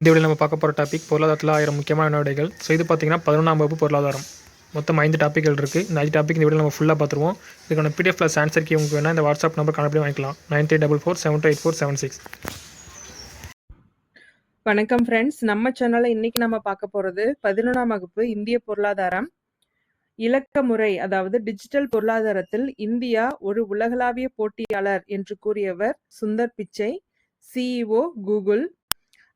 இந்த வீடியோவில் நம்ம பார்க்க போகிற டாபிக் பொருளாதாரத்தில் 1000 முக்கியமான நடவடிக்கைகள். ஸோ இது பார்த்தீங்கன்னா 11ஆம் வகுப்பு பொருளாதாரம். மொத்தம் 5 டாப்பிக்கள் இருக்குது. இந்த 5 டாபிக் இந்த வீடியோ நம்ம ஃபுல்லாக பார்த்துருவோம். இதுக்கான பிடிஎஃப் ப்ளஸ் ஆன்சர் கீ உங்களுக்கு வேணால் இந்த வாட்ஸ்அப் நம்பர் காணப்படி வாங்கிக்கலாம். 9344728476. வணக்கம் ஃப்ரெண்ட்ஸ், நம்ம சேனல்ல இன்னைக்கு நம்ம பார்க்க போறது 11ஆம் வகுப்பு இந்திய பொருளாதாரம் இலக்க முறை, அதாவது டிஜிட்டல் பொருளாதாரத்தில் இந்தியா ஒரு உலகளாவிய போட்டியாளர் என்று கூறியவர் Sundar Pichai, CEO Google.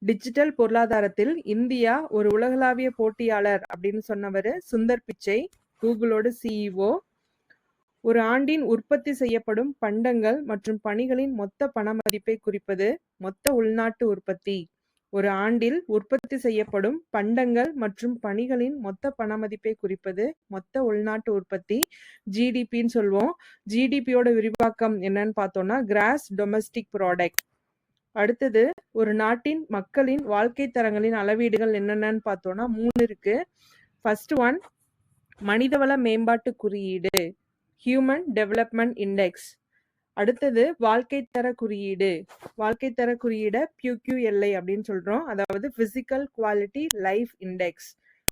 Digital பொருளாதாரத்தில் இந்தியா ஒரு உலகளாவிய போட்டியாளர் அப்படின்னு சொன்னவர் சுந்தர் பிச்சை, கூகுளோட சிஇஓ. ஒரு ஆண்டின் உற்பத்தி செய்யப்படும் பண்டங்கள் மற்றும் பணிகளின் மொத்த பண மதிப்பை குறிப்பது மொத்த உள்நாட்டு உற்பத்தி. ஒரு ஆண்டில் உற்பத்தி செய்யப்படும் பண்டங்கள் மற்றும் பணிகளின் மொத்த பண மதிப்பை குறிப்பது மொத்த உள்நாட்டு உற்பத்தி, ஜிடிபின்னு சொல்லுவோம். ஜிடிபியோட விரிவாக்கம் என்னன்னு பார்த்தோம்னா கிராஸ் டொமஸ்டிக் ப்ராடக்ட். அடுத்தது, ஒரு நாட்டின் மக்களின் வாழ்க்கை தரங்களின் அளவீடுகள் என்னென்னு பார்த்தோம்னா 3 இருக்கு. ஃபர்ஸ்ட் ஒன் மனிதவள மேம்பாட்டு குறியீடு, ஹியூமன் டெவலப்மெண்ட் இண்டெக்ஸ். அடுத்தது வாழ்க்கை தர குறியீடு, வாழ்க்கை தர குறியீடை PQLI அப்படின்னு சொல்றோம், அதாவது physical quality life index.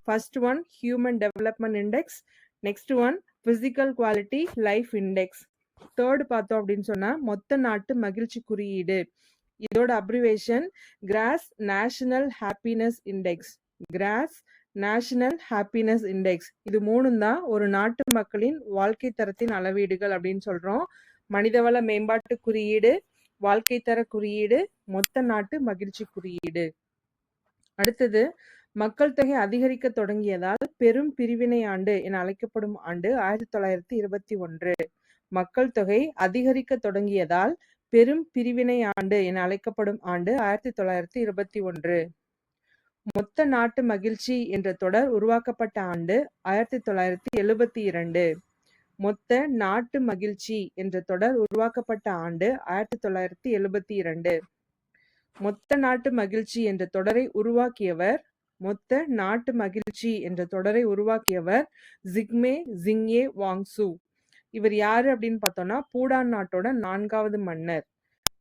First one human development index, next one physical quality life index. Third பார்த்தோம் அப்படின்னு சொன்னா மொத்த நாட்டு மகிழ்ச்சி குறியீடு. இதோட abbreviation cross national happiness index, cross national happiness index. இது மூணும் தான் ஒரு நாட்டு மக்களின் வாழ்க்கை தரத்தின் அளவீடுகள் அப்படின்னு சொல்றோம். மனிதவள மேம்பாட்டு குறியீடு, வாழ்க்கை தர குறியீடு, மொத்த நாட்டு மகிழ்ச்சி குறியீடு. அடுத்தது, மக்கள் தொகை அதிகரிக்க தொடங்கியதால் பெரும் பிரிவினை ஆண்டு என அழைக்கப்படும் ஆண்டு 1921. மக்கள் தொகை அதிகரிக்க தொடங்கியதால் பெரும் பிரிவினை ஆண்டு என அழைக்கப்படும் ஆண்டு 1921. மொத்த நாட்டு மகிழ்ச்சி என்ற தொடர் உருவாக்கப்பட்ட ஆண்டு 1972. மொத்த நாட்டு மகிழ்ச்சி என்ற தொடர் உருவாக்கப்பட்ட ஆண்டு 1972. மொத்த நாட்டு மகிழ்ச்சி என்ற தொடரை உருவாக்கியவர், மொத்த நாட்டு மகிழ்ச்சி என்ற தொடரை உருவாக்கியவர் ஜிக்மே ஜிங்யே வாங்சு. இவர் யாரு அப்படின்னு பார்த்தோம்னா பூடான் நாட்டோட 4வது மன்னர்.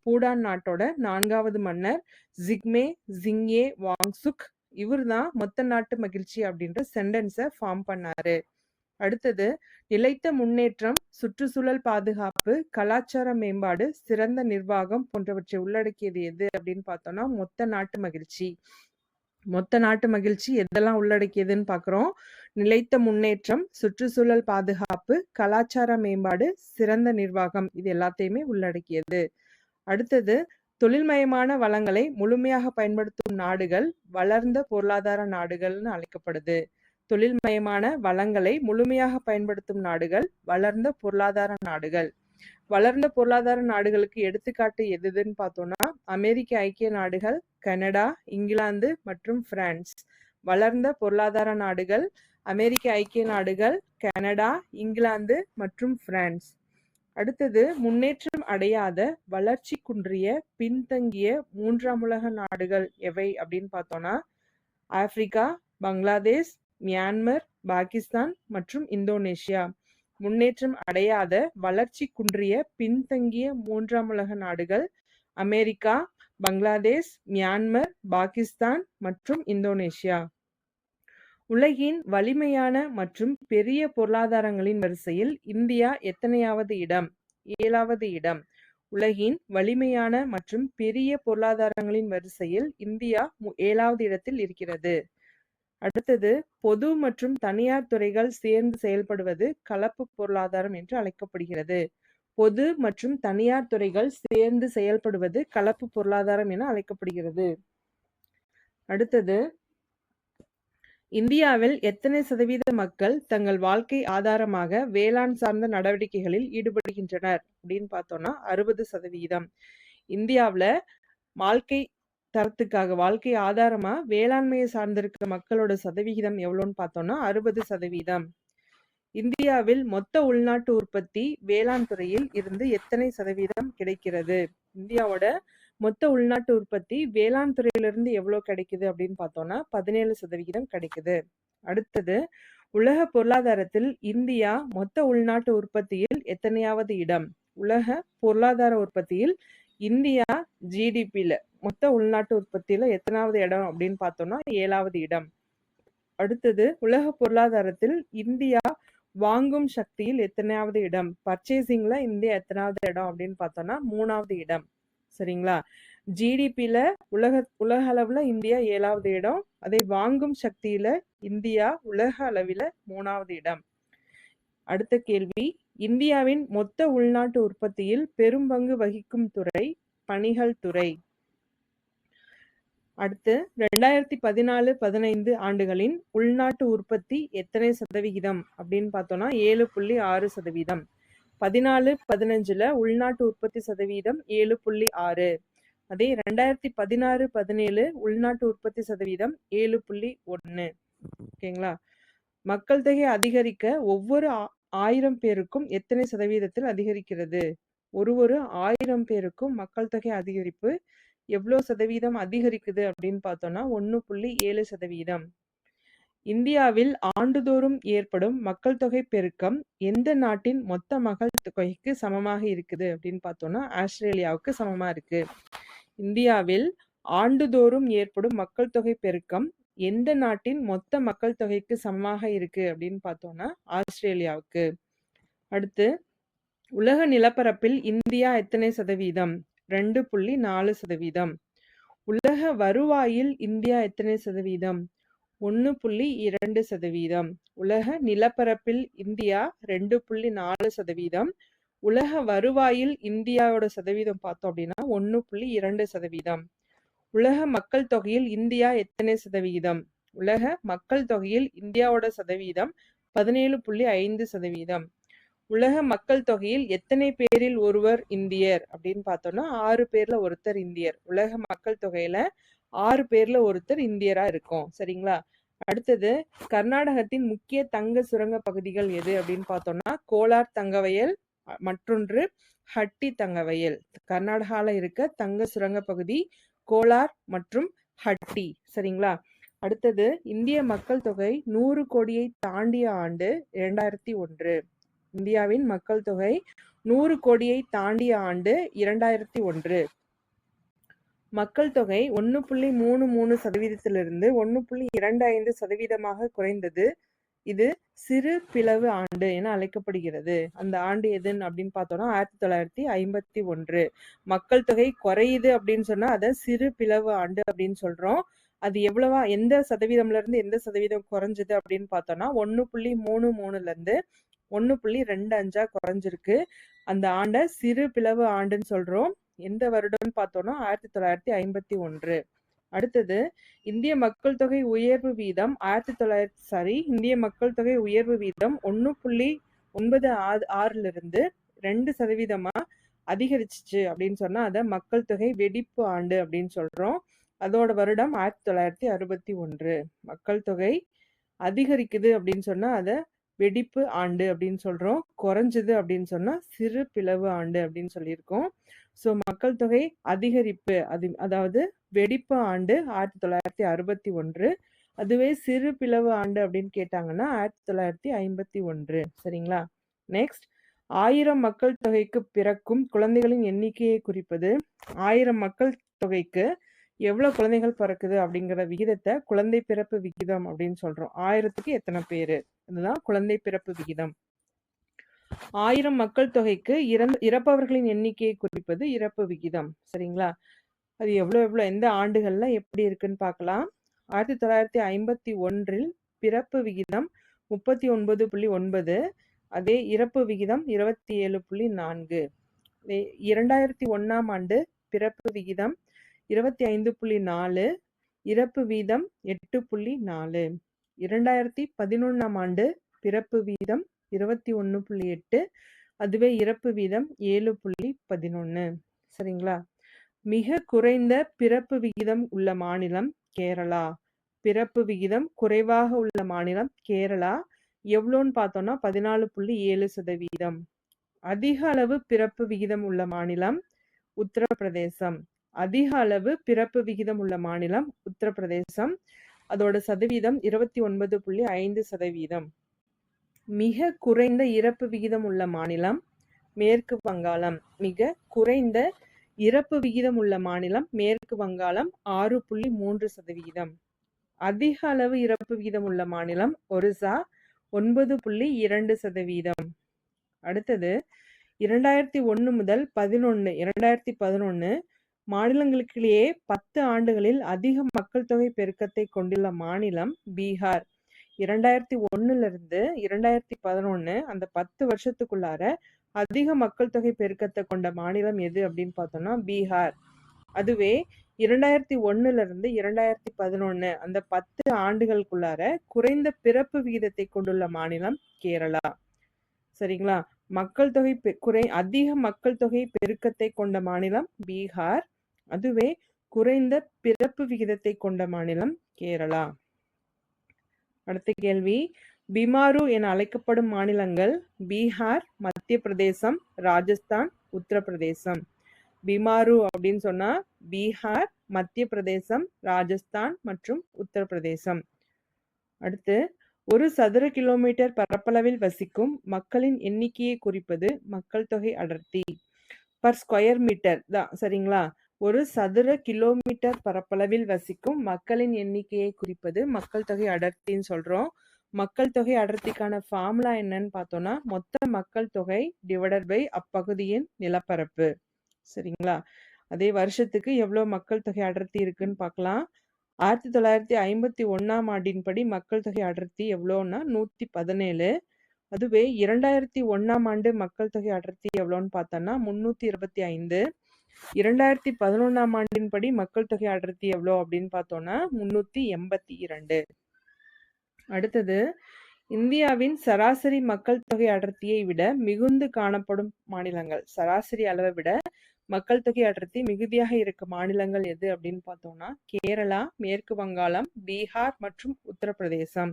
பூடான் நாட்டோட 4வது மன்னர் ஜிக்மே ஜிங்யே வாங்சுக். இவர் தான் மொத்த நாட்டு மகிழ்ச்சி அப்படின்ற சென்டென்ஸை ஃபார்ம் பண்ணாரு. அடுத்தது, நிலைத்த முன்னேற்றம், சுற்றுச்சூழல் பாதுகாப்பு, கலாச்சார மேம்பாடு, சிறந்த நிர்வாகம் போன்றவற்றை உள்ளடக்கியது எது அப்படின்னு பார்த்தோம்னா மொத்த நாட்டு மகிழ்ச்சி. மொத்த நாட்டு மகிழ்ச்சி எதெல்லாம் உள்ளடக்கியதுன்னு பார்க்குறோம். நிலைத்த முன்னேற்றம், சுற்றுச்சூழல் பாதுகாப்பு, கலாச்சார மேம்பாடு, சிறந்த நிர்வாகம், இது எல்லாத்தையுமே உள்ளடக்கியது. அடுத்தது, தொழில்மயமான வளங்களை முழுமையாக பயன்படுத்தும் நாடுகள் வளர்ந்த பொருளாதார நாடுகள்னு அழைக்கப்படுது. தொழில்மயமான வளங்களை முழுமையாக பயன்படுத்தும் நாடுகள் வளர்ந்த பொருளாதார நாடுகள். வளர்ந்த பொருளாதார நாடுகளுக்கு எடுத்துக்காட்டு எதுன்னு பார்த்தோம்னா அமெரிக்க ஐக்கிய நாடுகள், கனடா, இங்கிலாந்து மற்றும் பிரான்ஸ். வளர்ந்த பொருளாதார நாடுகள் அமெரிக்க ஐக்கிய நாடுகள், கனடா, இங்கிலாந்து மற்றும் பிரான்ஸ். அடுத்தது, முன்னேற்றம் அடையாத, வளர்ச்சி குன்றிய, பின்தங்கிய 3ஆம் உலக நாடுகள் எவை அப்படின்னு பார்த்தோம்னா ஆப்பிரிக்கா, பங்களாதேஷ், மியான்மர், பாகிஸ்தான் மற்றும் இந்தோனேஷியா. முன்னேற்றம் அடையாத, வளர்ச்சி குன்றிய, பின்தங்கிய 3ஆம் உலக நாடுகள் அமெரிக்கா, பங்களாதேஷ், மியான்மர், பாகிஸ்தான் மற்றும் இந்தோனேஷியா. உலகின் வலிமையான மற்றும் பெரிய பொருளாதாரங்களின் வரிசையில் இந்தியா எத்தனையாவது இடம்? 7வது இடம். உலகின் வலிமையான மற்றும் பெரிய பொருளாதாரங்களின் வரிசையில் இந்தியா 7வது இடத்தில் இருக்கிறது. அடுத்தது, பொது மற்றும் தனியார் துறைகள் சேர்ந்து செயல்படுவது கலப்பு பொருளாதாரம் என்று அழைக்கப்படுகிறது. பொது மற்றும் தனியார் துறைகள் சேர்ந்து செயல்படுவது கலப்பு பொருளாதாரம் என அழைக்கப்படுகிறது. அடுத்தது, இந்தியாவில் எத்தனை சதவீத மக்கள் தங்கள் வாழ்க்கை ஆதாரமாக வேளாண் சார்ந்த நடவடிக்கைகளில் ஈடுபடுகின்றனர் அப்படின்னு பார்த்தோம்னா 60%. இந்தியாவில் வாழ்க்கை தரத்துக்காக, வாழ்க்கை ஆதாரமா வேளாண்மையை சார்ந்திருக்கிற மக்களோட சதவிகிதம் எவ்வளோன்னு பார்த்தோம்னா 60%. இந்தியாவில் மொத்த உள்நாட்டு உற்பத்தி வேளாண் துறையில் இருந்து எத்தனை சதவீதம் கிடைக்கிறது? இந்தியாவோட மொத்த உள்நாட்டு உற்பத்தி வேளாண் துறையிலிருந்து எவ்வளவு கிடைக்குது அப்படின்னு பார்த்தோம்னா 17% கிடைக்குது. அடுத்தது, உலக பொருளாதாரத்தில் இந்தியா மொத்த உள்நாட்டு உற்பத்தியில் எத்தனையாவது இடம்? உலக பொருளாதார உற்பத்தியில் இந்தியா ஜிடிபியில் மொத்த உள்நாட்டு உற்பத்தியில எத்தனாவது இடம் அப்படின்னு பார்த்தோம்னா 7வது இடம். அடுத்தது உலக பொருளாதாரத்தில் இந்தியா வாங்கும் சக்தியில் எத்தனாவது இடம்? பர்ச்சேசிங்ல இந்தியா எத்தனாவது இடம் அப்படின்னு பார்த்தோம்னா 3வது இடம். சரிங்களா? ஜிடிபில உலக அளவுல இந்தியா 7வது இடம். அதே வாங்கும் சக்தியில இந்தியா உலக அளவில 3வது இடம். அடுத்த கேள்வி, இந்தியாவின் மொத்த உள்நாட்டு உற்பத்தியில் பெரும் பங்கு வகிக்கும் துறை பணிகள் துறை. அடுத்து 2014-15 ஆண்டுகளின் உள்நாட்டு உற்பத்தி எத்தனை சதவிகிதம் அப்படின்னு பார்த்தோம்னா 7.6%. 14-15ல உள்நாட்டு உற்பத்தி சதவீதம் 7.6. அதே 2016-17 உள்நாட்டு உற்பத்தி சதவீதம் 7.1. ஓகேங்களா? மக்கள் தொகை அதிகரிக்க ஒவ்வொரு 1000 பேருக்கும் எத்தனை சதவீதத்தில் அதிகரிக்கிறது? ஒரு 1000 பேருக்கும் மக்கள் தொகை அதிகரிப்பு எவ்வளோ சதவீதம் அதிகரிக்குது அப்படின்னு பார்த்தோம்னா 1.7%. இந்தியாவில் ஆண்டுதோறும் ஏற்படும் மக்கள் தொகை பெருக்கம் எந்த நாட்டின் மொத்த மக்கள் தொகைக்கு சமமாக இருக்குது அப்படின்னு பார்த்தோம்னா ஆஸ்திரேலியாவுக்கு சமமா இருக்கு. இந்தியாவில் ஆண்டுதோறும் ஏற்படும் மக்கள் தொகை பெருக்கம் எந்த நாட்டின் மொத்த மக்கள் தொகைக்கு சமமாக இருக்கு அப்படின்னு பார்த்தோம்னா ஆஸ்திரேலியாவுக்கு. அடுத்து உலக நிலப்பரப்பில் இந்தியா எத்தனை சதவீதம்? 2.4%. உலக வருவாயில் இந்தியா எத்தனை சதவீதம்? 1.2%. உலக நிலப்பரப்பில் இந்தியா 2.4%. உலக வருவாயில் இந்தியாவோட சதவீதம் பார்த்தோம் அப்படின்னா 1.2%. உலக மக்கள் தொகையில் இந்தியா எத்தனை சதவிகிதம்? உலக மக்கள் தொகையில் இந்தியாவோட சதவீதம் 17.5%. உலக மக்கள் தொகையில் எத்தனை பேரில் ஒருவர் இந்தியர் அப்படின்னு பார்த்தோம்னா 6 பேர்ல ஒருத்தர் இந்தியர். உலக மக்கள் தொகையில 6 பேர்ல ஒருத்தர் இந்தியரா இருக்கும். சரிங்களா? அடுத்தது கர்நாடகத்தின் முக்கிய தங்க சுரங்க பகுதிகள் எது அப்படின்னு பார்த்தோம்னா கோலார் தங்கவயல், மற்றொன்று ஹட்டி தங்கவயல். கர்நாடகால இருக்க தங்க சுரங்க பகுதி கோலார் மற்றும் ஹட்டி. சரிங்களா? அடுத்தது இந்திய மக்கள் தொகை 100 கோடியை தாண்டிய ஆண்டு 2001. இந்தியாவின் மக்கள் தொகை 100 கோடியை தாண்டிய ஆண்டு 2001. மக்கள் தொகை 1.33%-லிருந்து 1.25% குறைந்தது. இது சிறு பிளவு ஆண்டு என அழைக்கப்படுகிறது. அந்த ஆண்டு எதுன்னு அப்படின்னு பார்த்தோம்னா 1951. மக்கள் தொகை குறையுது அப்படின்னு சொன்னா அதை சிறு பிளவு ஆண்டு அப்படின்னு சொல்றோம். அது எவ்வளவா எந்த சதவீதம்ல இருந்து எந்த சதவீதம் குறைஞ்சது அப்படின்னு பார்த்தோம்னா 1.33ல-இருந்து 1.25 குறைஞ்சிருக்கு. அந்த ஆண்டை சிறு பிளவு ஆண்டுன்னு சொல்றோம். எந்த வருடம்னு பார்த்தோம்னா 1951. அடுத்தது இந்திய மக்கள் தொகை உயர்வு வீதம் இந்திய மக்கள் தொகை உயர்வு வீதம் 1.96லிருந்து 2% அதிகரிச்சிச்சு அப்படின்னு சொன்னா அதை மக்கள் தொகை வெடிப்பு ஆண்டு அப்படின்னு சொல்றோம். அதோட வருடம் 1961. மக்கள் தொகை அதிகரிக்குது அப்படின்னு சொன்னா அதை வெடிப்பு ஆண்டு அப்படின்னு சொல்றோம். குறைஞ்சது அப்படின்னு சொன்னா சிறு பிளவு ஆண்டு அப்படின்னு சொல்லியிருக்கோம். ஸோ மக்கள் தொகை அதிகரிப்பு அதாவது வெடிப்பு ஆண்டு 1961. அதுவே சிறு பிளவு ஆண்டு அப்படின்னு கேட்டாங்கன்னா 1951. சரிங்களா? நெக்ஸ்ட் 1000 மக்கள் தொகைக்கு பிறக்கும் குழந்தைகளின் எண்ணிக்கையை குறிப்பது. 1000 மக்கள் தொகைக்கு எவ்வளவு குழந்தைகள் பிறக்குது அப்படிங்கிற விகிதத்தை குழந்தை பிறப்பு விகிதம் அப்படின்னு சொல்றோம். 1000க்கு எத்தனை பேரு, அதுதான் குழந்தை பிறப்பு விகிதம். 1000 மக்கள் தொகைக்கு இறப்பவர்களின் எண்ணிக்கையை குறிப்பது இறப்பு விகிதம். சரிங்களா? அது எவ்வளவு எந்த ஆண்டுகள்ல எப்படி இருக்குன்னு பார்க்கலாம். 1951 பிறப்பு விகிதம் 39.9. அதே இறப்பு விகிதம் 27.4. 2001ஆம் ஆண்டு பிறப்பு விகிதம் 25.4, இறப்பு வீதம் 8.4. 2011ஆம் ஆண்டு பிறப்பு வீதம் 21.8, அதுவே இறப்பு வீதம் 7.11. சரிங்களா? மிக குறைந்த பிறப்பு விகிதம் உள்ள மாநிலம் கேரளா. பிறப்பு விகிதம் குறைவாக உள்ள மாநிலம் கேரளா. எவ்வளோன்னு பார்த்தோம்னா 14.7%. அதிக அளவு பிறப்பு விகிதம் உள்ள மாநிலம் உத்தரப்பிரதேசம். அதிக அளவு பிறப்பு விகிதம் உள்ள மாநிலம் உத்தரப்பிரதேசம். அதோட சதவீதம் 29.5%. மிக குறைந்த இறப்பு விகிதம் உள்ள மாநிலம் மேற்கு வங்காளம். மிக குறைந்த இறப்பு விகிதம் உள்ள மாநிலம் மேற்கு வங்காளம் 6.3%. அதிக அளவு இறப்பு விகிதம் உள்ள மாநிலம் ஒரிசா 9.2%. அடுத்தது 2001 முதல் 2011 மாநிலங்களுக்கிடையே 10 ஆண்டுகளில் அதிக மக்கள் தொகை பெருக்கத்தை கொண்டுள்ள மாநிலம் பீகார். 2001 இருந்து 2011 அந்த 10 வருஷத்துக்குள்ளார அதிக மக்கள் தொகை பெருக்கத்தை கொண்ட மாநிலம் எது அப்படின்னு பார்த்தோம்னா பீகார். அதுவே 2001 இருந்து 2011 அந்த 10 ஆண்டுகளுக்குள்ளார குறைந்த பிறப்பு விகிதத்தை கொண்டுள்ள மாநிலம் கேரளா. சரிங்களா? மக்கள் தொகை அதிக மக்கள் தொகை பெருக்கத்தை கொண்ட மாநிலம் பீகார். அதுவே குறைந்த பிறப்பு விகிதத்தை கொண்ட மாநிலம் கேரளா. அடுத்த கேள்வி, பிமாரு என அழைக்கப்படும் மாநிலங்கள் பீகார், மத்திய பிரதேசம், ராஜஸ்தான், உத்தரப்பிரதேசம். பிமாரு அப்படின்னு சொன்னா பீகார், மத்திய பிரதேசம், ராஜஸ்தான் மற்றும் உத்தரப்பிரதேசம். அடுத்து, ஒரு சதுர கிலோமீட்டர் பரப்பளவில் வசிக்கும் மக்களின் எண்ணிக்கையை குறிப்பது மக்கள் தொகை அடர்த்தி. பர் ஸ்கொயர் மீட்டர் தான். சரிங்களா? ஒரு சதுர கிலோமீட்டர் பரப்பளவில் வசிக்கும் மக்களின் எண்ணிக்கையை குறிப்பது மக்கள் தொகை அடர்த்தின்னு சொல்றோம். மக்கள் தொகை அடர்த்திக்கான ஃபார்முலா என்னன்னு பார்த்தோம்னா மொத்த மக்கள் தொகை டிவைடட் பை அப்பகுதியின் நிலப்பரப்பு. சரிங்களா? அதே வருஷத்துக்கு எவ்வளவு மக்கள் தொகை அடர்த்தி இருக்குன்னு பார்க்கலாம். 1951ஆம் ஆண்டின்படி மக்கள் தொகை அடர்த்தி எவ்வளோன்னா 117. அதுவே 2001ஆம் ஆண்டு மக்கள் தொகை அடர்த்தி எவ்வளோன்னு பார்த்தோம்னா 325. 2011ஆம் ஆண்டின்படி மக்கள் தொகை அடர்த்தி எவ்வளோ அப்படின்னு பார்த்தோம்னா 382. அடுத்தது, இந்தியாவின் சராசரி மக்கள் தொகை அடர்த்தியை விட மிகுந்து காணப்படும் மாநிலங்கள். சராசரி அளவை விட மக்கள் தொகை அடர்த்தி மிகுதியாக இருக்க மாநிலங்கள் எது அப்படின்னு பார்த்தோம்னா கேரளா, மேற்கு வங்காளம், பீகார் மற்றும் உத்தரப்பிரதேசம்.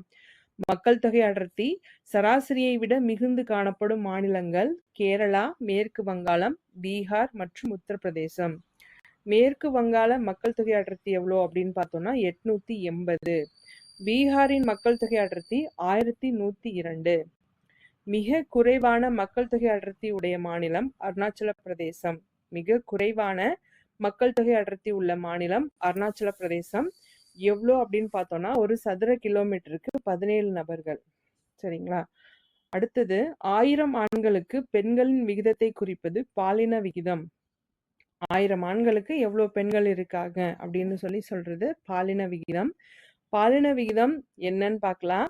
மக்கள் தொகை அடர்த்தி சராசரியை விட மிகுந்து காணப்படும் மாநிலங்கள் கேரளா, மேற்கு வங்காளம், பீகார் மற்றும் உத்தரப்பிரதேசம். மேற்கு வங்காள மக்கள் தொகை அடர்த்தி எவ்வளோ அப்படின்னு பார்த்தோம்னா 880. பீகாரின் மக்கள் தொகை அடர்த்தி 1102. மிக குறைவான மக்கள் தொகை அடர்த்தி உடைய மாநிலம் அருணாச்சல பிரதேசம். மிக குறைவான மக்கள் தொகை அடர்த்தி உள்ள மாநிலம் அருணாச்சல பிரதேசம். எவ்வளோ அப்படின்னு பார்த்தோம்னா ஒரு சதுர கிலோமீட்டருக்கு 17 நபர்கள். சரிங்களா? அடுத்தது, 1000 ஆண்களுக்கு பெண்களின் விகிதத்தை குறிப்பது பாலின விகிதம். 1000 ஆண்களுக்கு எவ்வளவு பெண்கள் இருக்காங்க அப்படின்னு சொல்றது பாலின விகிதம். பாலின விகிதம் என்னன்னு பார்க்கலாம்.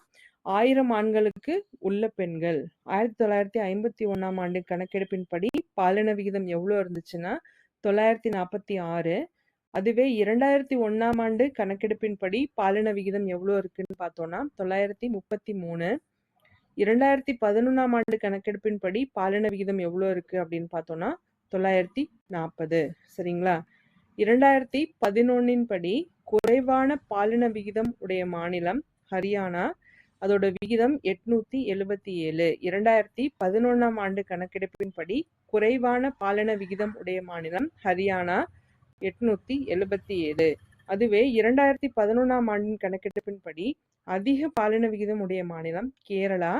1000 ஆண்களுக்கு உள்ள பெண்கள் 1951ஆம் ஆண்டு கணக்கெடுப்பின்படி பாலின விகிதம் எவ்வளோ இருந்துச்சுன்னா 946. அதுவே 2001ஆம் ஆண்டு கணக்கெடுப்பின்படி பாலின விகிதம் எவ்வளோ இருக்குன்னு பார்த்தோம்னா 933. 2011ஆம் ஆண்டு கணக்கெடுப்பின்படி பாலின விகிதம் எவ்வளோ இருக்கு அப்படின்னு பார்த்தோம்னா 940. சரிங்களா? 2011 படி குறைவான பாலின விகிதம் உடைய மாநிலம் ஹரியானா. அதோட விகிதம் 877. 2011ஆம் ஆண்டு கணக்கெடுப்பின்படி குறைவான பாலின விகிதம் உடைய மாநிலம் ஹரியானா 877. அதுவே 2011ஆம் ஆண்டின் கணக்கெடுப்பின்படி அதிக பாலின விகிதம் உடைய மாநிலம் கேரளா.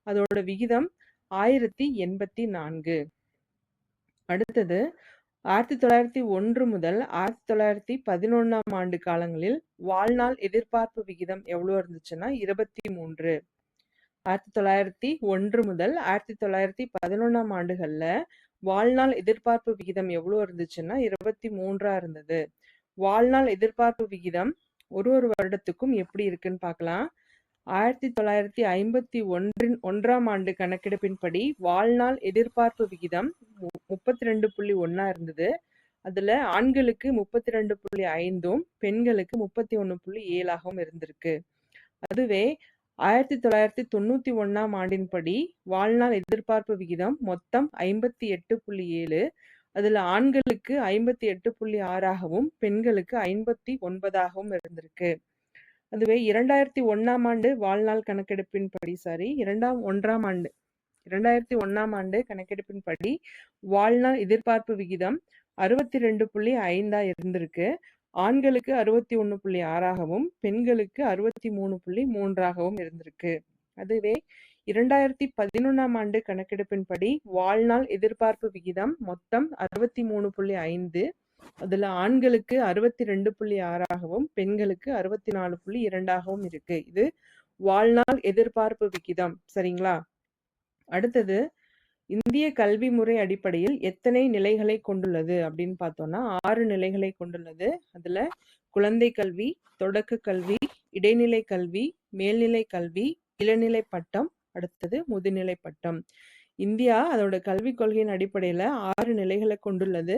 அதோட விகிதம் 1084. அடுத்தது, 1901 முதல் 1911ஆம் ஆண்டு காலங்களில் வாழ்நாள் எதிர்பார்ப்பு விகிதம் எவ்வளோ இருந்துச்சுன்னா 23. 1901 முதல் 1911ஆம் ஆண்டுகள்ல வாழ்நாள் எதிர்பார்ப்பு விகிதம் எவ்வளோ இருந்துச்சுன்னா 23 இருந்தது. வாழ்நாள் எதிர்பார்ப்பு விகிதம் ஒரு வருடத்துக்கும் எப்படி இருக்குன்னு பார்க்கலாம். 1951ஆம் ஆண்டு கணக்கெடுப்பின்படி வாழ்நாள் எதிர்பார்ப்பு விகிதம் 32.1 இருந்தது. அதுல ஆண்களுக்கு 32.5 பெண்களுக்கு 31.7 இருந்திருக்கு. அதுவே 1991ஆம் ஆண்டின்படி வாழ்நாள் எதிர்பார்ப்பு விகிதம் மொத்தம் 58.7. அதுல ஆண்களுக்கு 58.6 பெண்களுக்கு 59 இருந்திருக்கு. அதுவே 2001ஆம் ஆண்டு வாழ்நாள் கணக்கெடுப்பின்படி 2001ஆம் ஆண்டு கணக்கெடுப்பின்படி வாழ்நாள் எதிர்பார்ப்பு விகிதம் 62.5 இருந்திருக்கு. ஆண்களுக்கு 61.6 பெண்களுக்கு 63.3 இருந்திருக்கு. அதுவே 2011ஆம் ஆண்டு கணக்கெடுப்பின்படி வாழ்நாள் எதிர்பார்ப்பு விகிதம் மொத்தம் 63.5. அதுல ஆண்களுக்கு 62.6ஆகவும் பெண்களுக்கு 64.2ஆகவும் இருக்கு. இது வாழ்நாள் எதிர்பார்ப்பு விகிதம். சரிங்களா? அடுத்தது இந்திய கல்வி முறை அடிப்படையில் எத்தனை நிலைகளை கொண்டுள்ளது அப்படின்னு பார்த்தோம்னா 6 நிலைகளை கொண்டுள்ளது. அதுல குழந்தை கல்வி, தொடக்க கல்வி, இடைநிலை கல்வி, மேல்நிலை கல்வி, இளநிலை பட்டம், அடுத்தது முதுநிலை பட்டம். இந்தியா அதோட கல்விக் கொள்கையின் அடிப்படையில 6 நிலைகளை கொண்டுள்ளது.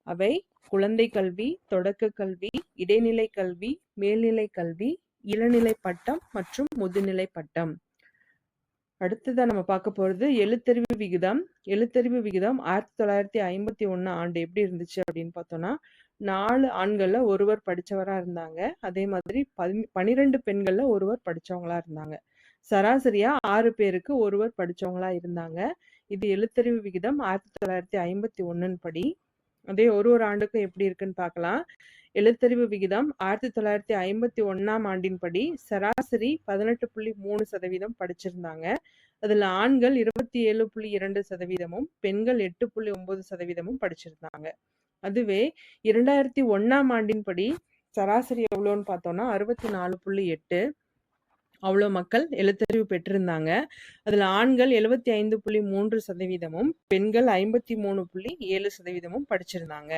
அவை குழந்தை கல்வி, தொடக்க கல்வி, இடைநிலை கல்வி, மேல்நிலை கல்வி, இளநிலை பட்டம் மற்றும் முதுநிலை பட்டம். அடுத்ததா நம்ம பார்க்க போறது எழுத்தறிவு விகிதம். எழுத்தறிவு விகிதம் 1951 ஆண்டு எப்படி இருந்துச்சு அப்படின்னு பார்த்தோம்னா 4 ஆண்கள்ல ஒருவர் படிச்சவரா இருந்தாங்க. அதே மாதிரி 12 பெண்கள்ல ஒருவர் படிச்சவங்களா இருந்தாங்க. சராசரியா 6 பேருக்கு ஒருவர் படிச்சவங்களா இருந்தாங்க. இது எழுத்தறிவு விகிதம் 1951 படி. அதே ஒரு ஆண்டுக்கும் எப்படி இருக்குன்னு பார்க்கலாம். எழுத்தறிவு விகிதம் 1951ஆம் ஆண்டின் படி சராசரி 18.3% படிச்சிருந்தாங்க. அதுல ஆண்கள் 27.2%, பெண்கள் 8.9% படிச்சிருந்தாங்க. அதுவே 2001ஆம் ஆண்டின் படி சராசரி எவ்வளோன்னு பார்த்தோம்னா 64.8. அவ்வளோ மக்கள் எழுத்தறிவு பெற்றிருந்தாங்க. அதுல ஆண்கள் 75.3%, பெண்கள் 53.7% படிச்சிருந்தாங்க.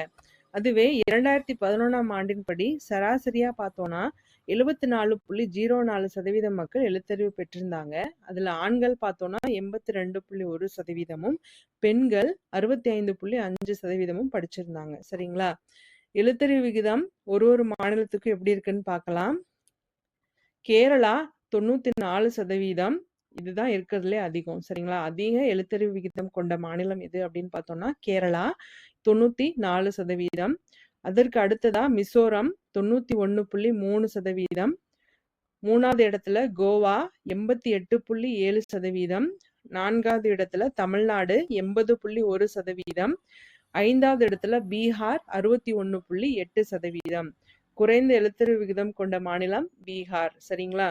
அதுவே 2011ஆம் ஆண்டின் படி சராசரியா பார்த்தோம்னா 74.04% மக்கள் எழுத்தறிவு பெற்றிருந்தாங்க. அதுல ஆண்கள் பார்த்தோம்னா 82.1%, பெண்கள் 65.5% படிச்சிருந்தாங்க. சரிங்களா? எழுத்தறிவு விகிதம் ஒரு மாநிலத்துக்கும் எப்படி இருக்குன்னு பார்க்கலாம். கேரளா 94%. இதுதான் இருக்கிறதுலே அதிகம். சரிங்களா? அதிக எழுத்தறிவு விகிதம் கொண்ட மாநிலம் எது அப்படின்னு பார்த்தோம்னா கேரளா 94%. அதற்கு அடுத்ததா மிசோரம் 91.3%. 3வது இடத்துல கோவா 88.7%. 4வது இடத்துல தமிழ்நாடு 80.1%. 5வது இடத்துல பீகார் 61.8%. குறைந்த எழுத்தறிவு விகிதம் கொண்ட மாநிலம் பீகார். சரிங்களா?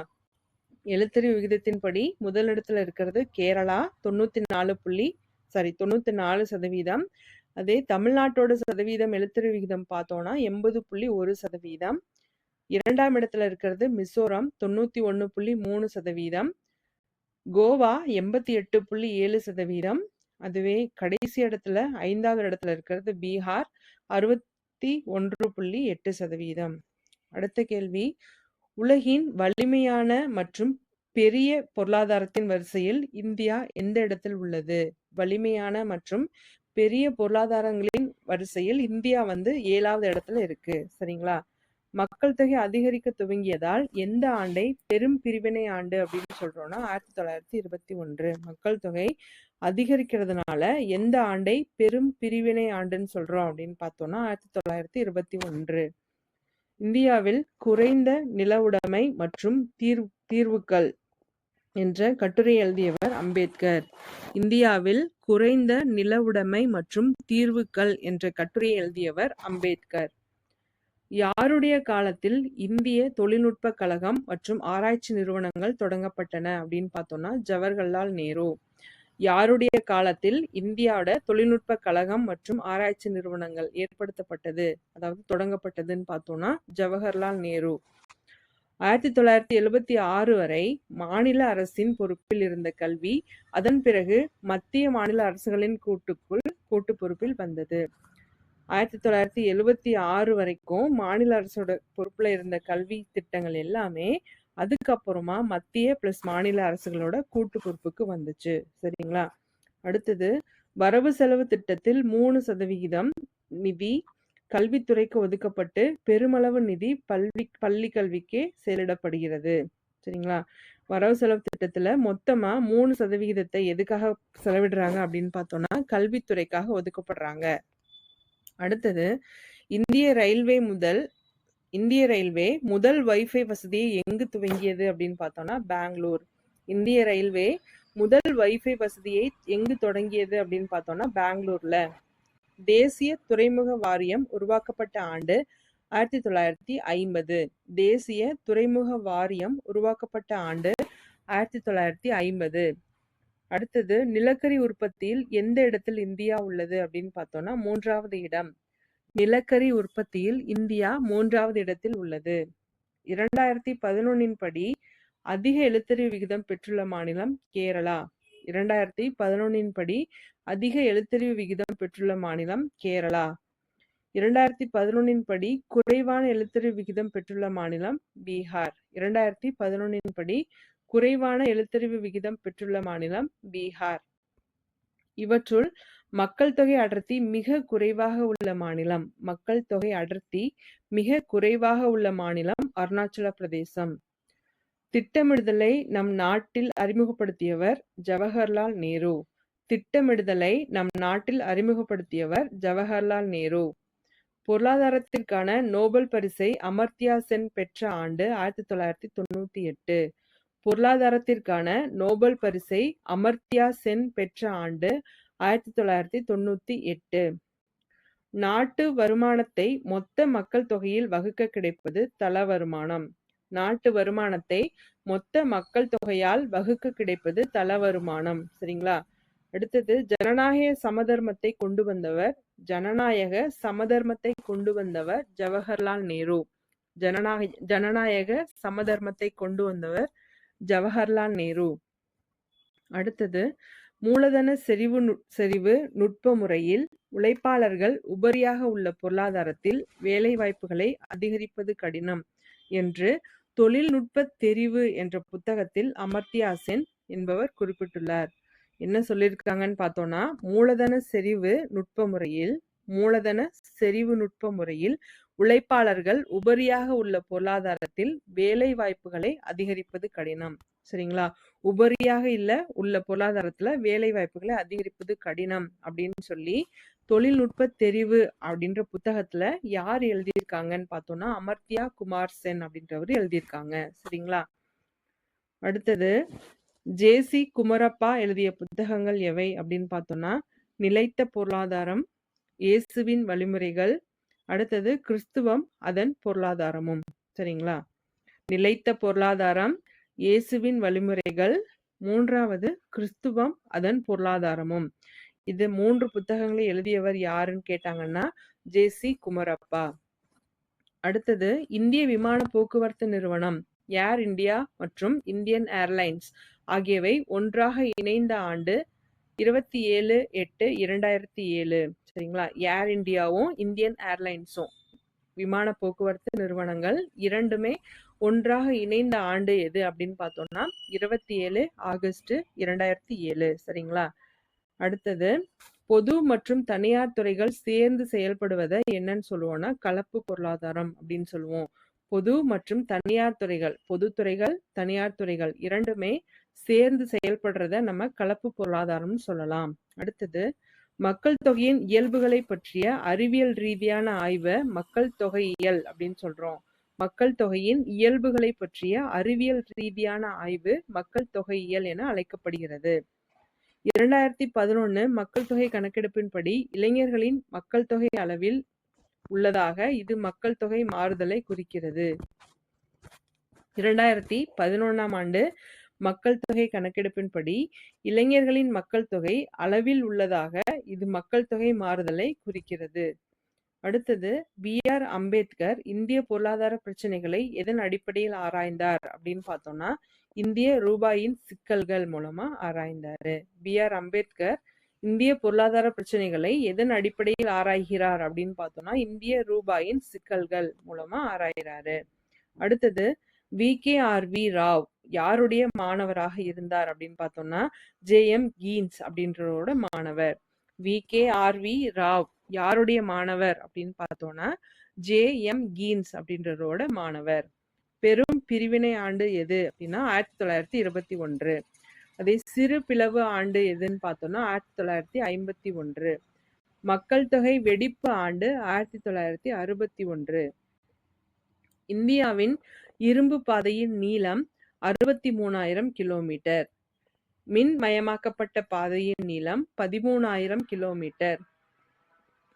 எழுத்தறிவு விகிதத்தின்படி முதலிடத்துல இருக்கிறது கேரளா 94%. அதே தமிழ்நாட்டோட சதவீதம் எழுத்தறிவு விகிதம் பார்த்தோம்னா 80.1%. 2ஆம் இடத்துல இருக்கிறது மிசோரம் 91.3%. கோவா 88.7%. அதுவே கடைசி இடத்துல 5வது இடத்துல இருக்கிறது பீகார் 61.8%. அடுத்த கேள்வி, உலகின் வலிமையான மற்றும் பெரிய பொருளாதாரத்தின் வரிசையில் இந்தியா எந்த இடத்தில் உள்ளது? வலிமையான மற்றும் பெரிய பொருளாதாரங்களின் வரிசையில் இந்தியா 7வது இடத்துல இருக்கு. சரிங்களா? மக்கள் தொகை அதிகரிக்க துவங்கியதால் எந்த ஆண்டை பெரும் பிரிவினை ஆண்டு அப்படின்னு சொல்றோம்னா 1921. மக்கள் தொகை அதிகரிக்கிறதுனால எந்த ஆண்டை பெரும் பிரிவினை ஆண்டுன்னு சொல்றோம் அப்படின்னு பார்த்தோம்னா 1921. இந்தியாவில் குறைந்த நில உடைமை மற்றும் தீர்வுகள் என்ற கட்டுரை எழுதியவர் அம்பேத்கர். இந்தியாவில் குறைந்த நில உடைமை மற்றும் தீர்வுகள் என்ற கட்டுரை எழுதியவர் அம்பேத்கர். யாருடைய காலத்தில் இந்திய தொழில்நுட்ப கழகம் மற்றும் ஆராய்ச்சி நிறுவனங்கள் தொடங்கப்பட்டன அப்படின்னு பார்த்தோம்னா ஜவஹர்லால் நேரு. யாருடைய காலத்தில் இந்தியாவோட தொழில்நுட்ப கழகம் மற்றும் ஆராய்ச்சி நிறுவனங்கள் ஏற்படுத்தப்பட்டது, அதாவது தொடங்கப்பட்டதுன்னு பார்த்தோம்னா ஜவஹர்லால் நேரு. 1976 வரை மாநில அரசின் பொறுப்பில் இருந்த கல்வி அதன் பிறகு மத்திய மாநில அரசுகளின் கூட்டு பொறுப்பில் வந்தது. 1976 வரைக்கும் மாநில அரசோட பொறுப்புல இருந்த கல்வி திட்டங்கள் எல்லாமே அதுக்கப்புறமா மத்திய பிளஸ் மாநில அரசுகளோட கூட்டு பொறுப்புக்கு வந்துச்சு. சரிங்களா? அடுத்தது வரவு செலவு திட்டத்தில் 3% நிதி கல்வித்துறைக்கு ஒதுக்கப்பட்டு பெருமளவு நிதி பள்ளி கல்விக்கே செயலிடப்படுகிறது. சரிங்களா? வரவு செலவு திட்டத்துல மொத்தமா 3% எதுக்காக செலவிடுறாங்க அப்படின்னு பார்த்தோம்னா கல்வித்துறைக்காக ஒதுக்கப்படுறாங்க. அடுத்தது இந்திய ரயில்வே முதல் வைஃபை வசதியை எங்கு துவங்கியது அப்படின்னு பார்த்தோம்னா பெங்களூர். இந்திய ரயில்வே முதல் வைஃபை வசதியை எங்கு தொடங்கியது அப்படின்னு பார்த்தோம்னா பெங்களூர்ல. தேசிய துறைமுக வாரியம் உருவாக்கப்பட்ட ஆண்டு 1950. தேசிய துறைமுக வாரியம் உருவாக்கப்பட்ட ஆண்டு 1950. அடுத்தது நிலக்கரி உற்பத்தியில் எந்த இடத்தில் இந்தியா உள்ளது அப்படின்னு பார்த்தோம்னா 3வது இடம். நிலக்கரி உற்பத்தியில் இந்தியா 3வது இடத்தில் உள்ளது. 2011 படி அதிக எழுத்தறிவு விகிதம் பெற்றுள்ள மாநிலம் கேரளா. 2011 படி அதிக எழுத்தறிவு விகிதம் பெற்றுள்ள மாநிலம் கேரளா. 2011 படி குறைவான எழுத்தறிவு விகிதம் பெற்றுள்ள மாநிலம் பீகார். 2011 படி குறைவான எழுத்தறிவு விகிதம் பெற்றுள்ள மாநிலம் பீகார். இவற்றுள் மக்கள் தொகை அடர்த்தி மிக குறைவாக உள்ள மாநிலம் அருணாச்சல பிரதேசம். திட்டமிடுதலை நம் நாட்டில் அறிமுகப்படுத்தியவர் ஜவஹர்லால் நேரு. பொருளாதாரத்திற்கான நோபல் பரிசை அமர்த்தியா சென் பெற்ற ஆண்டு 1998. பொருளாதாரத்திற்கான நோபல் பரிசை அமர்த்தியா சென் பெற்ற ஆண்டு 1998. நாட்டு வருமானத்தை மொத்த மக்கள் தொகையில் வகுக்க கிடைப்பது தல வருமானம். சரிங்களா? அடுத்தது ஜனநாயக சமதர்மத்தை கொண்டு வந்தவர் ஜவஹர்லால் நேரு. அடுத்தது மூலதன செறிவு நுட்ப முறையில் உழைப்பாளர்கள் உபரியாக உள்ள பொருளாதாரத்தில் வேலை வாய்ப்புகளை அதிகரிப்பது கடினம் என்று தொழில்நுட்ப தெரிவு என்ற புத்தகத்தில் அமர்த்தியா சென் என்பவர் குறிப்பிட்டுள்ளார். என்ன சொல்லியிருக்காங்கன்னு பார்த்தோம்னா, மூலதன செறிவு நுட்ப முறையில் உழைப்பாளர்கள் உபரியாக உள்ள பொருளாதாரத்தில் வேலை வாய்ப்புகளை அதிகரிப்பது கடினம். சரிங்களா? உபரியாக உள்ள பொருளாதாரத்துல வேலை வாய்ப்புகளை அதிகரிப்பது கடினம் அப்படின்னு சொல்லி தொழில்நுட்ப தெரிவு அப்படின்ற புத்தகத்துல யார் எழுதியிருக்காங்கன்னு பார்த்தோம்னா அமர்த்தியா குமார் சென் அப்படின்றவர் எழுதியிருக்காங்க. சரிங்களா? அடுத்தது ஜே.சி. குமரப்பா எழுதிய புத்தகங்கள் எவை அப்படின்னு பார்த்தோம்னா நிலைத்த பொருளாதாரம், இயேசுவின் வழிமுறைகள், அடுத்தது கிறிஸ்துவம் அதன் பொருளாதாரமும். சரிங்களா? நிலைத்த பொருளாதாரம், இயேசுவின் வழிமுறைகள், 3வது கிறிஸ்துவம் அதன் பொருளாதாரமும். இது 3 புத்தகங்களை எழுதியவர் யாருன்னு கேட்டாங்கன்னா ஜே.சி. குமரப்பா. அடுத்தது இந்திய விமான போக்குவரத்து நிறுவனம் ஏர் இந்தியா மற்றும் இந்தியன் ஏர்லைன்ஸ் ஆகியவை ஒன்றாக இணைந்த ஆண்டு 27/8/2007. சரிங்களா? ஏர் இந்தியாவும் இந்தியன் ஏர்லைன்ஸும் விமான போக்குவரத்து நிறுவனங்கள் இரண்டுமே ஒன்றாக இணைந்த ஆண்டு எது அப்படின்னு பார்த்தோம்னா 27 ஆகஸ்ட் 2007. சரிங்களா? அடுத்தது பொது மற்றும் தனியார் துறைகள் சேர்ந்து செயல்படுவதை என்னன்னு சொல்லுவோம்னா கலப்பு பொருளாதாரம் அப்படின்னு சொல்லுவோம். பொது மற்றும் தனியார் துறைகள், பொதுத்துறைகள், தனியார் துறைகள் இரண்டுமே சேர்ந்து செயல்படுறத நம்ம கலப்பு பொருளாதாரம்னு சொல்லலாம். அடுத்தது மக்கள் தொகையின் இயல்புகளை பற்றிய அறிவியல் ரீதியான ஆய்வை மக்கள் தொகையியல் அப்படின்னு சொல்றோம். மக்கள் தொகையின் இயல்புகளை பற்றிய அறிவியல் ரீதியான ஆய்வு மக்கள் தொகையியல் என அழைக்கப்படுகிறது. 2011 மக்கள் தொகை கணக்கெடுப்பின்படி இளைஞர்களின் மக்கள் தொகை அளவில் உள்ளதாக இது மக்கள் தொகை மாறுதலை குறிக்கிறது. 2011 ஆண்டு மக்கள் தொகை கணக்கெடுப்பின்படி இளைஞர்களின் மக்கள் தொகை அளவில் உள்ளதாக இது மக்கள் தொகை மாறுதலை குறிக்கிறது. அடுத்தது பி.ஆர். அம்பேத்கர் இந்திய பொருளாதார பிரச்சனைகளை எதன் அடிப்படையில் ஆராய்ந்தார் அப்படின்னு பார்த்தோம்னா இந்திய ரூபாயின் சிக்கல்கள் மூலமா ஆராய்ந்தாரு. பி.ஆர். அம்பேத்கர் இந்திய பொருளாதார பிரச்சனைகளை எதன் அடிப்படையில் ஆராய்கிறார் அப்படின்னு பார்த்தோம்னா இந்திய ரூபாயின் சிக்கல்கள் மூலமா ஆராய்கிறாரு. அடுத்தது வி.கே.ஆர்.வி. ராவ் யாருடைய மாணவராக இருந்தார் அப்படின்னு பார்த்தோம்னா ஜே.எம். கீன்ஸ் அப்படின்றவரோட மாணவர். வி.கே.ஆர்.வி. ராவ் யாருடைய மாணவர் அப்படின்னு பார்த்தோம்னா ஜே.எம். கீன்ஸ் அப்படின்றவரோட மாணவர். பெரும் பிரிவினை ஆண்டு எது அப்படின்னா 1921. அதே சிறு பிளவு ஆண்டு எதுன்னு பார்த்தோம்னா 1951. மக்கள் தொகை வெடிப்பு ஆண்டு 1961. இந்தியாவின் இரும்பு பாதையின் நீளம் 63,000 கிலோமீட்டர். மின்மயமாக்கப்பட்ட பாதையின் நீளம் 13,000 கிலோமீட்டர்.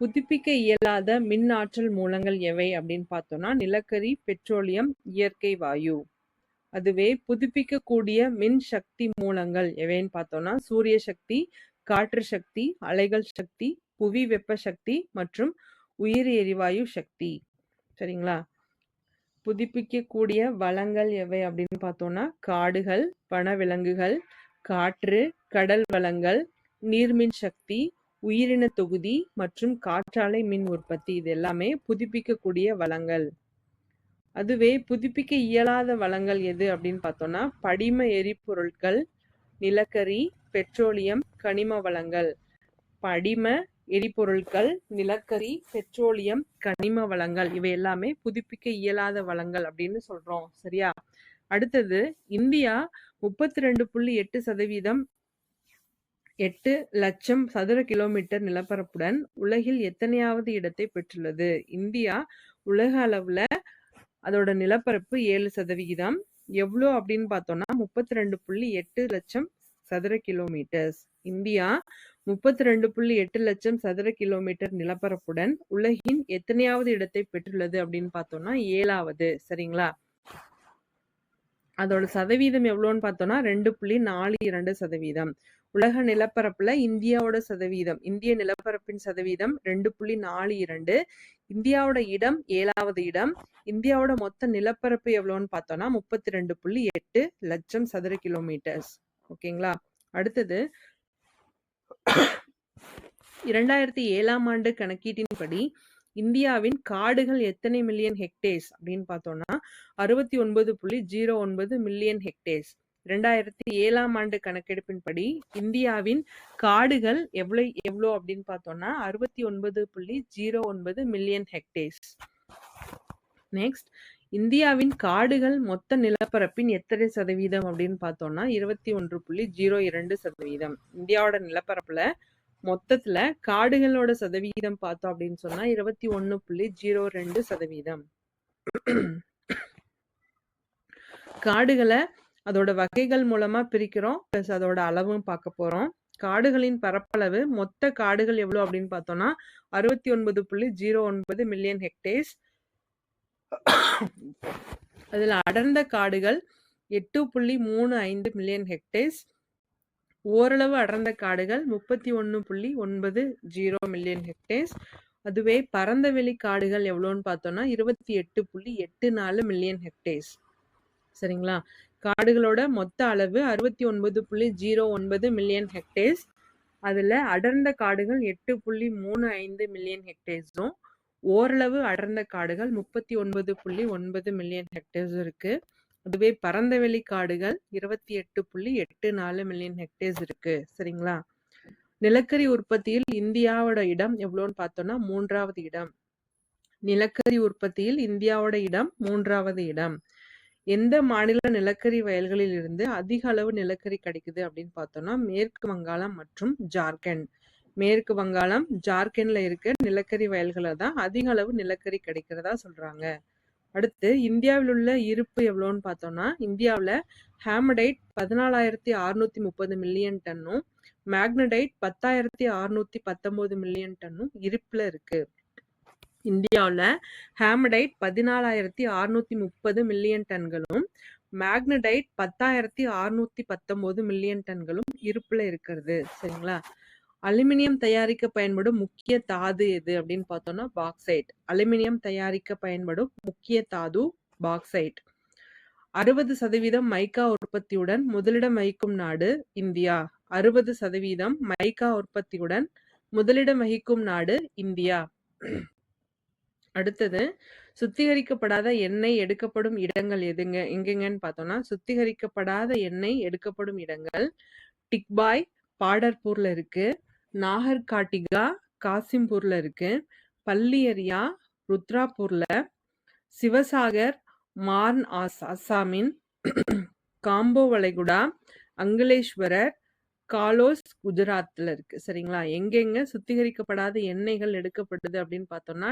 புதுப்பிக்க இயலாத மின் ஆற்றல் மூலங்கள் எவை அப்படின்னு பார்த்தோம்னா நிலக்கரி, பெட்ரோலியம், இயற்கை வாயு. அதுவே புதுப்பிக்கக்கூடிய மின் சக்தி மூலங்கள் எவைன்னு பார்த்தோம்னா சூரிய சக்தி, காற்று சக்தி, அலைகள் சக்தி, புவி வெப்ப சக்தி மற்றும் உயிரி எரிவாயு சக்தி. சரிங்களா? புதுப்பிக்கக்கூடிய வளங்கள் எவை அப்படின்னு பார்த்தோம்னா காடுகள், வனவிலங்குகள், காற்று, கடல் வளங்கள், நீர்மின் சக்தி, உயிரின தொகுதி மற்றும் காற்றாலை மின் உற்பத்தி. இது எல்லாமே புதுப்பிக்கக்கூடிய வளங்கள். அதுவே புதுப்பிக்க இயலாத வளங்கள் எது அப்படின்னு பார்த்தோம்னா படிம எரிபொருட்கள், நிலக்கரி, பெட்ரோலியம், கனிம வளங்கள். படிம எரிபொருட்கள், நிலக்கரி, பெட்ரோலியம், கனிம வளங்கள் இவை எல்லாமே புதுப்பிக்க இயலாத வளங்கள் அப்படின்னு சொல்றோம். சரியா? அடுத்தது இந்தியா 32.8% 8 லட்சம் சதுர கிலோமீட்டர் நிலப்பரப்புடன் உலகில் எத்தனையாவது இடத்தை பெற்றுள்ளது? இந்தியா உலக அளவுல அதோட நிலப்பரப்பு 7%. எவ்வளோ அப்படின்னு பார்த்தோம்னா 32.8 லட்சம் சதுர கிலோமீட்டர்ஸ். இந்தியா 32.8 லட்சம் சதுர கிலோமீட்டர் நிலப்பரப்புடன் உலகின் எத்தனையாவது இடத்தை பெற்றுள்ளது அப்படின்னு பார்த்தோம்னா 7வது. சரிங்களா? அதோட சதவீதம் எவ்வளோன்னு பார்த்தோம்னா 2.42%. உலக நிலப்பரப்புல இந்தியாவோட சதவீதம், இந்திய நிலப்பரப்பின் சதவீதம் 2.42. இந்தியாவோட இடம் 7வது இடம். இந்தியாவோட மொத்த நிலப்பரப்பு எவ்வளோன்னு பார்த்தோம்னா 32.8 லட்சம் சதுர கிலோமீட்டர்ஸ். ஓகேங்களா? அடுத்தது 2007ஆம் ஆண்டு கணக்கீட்டின்படி இந்தியாவின் காடுகள் எத்தனை மில்லியன் ஹெக்டேர்ஸ் அப்படின்னு பார்த்தோம்னா 69.09 மில்லியன் ஹெக்டேர்ஸ். 2007ஆம் ஆண்டு கணக்கெடுப்பின்படி இந்தியாவின் காடுகள் எவ்வளோ அப்படின்னு பார்த்தோம்னா 69.09 மில்லியன் ஹெக்டேர்ஸ். நெக்ஸ்ட், இந்தியாவின் காடுகள் மொத்த நிலப்பரப்பின் எத்தனை சதவீதம் அப்படின்னு பார்த்தோம்னா 21.02%. இந்தியாவோட நிலப்பரப்புல மொத்தத்துல காடுகளோட சதவீதம் பார்த்தோம் அப்படின்னு சொன்னா 21.02%. காடுகளை அதோட வகைகள் மூலமா பிரிக்கிறோம், பிளஸ் அதோட அளவும் பார்க்க போறோம். காடுகளின் பரப்பளவு மொத்த காடுகள் எவ்வளவு அப்படின்னு பார்த்தோம்னா 69.09 மில்லியன் ஹெக்டேர்ஸ். அதுல அடர்ந்த காடுகள் 8.35 மில்லியன் ஹெக்டேர்ஸ். ஓரளவு அடர்ந்த காடுகள் 31.90 மில்லியன் ஹெக்டேர்ஸ். அதுவே பரந்தவெளி காடுகள் எவ்வளோன்னு பார்த்தோம்னா 28.84 மில்லியன் ஹெக்டேர்ஸ். சரிங்களா? காடுகளோட மொத்த அளவு 69.09 மில்லியன் ஹெக்டேர்ஸ். அதுல அடர்ந்த காடுகள் 8.35 மில்லியன் ஹெக்டேர்ஸும் ஓரளவு அடர்ந்த காடுகள் 39.9 மில்லியன் ஹெக்டேர்ஸ் இருக்கு. அதுவே பரந்தவெளி காடுகள் 28.84 மில்லியன் ஹெக்டேர்ஸ் இருக்கு. சரிங்களா? நிலக்கரி உற்பத்தியில் இந்தியாவோட இடம் எவ்வளோன்னு பார்த்தோம்னா 3வது இடம். நிலக்கரி உற்பத்தியில் இந்தியாவோட இடம் 3வது இடம். எந்த மாநில நிலக்கரி வயல்களில் இருந்து அதிக அளவு நிலக்கரி கிடைக்குது அப்படின்னு பார்த்தோம்னா மேற்கு வங்காளம் மற்றும் ஜார்க்கண்ட். மேற்கு வங்காளம், ஜார்க்கண்ட்ல இருக்க நிலக்கரி வயல்களை தான் அதிக அளவு நிலக்கரி கிடைக்கிறதா சொல்றாங்க. அடுத்து இந்தியாவில் உள்ள இருப்பு எவ்வளோன்னு பார்த்தோம்னா இந்தியாவில் ஹேமடைட் 14,630 மில்லியன் டன்னும் மேக்னடைட் 10,619 மில்லியன் டன்னும் இருப்புல இருக்கு. இந்தியாவில் ஹேமடைட் 14,630 மில்லியன் டன்களும் மேக்னடைட் 10,619 மில்லியன் டன்களும் இருப்புல இருக்கிறது. சரிங்களா? அலுமினியம் தயாரிக்க பயன்படும் முக்கிய தாது எது அப்படின்னு பார்த்தோம்னா பாக்சைட். அலுமினியம் தயாரிக்க பயன்படும் முக்கிய தாது பாக்சைட். 60% மைக்கா உற்பத்தியுடன் முதலிடம் வகிக்கும் நாடு இந்தியா. 60% மைக்கா உற்பத்தியுடன் முதலிடம் வகிக்கும் நாடு இந்தியா. அடுத்தது சுத்திகரிக்கப்படாத எண்ணெய் எடுக்கப்படும் இடங்கள் எங்கெங்கன்னு பார்த்தோம்னா சுத்திகரிக்கப்படாத எண்ணெய் எடுக்கப்படும் இடங்கள் டிக்பாய் பாடர்பூர்ல இருக்கு, நாகர்காட்டிகா காசிம்பூர்ல இருக்கு, பல்லியரியா ருத்ராப்பூர்ல, சிவசாகர் மார்ன் அசாமின், காம்போ வளைகுடா, அங்கலேஸ்வரர், காலோஸ் குஜராத்ல இருக்கு. சரிங்களா? எங்கெங்க சுத்திகரிக்கப்படாத எண்ணெய்கள் எடுக்கப்படுது அப்படின்னு பார்த்தோம்னா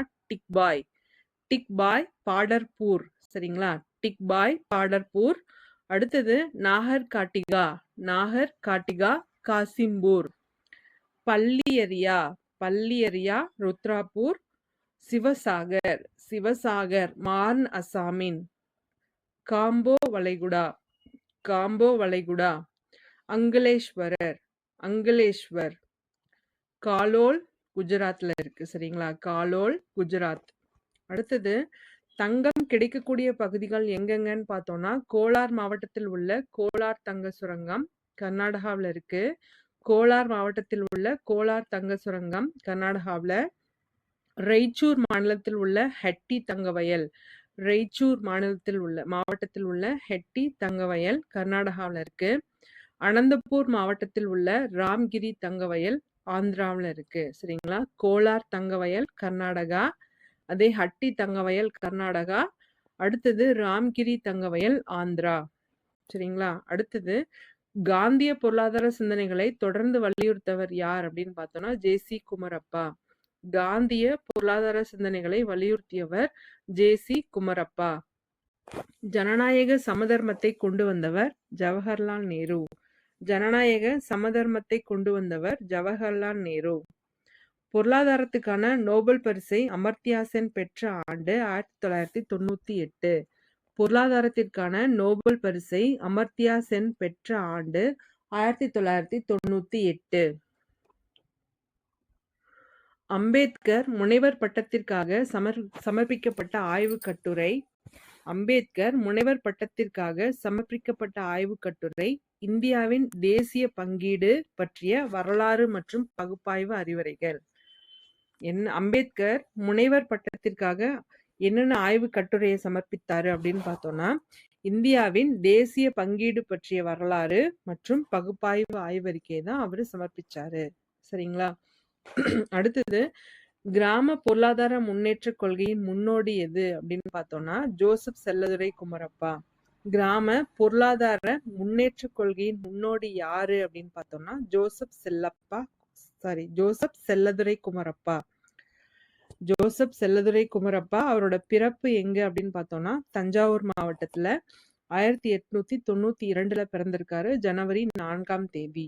டிக்பாய் பாடர்பூர். சரிங்களா? டிக்பாய் பாடர்பூர். அடுத்தது நாகர்காட்டிகா காசிம்பூர், பல்லியரியா ருத்ராப்பூர், சிவசாகர் மார்ன் அசாமின், காம்போ வளைகுடா, காம்போ வளைகுடா, அங்கலேஸ்வரர், அங்கலேஸ்வர், காலோல் குஜராத்ல இருக்கு. சரிங்களா? காலோல் குஜராத். அடுத்தது தங்கம் கிடைக்கக்கூடிய பகுதிகள் எங்கெங்கன்னு பார்த்தோம்னா, கோலார் மாவட்டத்தில் உள்ள கோலார் தங்க சுரங்கம் கர்நாடகாவில் இருக்கு. கோலார் மாவட்டத்தில் உள்ள கோலார் தங்க சுரங்கம் கர்நாடகாவில். ரெய்ச்சூர் மாநிலத்தில் உள்ள ஹெட்டி தங்கவயல், ரெய்ச்சூர் மாவட்டத்தில் உள்ள ஹெட்டி தங்கவயல் கர்நாடகாவில் இருக்கு. அனந்தபூர் மாவட்டத்தில் உள்ள ராம்கிரி தங்கவயல் ஆந்திராவில் இருக்கு. சரிங்களா? கோலார் தங்கவயல் கர்நாடகா, அதே ஹட்டி தங்கவயல் கர்நாடகா, அடுத்தது ராம்கிரி தங்கவயல் ஆந்திரா. சரிங்களா? அடுத்தது காந்திய பொருளாதார சிந்தனைகளை தொடர்ந்து வலியுறுத்தவர் யார் அப்படின்னு பார்த்தோம்னா ஜே.சி. குமரப்பா. காந்திய பொருளாதார சிந்தனைகளை வலியுறுத்தியவர் ஜே.சி. குமரப்பா. ஜனநாயக சமதர்மத்தை கொண்டு வந்தவர் ஜவஹர்லால் நேரு. ஜனநாயக சமதர்மத்தை கொண்டு வந்தவர் ஜவஹர்லால் நேரு. பொருளாதாரத்துக்கான நோபல் பரிசை அமர்த்தியா சென் பெற்ற ஆண்டு 1998. பொருளாதாரத்திற்கான நோபல் பரிசை அமர்த்தியா சென் பெற்ற ஆண்டு 1998. அம்பேத்கர் முனைவர் பட்டத்திற்காக சமர்ப்பிக்கப்பட்ட ஆய்வுக் கட்டுரை. அம்பேத்கர் முனைவர் பட்டத்திற்காக சமர்ப்பிக்கப்பட்ட ஆய்வுக் கட்டுரை இந்தியாவின் தேசிய பங்கீடு பற்றிய வரலாறு மற்றும் பகுப்பாய்வு அறிவுரைகள். அம்பேத்கர் முனைவர் பட்டத்திற்காக என்னென்ன ஆய்வு கட்டுரையை சமர்ப்பித்தாரு அப்படின்னு பார்த்தோம்னா, இந்தியாவின் தேசிய பங்கீடு பற்றிய வரலாறு மற்றும் பகுப்பாய்வு ஆய்வறிக்கை தான் அவரு சமர்ப்பிச்சாரு. சரிங்களா? அடுத்தது கிராம பொருளாதார முன்னேற்ற கொள்கையின் முன்னோடி எது அப்படின்னு பார்த்தோம்னா ஜோசப் செல்லதுரை குமரப்பா. கிராம பொருளாதார முன்னேற்ற கொள்கையின் முன்னோடி யாரு அப்படின்னு பார்த்தோம்னா ஜோசப் செல்லதுரை குமரப்பா. ஜோசப் செல்லதுரை குமரப்பா அவரோட பிறப்பு எங்க அப்படின்னு பார்த்தோம்னா தஞ்சாவூர் மாவட்டத்துல 1892 பிறந்திருக்காரு. ஜனவரி 4ஆம் தேதி.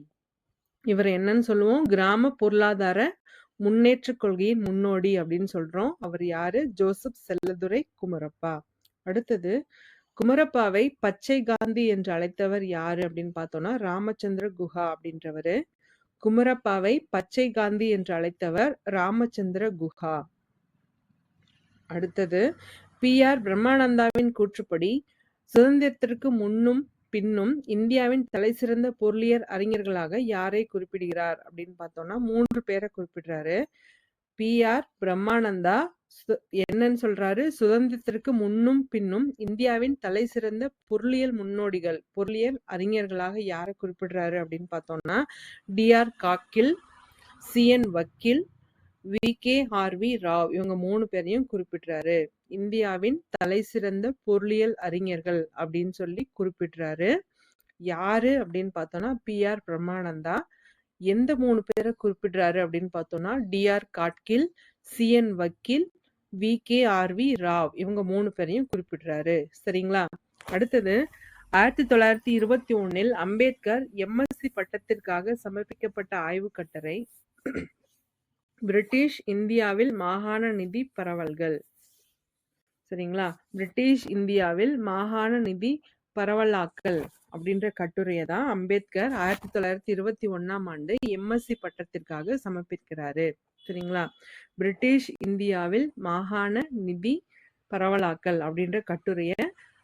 இவர் என்னன்னு சொல்லுவோம்? கிராம பொருளாதார முன்னேற்ற கொள்கையின் முன்னோடி அப்படின்னு சொல்றோம். அவர் யாரு? ஜோசப் செல்லதுரை குமரப்பா. அடுத்தது குமரப்பாவை பச்சை காந்தி என்று அழைத்தவர் யாரு அப்படின்னு பார்த்தோம்னா ராமச்சந்திர குஹா அப்படின்றவரு. குமரப்பாவை பச்சை காந்தி என்று அழைத்தவர் ராமச்சந்திர குஹா. அடுத்தது பி.ஆர். பிரம்மானந்தாவின் கூற்றுப்படி சுதந்திரத்திற்கு முன்னும் பின்னும் இந்தியாவின் தலைசிறந்த பொருளியல் அறிஞர்களாக யாரை குறிப்பிடுகிறார் அப்படின்னு பார்த்தோம்னா 3 பேரை குறிப்பிடுறாரு. பி.ஆர். பிரம்மானந்தா என்னன்னு சொல்றாரு? சுதந்திரத்திற்கு முன்னும் பின்னும் இந்தியாவின் தலைசிறந்த பொருளியல் அறிஞர்களாக யாரை குறிப்பிடுறாரு அப்படின்னு பார்த்தோம்னா டி.ஆர். காக்கில், சி.என். வக்கீல், வி.கே.ஆர்.வி. ராவ் இவங்க 3 பேரையும் குறிப்பிடுறாரு. இந்தியாவின் தலைசிறந்த பொருளியல் அறிஞர்கள் அப்படின்னு சொல்லி குறிப்பிடுறாரு. யாரு அப்படின்னு பார்த்தோம்னா பி.ஆர். பிரம்மானந்தா. எந்த 3 பேரை குறிப்பிடுறாரு அப்படின்னு பார்த்தோம்னா டி.ஆர். காட்கில், சி.என். வக்கீல், வி.கே.ஆர்.வி. ராவ் இவங்க 3 பேரையும் குறிப்பிடுறாரு. சரிங்களா? அடுத்தது 1921 அம்பேத்கர் எம்எஸ்சி பட்டத்திற்காக சமர்ப்பிக்கப்பட்ட ஆய்வு கட்டுரை பிரிட்டிஷ் இந்தியாவில் மாகாண நிதி பரவல்கள். சரிங்களா? பிரிட்டிஷ் இந்தியாவில் மாகாண நிதி பரவலாக்கல் அப்படின்ற கட்டுரையை தான் அம்பேத்கர் 1921 ஆண்டு எம்எஸ்சி பட்டத்திற்காக சமர்ப்பிக்கிறாரு. சரிங்களா? பிரிட்டிஷ் இந்தியாவில் மாகாண நிதி பரவலாக்கல் அப்படின்ற கட்டுரையை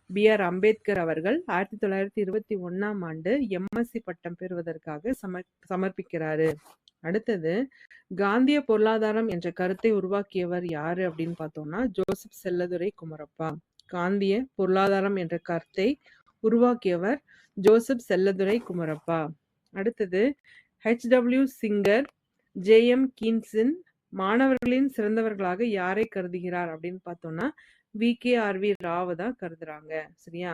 பி.ஆர். அம்பேத்கர் அவர்கள் 1921 ஆண்டு எம்எஸ்சி பட்டம் பெறுவதற்காக சமர்ப்பிக்கிறாரு. அடுத்தது காந்திய பொருளாதாரம் என்ற கருத்தை உருவாக்கியவர் யாரு அப்படின்னு பார்த்தோம்னா ஜோசப் செல்லதுரை குமரப்பா. காந்திய பொருளாதாரம் என்ற கருத்தை உருவாக்கியவர் ஜோசப் செல்லதுரை குமரப்பா. அடுத்தது H.W. Singer, J.M. கீன்சின் மாணவர்களின் சிறந்தவர்களாக யாரை கருதுகிறார் அப்படின்னு பார்த்தோம்னா வி.கே.ஆர்.வி. ராவ் தான் கருதுறாங்க. சரியா?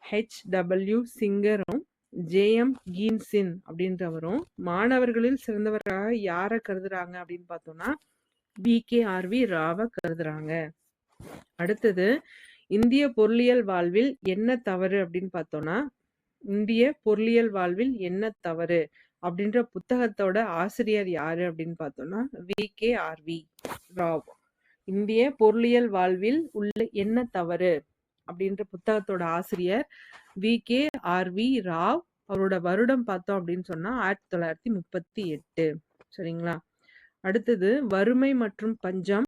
H.W. சிங்கரும் J.M. கீன்சின் அப்படின்றவரும் மாணவர்களில் சிறந்தவர்களாக யாரை கருதுறாங்க அப்படின்னு பார்த்தோம்னா வி.கே.ஆர்.வி. ராவை கருதுறாங்க. அடுத்தது இந்திய பொருளியல் வாழ்வில் என்ன தவறு அப்படின்னு பார்த்தோம்னா இந்திய பொருளியல் வாழ்வில் என்ன தவறு அப்படின்ற புத்தகத்தோட ஆசிரியர் யாரு அப்படின்னு பார்த்தோம்னா வி.கே.ஆர்.வி. ராவ். இந்திய பொருளியல் வாழ்வில் உள்ள என்ன தவறு அப்படின்ற புத்தகத்தோட ஆசிரியர் VKRV ராவ். அவரோட வருடம் பார்த்தோம் அப்படின்னு சொன்னா 1938. சரிங்களா? அடுத்தது வறுமை மற்றும் பஞ்சம்,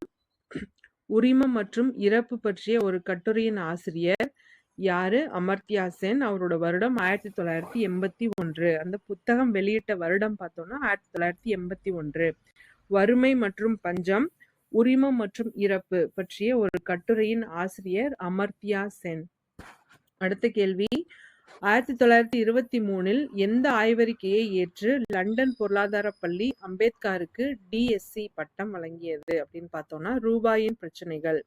உரிமம் மற்றும் இறப்பு பற்றிய ஒரு கட்டுரையின் ஆசிரியர் யாரு? அமர்த்தியா சென். அவரோட வருடம் 1981. அந்த புத்தகம் வெளியிட்ட வருடம் பார்த்தோம்னா 1981. வறுமை மற்றும் பஞ்சம், உரிமம் மற்றும் இறப்பு பற்றிய ஒரு கட்டுரையின் ஆசிரியர் அமர்த்தியா சென். அடுத்த கேள்வி, 1923 எந்த ஆய்வறிக்கையை ஏற்று லண்டன் பொருளாதார பள்ளி அம்பேத்கருக்கு DSc பட்டம் வழங்கியது அப்படின்னு பார்த்தோம்னா ரூபாயின் பிரச்சனைகள்.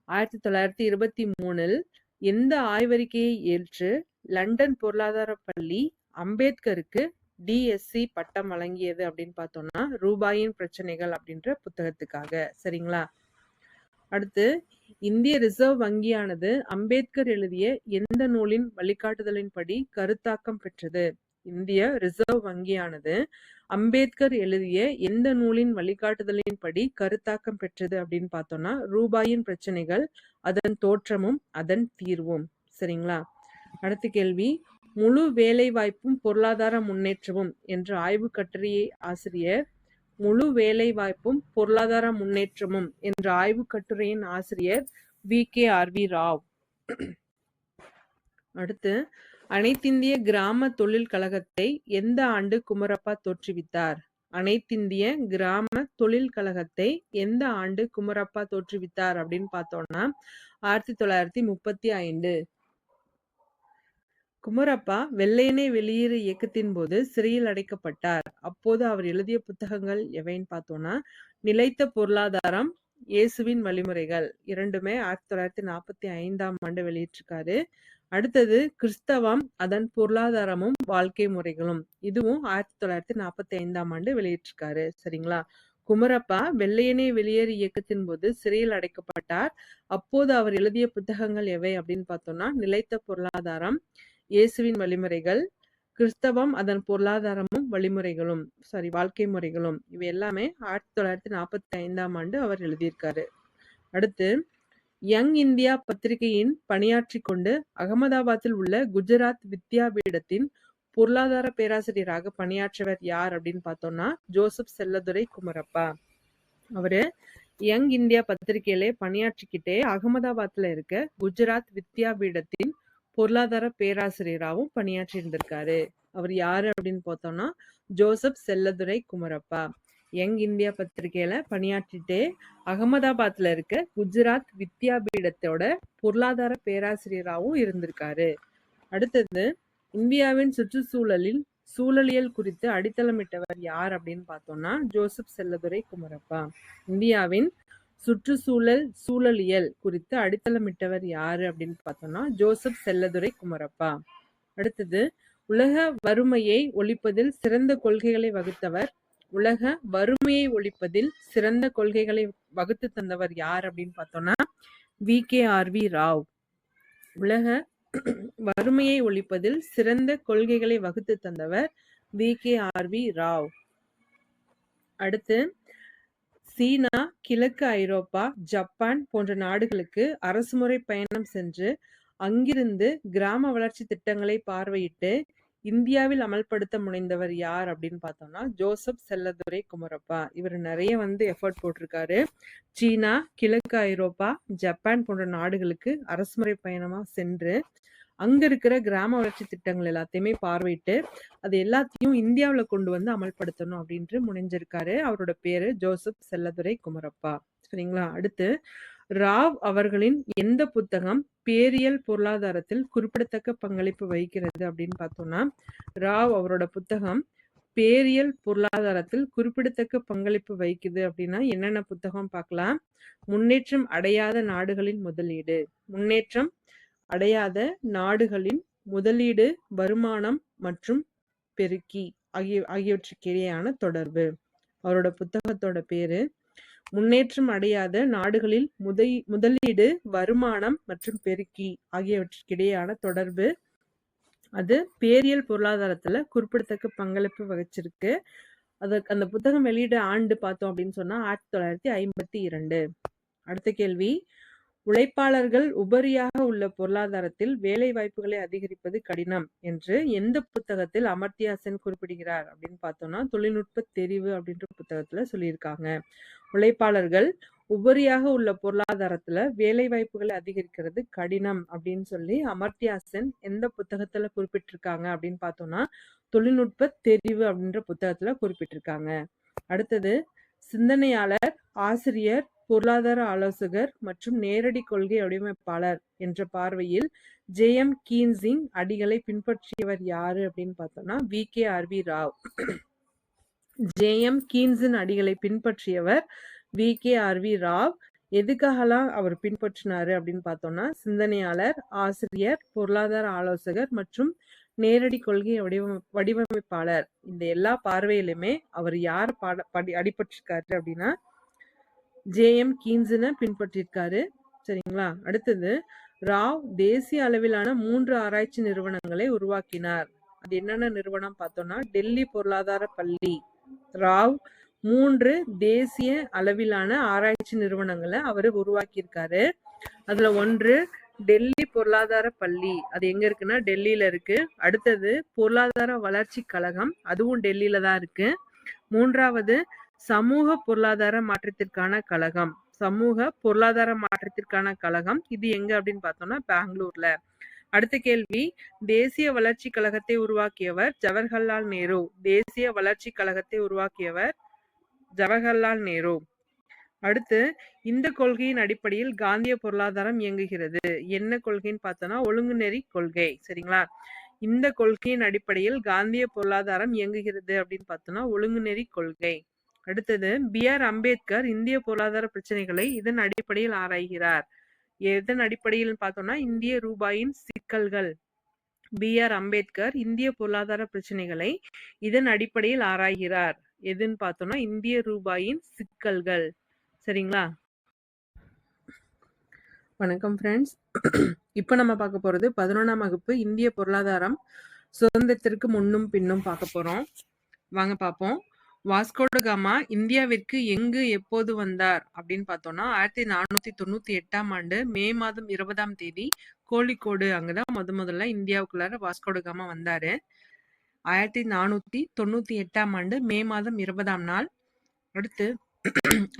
1923 எந்த ஆய்வறிக்கையை ஏற்று லண்டன் பொருளாதார பள்ளி அம்பேத்கருக்கு DSc பட்டம் வழங்கியது அப்படின்னு பார்த்தோம்னா ரூபாயின் பிரச்சனைகள் அப்படின்ற புத்தகத்துக்காக. சரிங்களா? அடுத்து, இந்திய ரிசர்வ் வங்கியானது அம்பேத்கர் எழுதிய எந்த நூலின் வழிகாட்டுதலின்படி கருத்தாக்கம் பெற்றது? இந்திய ரிசர்வ் வங்கியானது அம்பேத்கர் எழுதிய எந்த நூலின் வழிகாட்டுதலின்படி கருத்தாக்கம் பெற்றது அப்படின்னு பார்த்தோம்னா ரூபாயின் பிரச்சனைகள், அதன் தோற்றமும் அதன் தீர்வும். சரிங்களா? அடுத்த கேள்வி, முழு வேலை வாய்ப்பும் பொருளாதார முன்னேற்றமும் என்ற ஆய்வு கட்டுரையை ஆசிரியர் முழு வேலை வாய்ப்பும் பொருளாதார முன்னேற்றமும் என்ற ஆய்வு கட்டுரையின் ஆசிரியர் VKRV ராவ். அடுத்து, அனைத்திந்திய கிராம தொழில் கழகத்தை எந்த ஆண்டு குமரப்பா தோற்றுவித்தார்? அனைத்திந்திய கிராம தொழில் கழகத்தை எந்த ஆண்டு குமரப்பா தோற்றுவித்தார் அப்படின்னு பார்த்தோம்னா 1935. குமரப்பா வெள்ளையனே வெளியேறு இயக்கத்தின் போது சிறையில் அடைக்கப்பட்டார். அப்போது அவர் எழுதிய புத்தகங்கள் எவைன்னு பார்த்தோம்னா நிலைத்த பொருளாதாரம், இயேசுவின் வழிமுறைகள். இரண்டுமே 1945 வெளியிட்டிருக்காரு. அடுத்தது கிறிஸ்தவம், அதன் பொருளாதாரமும் வாழ்க்கை முறைகளும். இதுவும் 1945 வெளியிட்டிருக்காரு. சரிங்களா? குமரப்பா வெள்ளையனே வெளியேறு இயக்கத்தின் போது சிறையில் அடைக்கப்பட்டார். அப்போது அவர் எழுதிய புத்தகங்கள் எவை அப்படின்னு பார்த்தோம்னா நிலைத்த பொருளாதாரம், இயேசுவின் வழிமுறைகள், கிறிஸ்தவம், அதன் பொருளாதாரமும் வழிமுறைகளும் வாழ்க்கை முறைகளும். இவை எல்லாமே 1945 அவர் எழுதியிருக்காரு. அடுத்து, யங் இந்தியா பத்திரிகையின் பணியாற்றி கொண்டு அகமதாபாத்தில் உள்ள குஜராத் வித்யாபீடத்தின் பொருளாதார பேராசிரியராக பணியாற்றவர் யார் அப்படின்னு பார்த்தோம்னா ஜோசப் செல்லதுரை குமரப்பா. அவரு யங் இந்தியா பத்திரிகையில பணியாற்றிக்கிட்டே அகமதாபாத்ல இருக்க குஜராத் வித்யாபீடத்தின் பொருளாதார பேராசிரியராகவும் பணியாற்றி இருந்திருக்காரு. அவர் யாரு அப்படின்னு பார்த்தோம்னா Joseph Chelladurai Kumarappa. Young India பத்திரிகையில பணியாற்றிட்டே அகமதாபாத்ல இருக்க குஜராத் வித்யாபீடத்தோட பொருளாதார பேராசிரியராகவும் இருந்திருக்காரு. அடுத்தது, இந்தியாவின் சுற்றுச்சூழலில் சூழலியல் குறித்து அடித்தளமிட்டவர் யார் அப்படின்னு பார்த்தோம்னா ஜோசப் செல்லதுரை குமரப்பா. இந்தியாவின் சூழலியல் குறித்து அடித்தளமிட்டவர் யாரு அப்படின்னு பார்த்தோம்னா ஜோசப் செல்லதுரை குமரப்பா. அடுத்தது, உலக வறுமையை ஒழிப்பதில் சிறந்த கொள்கைகளை வகுத்தவர் உலக வறுமையை ஒழிப்பதில் சிறந்த கொள்கைகளை வகுத்து தந்தவர் யார் அப்படின்னு பார்த்தோம்னா VKRV ராவ். உலக வறுமையை ஒழிப்பதில் சிறந்த கொள்கைகளை வகுத்து தந்தவர் VKRV ராவ். அடுத்து, சீனா, கிழக்கு ஐரோப்பா, ஜப்பான் போன்ற நாடுகளுக்கு அரசுமுறை பயணம் சென்று அங்கிருந்து கிராம வளர்ச்சி திட்டங்களை பார்வையிட்டு இந்தியாவில் அமல்படுத்த முனைந்தவர் யார் அப்படின்னு பார்த்தோம்னா ஜோசப் செல்லதுரை குமரப்பா. இவர் நிறைய எஃபர்ட் போட்டிருக்காரு. சீனா, கிழக்கு ஐரோப்பா, ஜப்பான் போன்ற நாடுகளுக்கு அரசுமுறை பயணமா சென்று அங்க இருக்கிற கிராம வளர்ச்சி திட்டங்கள் எல்லாத்தையுமே பார்வையிட்டு அது எல்லாத்தையும் இந்தியாவில கொண்டு அமல்படுத்தணும் அப்படின்ட்டு முனைஞ்சிருக்காரு. அவரோட பேரு ஜோசப் செல்லதுரை குமரப்பா. சரிங்களா? அடுத்து, ராவ் அவர்களின் எந்த புத்தகம் பேரியல் பொருளாதாரத்தில் குறிப்பிடத்தக்க பங்களிப்பு வகிக்கிறது அப்படின்னு பார்த்தோம்னா ராவ் அவரோட புத்தகம் பேரியல் பொருளாதாரத்தில் குறிப்பிடத்தக்க பங்களிப்பு வகிக்குது. அப்படின்னா என்னென்ன புத்தகம் பார்க்கலாம்? முன்னேற்றம் அடையாத நாடுகளின் முதலீடு, முன்னேற்றம் அடையாத நாடுகளின் முதலீடு, வருமானம் மற்றும் பெருக்கி ஆகியவற்றுக்கிடையான தொடர்பு. அவரோட புத்தகத்தோட பேரு முன்னேற்றம் அடையாத நாடுகளில் முதலீடு, வருமானம் மற்றும் பெருக்கி ஆகியவற்றுக்கிடையான தொடர்பு. அது பேரியல் பொருளாதாரத்துல குறிப்பிடத்தக்க பங்களிப்பு வகிச்சிருக்கு. அந்த புத்தகம் வெளியிட ஆண்டு பார்த்தோம் அப்படின்னு சொன்னா 1952. அடுத்த கேள்வி, உழைப்பாளர்கள் உபரியாக உள்ள பொருளாதாரத்தில் வேலை வாய்ப்புகளை அதிகரிப்பது கடினம் என்று எந்த புத்தகத்தில் அமர்த்தியா சென் குறிப்பிடுகிறார் அப்படின்னு பார்த்தோம்னா தொழில்நுட்ப தெரிவு அப்படின்ற புத்தகத்துல சொல்லியிருக்காங்க. உழைப்பாளர்கள் உபரியாக உள்ள பொருளாதாரத்துல வேலை வாய்ப்புகளை அதிகரிக்கிறது கடினம் அப்படின்னு சொல்லி அமர்த்தியா சென் எந்த புத்தகத்துல குறிப்பிட்டிருக்காங்க அப்படின்னு பார்த்தோம்னா தொழில்நுட்ப தெரிவு அப்படின்ற புத்தகத்துல குறிப்பிட்டிருக்காங்க. அடுத்தது சிந்தனையாளர், ஆசிரியர், பொருளாதார ஆலோசகர் மற்றும் நேரடி கொள்கை வடிவமைப்பாளர் என்ற பார்வையில் ஜே.எம். கீன்ஸின் அடிகளை பின்பற்றியவர் யாரு அப்படின்னு பார்த்தோம்னா வி.கே.ஆர்.வி. ராவ். ஜே.எம். கீன்ஸின் அடிகளை பின்பற்றியவர் வி.கே.ஆர்.வி. ராவ். எதுக்காகலாம் அவர் பின்பற்றினாரு அப்படின்னு பார்த்தோம்னா சிந்தனையாளர், ஆசிரியர், பொருளாதார ஆலோசகர் மற்றும் நேரடி கொள்கை வடிவமைப்பாளர் இந்த எல்லா பார்வையிலுமே அவர் யார் அடிபட்டிருக்காரு அப்படின்னா ஜே.எம். கீன்ஸினை பின்பற்றிருக்காரு. சரிங்களா? அடுத்தது ராவ் தேசிய அளவிலான 3 ஆராய்ச்சி நிறுவனங்களை உருவாக்கினார். அது என்னென்ன நிறுவனம் பார்த்தோம்னா டெல்லி பொருளாதார பள்ளி. ராவ் 3 தேசிய அளவிலான ஆராய்ச்சி நிறுவனங்களை அவர் உருவாக்கியிருக்காரு. அதுல ஒன்று டெல்லி பொருளாதார பள்ளி, அது எங்க இருக்குன்னா டெல்லியில இருக்கு. அடுத்தது பொருளாதார வளர்ச்சி கழகம், அதுவும் டெல்லியில தான் இருக்கு. மூன்றாவது சமூக பொருளாதார மாற்றத்திற்கான கழகம். சமூக பொருளாதார மாற்றத்திற்கான கழகம் இது எங்க அப்படின்னு பார்த்தோம்னா பெங்களூர்ல. அடுத்த கேள்வி, தேசிய வளர்ச்சி கழகத்தை உருவாக்கியவர் ஜவஹர்லால் நேரு. தேசிய வளர்ச்சி கழகத்தை உருவாக்கியவர் ஜவஹர்லால் நேரு. அடுத்து இந்த கொள்கையின் அடிப்படையில் காந்திய பொருளாதாரம் இயங்குகிறது. என்ன கொள்கைன்னு பார்த்தோம்னா ஒழுங்குநெறி கொள்கை. சரிங்களா? இந்த கொள்கையின் அடிப்படையில் காந்திய பொருளாதாரம் இயங்குகிறது அப்படின்னு பார்த்தோம்னா ஒழுங்குநெறி கொள்கை. அடுத்தது பி.ஆர். அம்பேத்கர் இந்திய பொருளாதார பிரச்சனைகளை இதன் அடிப்படையில் ஆராய்கிறார். எதன் அடிப்படையில் பார்த்தோம்னா இந்திய ரூபாயின் சிக்கல்கள். பி.ஆர். அம்பேத்கர் இந்திய பொருளாதார பிரச்சனைகளை இதன் அடிப்படையில் ஆராய்கிறார். எதுன்னு பார்த்தோம்னா இந்திய ரூபாயின் சிக்கல்கள். சரிங்களா? வணக்கம் ஃப்ரெண்ட்ஸ். இப்போ நம்ம பார்க்க போறது 11ஆம் வகுப்பு இந்திய பொருளாதாரம் சுதந்திரத்திற்கு முன்னும் பின்னும் பார்க்க போறோம். வாங்க பார்ப்போம். வாஸ்கோட காமா இந்தியாவிற்கு எங்கு எப்போது வந்தார் அப்படின்னு பார்த்தோம்னா 1498ஆம் ஆண்டு மே மாதம் 20ஆம் தேதி கோழிக்கோடு, அங்கதான் முதல்ல இந்தியாவுக்குள்ளார வாஸ்கோட காமா வந்தாரு. 1498ஆம் ஆண்டு மே மாதம் 20ஆம் நாள். அடுத்து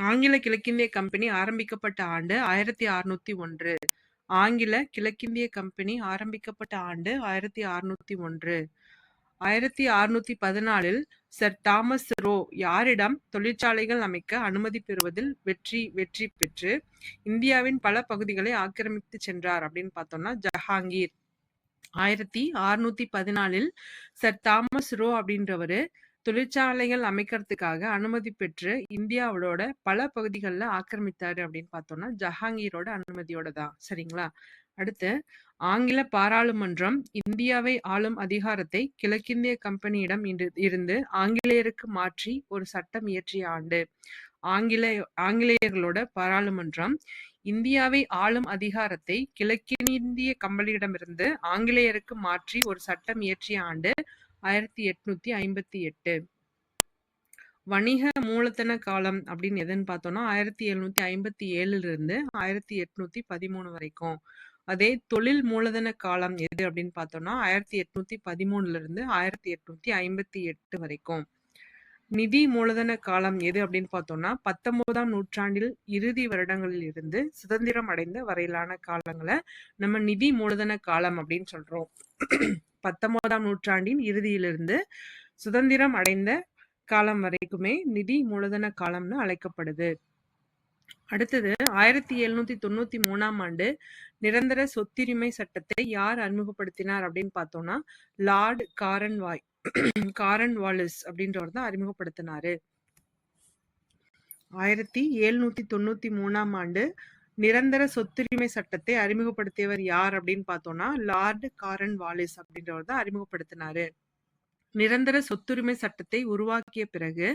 ஆங்கில கிழக்கிந்திய கம்பெனி ஆரம்பிக்கப்பட்ட ஆண்டு 1601. ஆங்கில கிழக்கிந்திய கம்பெனி ஆரம்பிக்கப்பட்ட ஆண்டு 1601. 1614 சர் தாமஸ் ரோ யாரிடம் தொழிற்சாலைகள் அமைக்க அனுமதி பெறுவதில் வெற்றி பெற்று இந்தியாவின் பல பகுதிகளை ஆக்கிரமித்து சென்றார் அப்படின்னு பார்த்தோம்னா ஜஹாங்கீர். 1614 சர் தாமஸ் ரோ அப்படின்றவரு தொழிற்சாலைகள் அமைக்கிறதுக்காக அனுமதி பெற்று இந்தியாவோட பல பகுதிகளில் ஆக்கிரமித்தாரு அப்படின்னு பார்த்தோம்னா ஜஹாங்கீரோட அனுமதியோட தான். சரிங்களா? அடுத்து ஆங்கில பாராளுமன்றம் இந்தியாவை ஆளும் அதிகாரத்தை கிழக்கிந்திய கம்பெனியிடம் இருந்து ஆங்கிலேயருக்கு மாற்றி ஒரு சட்டம் இயற்றிய ஆண்டு. ஆங்கிலேயர்களோட பாராளுமன்றம் இந்தியாவை ஆளும் அதிகாரத்தை கிழக்கிந்திய கம்பெனியிடமிருந்து ஆங்கிலேயருக்கு மாற்றி ஒரு சட்டம் இயற்றிய ஆண்டு 1858. வணிக மூலதன காலம் அப்படின்னு எதுன்னு பார்த்தோம்னா 1757 இருந்து 1813 வரைக்கும். அதே தொழில் மூலதன காலம் எது அப்படின்னு பார்த்தோம்னா 1813 இருந்து 1858 வரைக்கும். நிதி மூலதன காலம் எது அப்படின்னு பார்த்தோம்னா 19ஆம் நூற்றாண்டில் இறுதி வருடங்களில் இருந்து சுதந்திரம் அடைந்த வரையிலான காலங்களை நம்ம நிதி மூலதன காலம் அப்படின்னு சொல்றோம். 19ஆம் நூற்றாண்டின் இறுதியிலிருந்து சுதந்திரம் அடைந்த காலம் வரைக்குமே நிதி மூலதன காலம்னு அழைக்கப்படுது. அடுத்தது 1793ஆம் ஆண்டு நிரந்தர சொத்துரிமை சட்டத்தை யார் அறிமுகப்படுத்தினார் அப்படின்னு பார்த்தோம்னா லார்ட் காரன்வாலிஸ் அப்படின்றவர் தான் அறிமுகப்படுத்தினாரு. 1793ஆம் ஆண்டு நிரந்தர சொத்துரிமை சட்டத்தை அறிமுகப்படுத்தியவர் யார் அப்படின்னு பார்த்தோம்னா லார்ட் காரன்வாலிஸ் அப்படின்றவர் தான் அறிமுகப்படுத்தினாரு. நிரந்தர சொத்துரிமை சட்டத்தை உருவாக்கிய பிறகு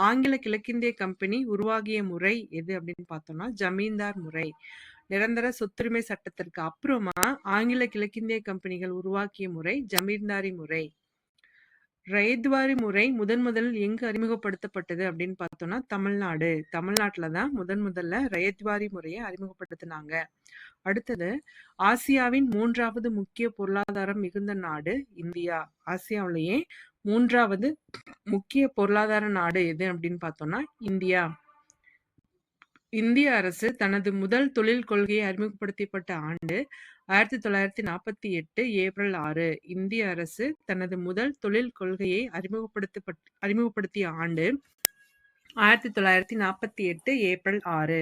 ஆங்கில கிழக்கிந்திய கம்பெனி உருவாகிய முறை எது அப்படின்னு பார்த்தோம்னா ஜமீன்தார் முறை. நிரந்தர சொத்துரிமை சட்டத்திற்கு அப்புறமா ஆங்கில கிழக்கிந்திய கம்பெனிகள் உருவாக்கிய முறை ஜமீன்தாரி முறை. ரயத்வாரி முறை முதலில் எங்கு அறிமுகப்படுத்தப்பட்டது அப்படின்னு பார்த்தோம்னா தமிழ்நாடு. தமிழ்நாட்டுல தான் முதல்ல ரயத்வாரி முறையை அறிமுகப்படுத்தினாங்க. அடுத்தது, ஆசியாவின் 3வது முக்கிய பொருளாதாரம் மிகுந்த நாடு இந்தியா. ஆசியாவிலேயே 3வது முக்கிய பொருளாதார நாடு எது அப்படின்னு பார்த்தோம்னா இந்தியா. இந்திய அரசு தனது முதல் தொழில் கொள்கையை அறிமுகப்படுத்தப்பட்ட ஆண்டு 1948 ஏப்ரல் 6. இந்திய அரசு தனது முதல் தொழில் கொள்கையை அறிமுகப்படுத்திய ஆண்டு 1948 ஏப்ரல் 6.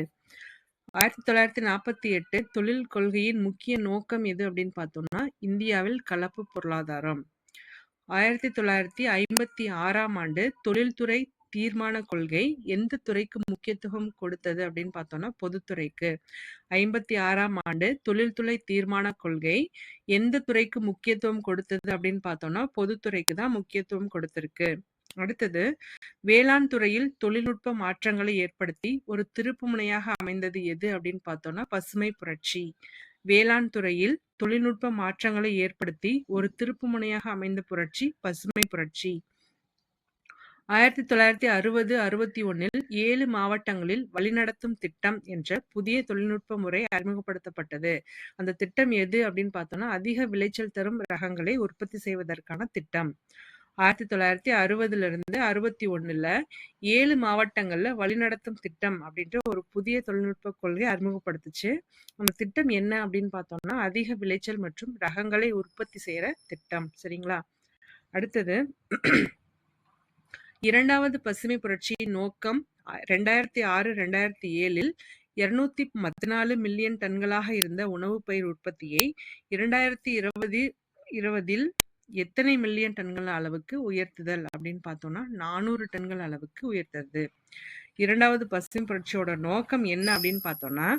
1948 தொழில் கொள்கையின் முக்கிய நோக்கம் எது அப்படின்னு பார்த்தோம்னா இந்தியாவில் கலப்பு பொருளாதாரம். 1956ஆம் ஆண்டு தொழில்துறை தீர்மான கொள்கை எந்த துறைக்கு முக்கியத்துவம் கொடுத்தது அப்படின்னு பார்த்தோம்னா பொதுத்துறைக்கு. 56ஆம் ஆண்டு தொழில்துறை தீர்மான கொள்கை எந்த துறைக்கு முக்கியத்துவம் கொடுத்தது அப்படின்னு பார்த்தோம்னா பொதுத்துறைக்கு தான் முக்கியத்துவம் கொடுத்திருக்கு. அடுத்தது, வேளாண் துறையில் தொழில்நுட்ப மாற்றங்களை ஏற்படுத்தி ஒரு திருப்புமுனையாக அமைந்தது எது அப்படின்னு பார்த்தோம்னா பசுமை புரட்சி. வேளாண் துறையில் தொழில்நுட்ப மாற்றங்களை ஏற்படுத்தி ஒரு திருப்புமுனையாக அமைந்த புரட்சி பசுமை புரட்சி. 1960-61 7 மாவட்டங்களில் வழிநடத்தும் திட்டம் என்ற புதிய தொழில்நுட்ப முறை அறிமுகப்படுத்தப்பட்டது. அந்த திட்டம் எது அப்படின்னு பார்த்தோம்னா அதிக விளைச்சல் தரும் ரகங்களை உற்பத்தி செய்வதற்கான திட்டம். 1960 61 7 மாவட்டங்கள்ல வழிநடத்தும் திட்டம் அப்படின்ற ஒரு புதிய தொழில்நுட்ப கொள்கை அறிமுகப்படுத்துச்சு. அந்த திட்டம் என்ன அப்படின்னு பார்த்தோம்னா அதிக விளைச்சல் மற்றும் ரகங்களை உற்பத்தி செய்யற திட்டம். சரிங்களா? அடுத்தது, 2வது பசுமை புரட்சியின் நோக்கம் 2006-2007 214 மில்லியன் டன்களாக இருந்த உணவுப் பயிர் உற்பத்தியை 2020 எத்தனை மில்லியன் டன்கள் அளவுக்கு உயர்த்துதல் அப்படின்னு பார்த்தோம்னா 400 டன்கள் அளவுக்கு உயர்த்தது. 2வது பசுமை புரட்சியோட நோக்கம் என்ன அப்படின்னு பார்த்தோம்னா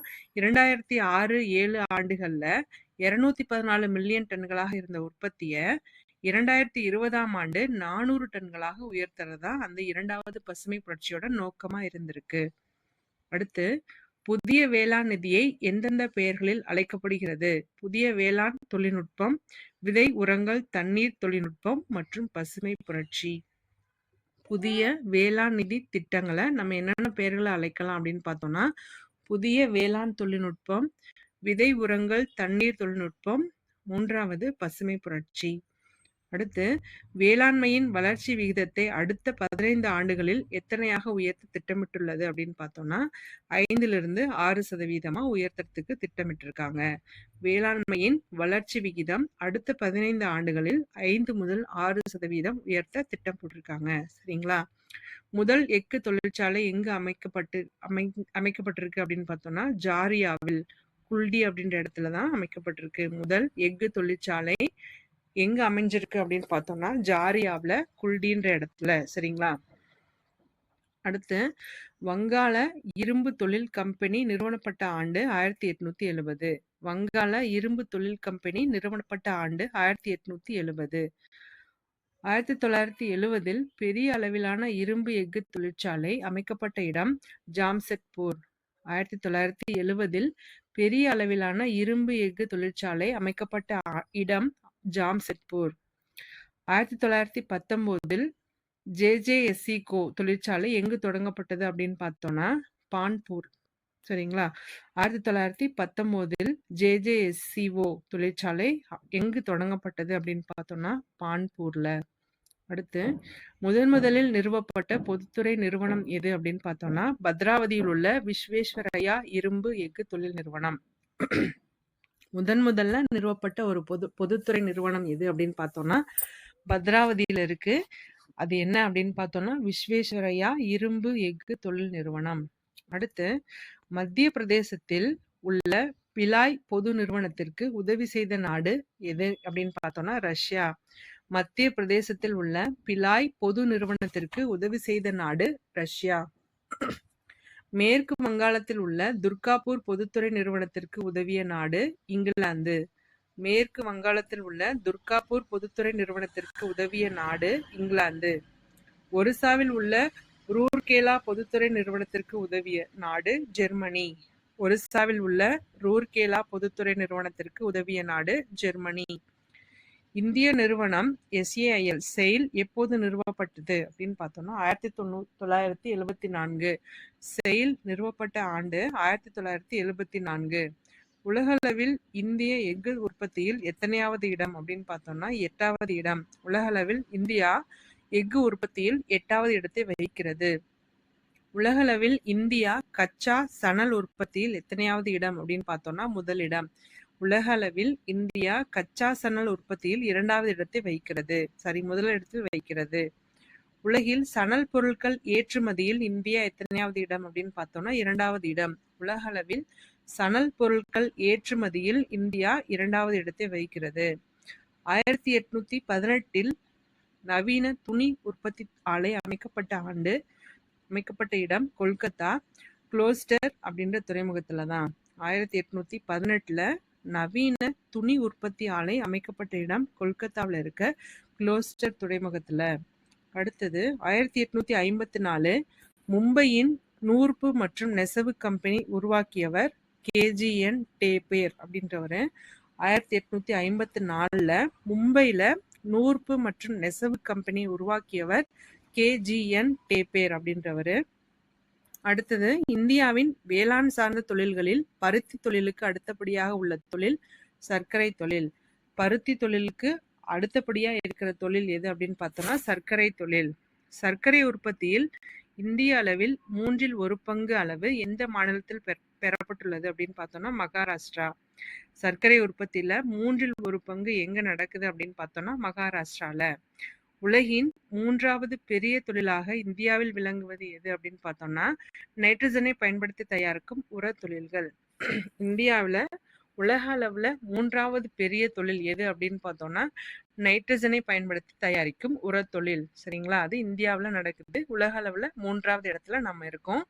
2006-7 ஆண்டுகள்ல 214 மில்லியன் டன்களாக இருந்த உற்பத்தியை 2020ஆம் ஆண்டு 400 டன்களாக உயர்த்துறதா அந்த 2வது பசுமை புரட்சியோட நோக்கமா இருந்திருக்கு. அடுத்து, புதிய வேளாண் நிதியை எந்தெந்த பெயர்களில் அழைக்கப்படுகிறது? புதிய வேளாண் தொழில்நுட்பம், விதை உரங்கள் தண்ணீர் தொழில்நுட்பம் மற்றும் பசுமை புரட்சி. புதிய வேளாண் நிதி திட்டங்களை நம்ம என்னென்ன பெயர்களை அழைக்கலாம் அப்படின்னு பார்த்தோம்னா புதிய வேளாண் தொழில்நுட்பம், விதை உரங்கள் தண்ணீர் தொழில்நுட்பம், 3வது பசுமை புரட்சி. அடுத்து, வேளாண்மையின் வளர்ச்சி விகிதத்தை அடுத்த 15 ஆண்டுகளில் எத்தனையாக உயர்த்த திட்டமிட்டுள்ளது அப்படின்னு பார்த்தோம்னா 5-6% உயர்த்தறதுக்கு திட்டமிட்டிருக்காங்க. வேளாண்மையின் வளர்ச்சி விகிதம் அடுத்த 15 ஆண்டுகளில் 5-6% உயர்த்த திட்டம் போட்டிருக்காங்க. சரிங்களா? முதல் எஃகு தொழிற்சாலை எங்கு அமைக்கப்பட்டிருக்கு அப்படின்னு பார்த்தோம்னா ஜாரியாவில், குல்டி அப்படின்ற இடத்துல தான் அமைக்கப்பட்டிருக்கு. முதல் எஃகு தொழிற்சாலை எங்க அமைஞ்சிருக்கு அப்படின்னு பார்த்தோம்னா ஜாரியாவில் குல்டின்ற இடத்துல. சரிங்களா? அடுத்து, வங்காள இரும்பு தொழில் கம்பெனி நிறுவனப்பட்ட ஆண்டு 1870. வங்காள இரும்பு தொழில் கம்பெனி நிறுவனப்பட்ட ஆண்டு 1870. 1970 பெரிய அளவிலான இரும்பு எஃகு தொழிற்சாலை அமைக்கப்பட்ட இடம் ஜாம்ஷெட்பூர். 1970 பெரிய அளவிலான இரும்பு எஃகு தொழிற்சாலை அமைக்கப்பட்ட இடம் ஜாம்ஷெட்பூர். 1919 JJSCCO தொழிற்சாலை எங்கு தொடங்கப்பட்டது அப்படின்னு பார்த்தோம்னா பான்பூர். சரிங்களா? 1919 JJSCO தொழிற்சாலை எங்கு தொடங்கப்பட்டது அப்படின்னு பார்த்தோம்னா பான்பூர்ல. அடுத்து, முதலில் நிறுவப்பட்ட பொதுத்துறை நிறுவனம் எது அப்படின்னு பார்த்தோம்னா பத்ராவதியில் உள்ள விஸ்வேஸ்வரய்யா இரும்பு எஃகு தொழில் நிறுவனம். முதல்ல நிறுவப்பட்ட ஒரு பொதுத்துறை நிறுவனம் எது அப்படின்னு பார்த்தோம்னா பத்ராவதியில இருக்கு. அது என்ன அப்படின்னு பார்த்தோம்னா விஸ்வேஸ்வரய்யா இரும்பு எஃகு தொழில் நிறுவனம். அடுத்து, மத்திய பிரதேசத்தில் உள்ள பிலாய் பொது நிறுவனத்திற்கு உதவி செய்த நாடு எது அப்படின்னு பார்த்தோம்னா ரஷ்யா. மத்திய பிரதேசத்தில் உள்ள பிலாய் பொது நிறுவனத்திற்கு உதவி செய்த நாடு ரஷ்யா. மேற்கு வங்காளத்தில் உள்ள துர்காப்பூர் பொதுத்துறை நிறுவனத்திற்கு உதவிய நாடு இங்கிலாந்து. மேற்கு வங்காளத்தில் உள்ள துர்காப்பூர் பொதுத்துறை நிறுவனத்திற்கு உதவிய நாடு இங்கிலாந்து. ஒரிசாவில் உள்ள ரூர்கேலா பொதுத்துறை நிறுவனத்திற்கு உதவிய நாடு ஜெர்மனி. ஒரிசாவில் உள்ள ரூர்கேலா பொதுத்துறை நிறுவனத்திற்கு உதவிய நாடு ஜெர்மனி. இந்திய நிறுவனம் SAIL செயில் எப்போது நிறுவப்பட்டது அப்படின்னு பார்த்தோம்னா 1974. செயில் நிறுவப்பட்ட ஆண்டு 1974. உலகளவில் இந்திய எஃகு உற்பத்தியில் எத்தனையாவது இடம் அப்படின்னு பார்த்தோம்னா 8வது இடம். உலகளவில் இந்தியா எஃகு உற்பத்தியில் 8வது இடத்தை வகிக்கிறது. உலகளவில் இந்தியா கச்சா சணல் உற்பத்தியில் எத்தனையாவது இடம் அப்படின்னு பார்த்தோம்னா முதலிடம். உலகளவில் இந்தியா கச்சா சணல் உற்பத்தியில் 2வது இடத்தை வகிக்கிறது. முதலிடத்தில் வகிக்கிறது. உலகில் சணல் பொருட்கள் ஏற்றுமதியில் இந்தியா எத்தனையாவது இடம் அப்படின்னு பார்த்தோம்னா 2வது இடம். உலகளவில் சணல் பொருட்கள் ஏற்றுமதியில் இந்தியா 2வது இடத்தை வகிக்கிறது. 1818 நவீன துணி உற்பத்தி ஆலை அமைக்கப்பட்ட இடம் கொல்கத்தா குளோஸ்டர் அப்படின்ற துறைமுகத்துல தான். 1818 நவீன துணி உற்பத்தி ஆலை அமைக்கப்பட்ட இடம் கொல்கத்தாவில் இருக்க குளோஸ்டர் துறைமுகத்துல. அடுத்தது 1854 மும்பையின் நூற்பு மற்றும் நெசவு கம்பெனி உருவாக்கியவர் KGN டேப்பேர் அப்படின்றவர். 1854 மும்பையில நூற்பு மற்றும் நெசவு கம்பெனி உருவாக்கியவர் KGN டேப்பேர் அப்படின்றவர். அடுத்தது இந்தியாவின் வேளாண் சார்ந்த தொழில்களில் பருத்தி தொழிலுக்கு அடுத்தபடியாக உள்ள தொழில் சர்க்கரை தொழில். பருத்தி தொழிலுக்கு அடுத்தபடியா இருக்கிற தொழில் எது அப்படின்னு பார்த்தோம்னா சர்க்கரை தொழில். சர்க்கரை உற்பத்தியில் இந்திய அளவில் 1/3 அளவு எந்த மாநிலத்தில் பெறப்பட்டுள்ளது அப்படின்னு பார்த்தோம்னா மகாராஷ்டிரா. சர்க்கரை உற்பத்தியில 1/3 எங்க நடக்குது அப்படின்னு பார்த்தோம்னா மகாராஷ்டிரால. உலகின் 3வது பெரிய தொழிலாக இந்தியாவில் விளங்குவது எது அப்படின்னு பார்த்தோம்னா நைட்ரஜனை பயன்படுத்தி தயாரிக்கும் உர தொழில்கள். இந்தியாவில் உலக அளவுல 3வது பெரிய தொழில் எது அப்படின்னு பார்த்தோம்னா நைட்ரஜனை பயன்படுத்தி தயாரிக்கும் உர தொழில். சரிங்களா, அது இந்தியாவில் நடக்குது. உலக அளவுல 3வது இடத்துல நம்ம இருக்கோம்.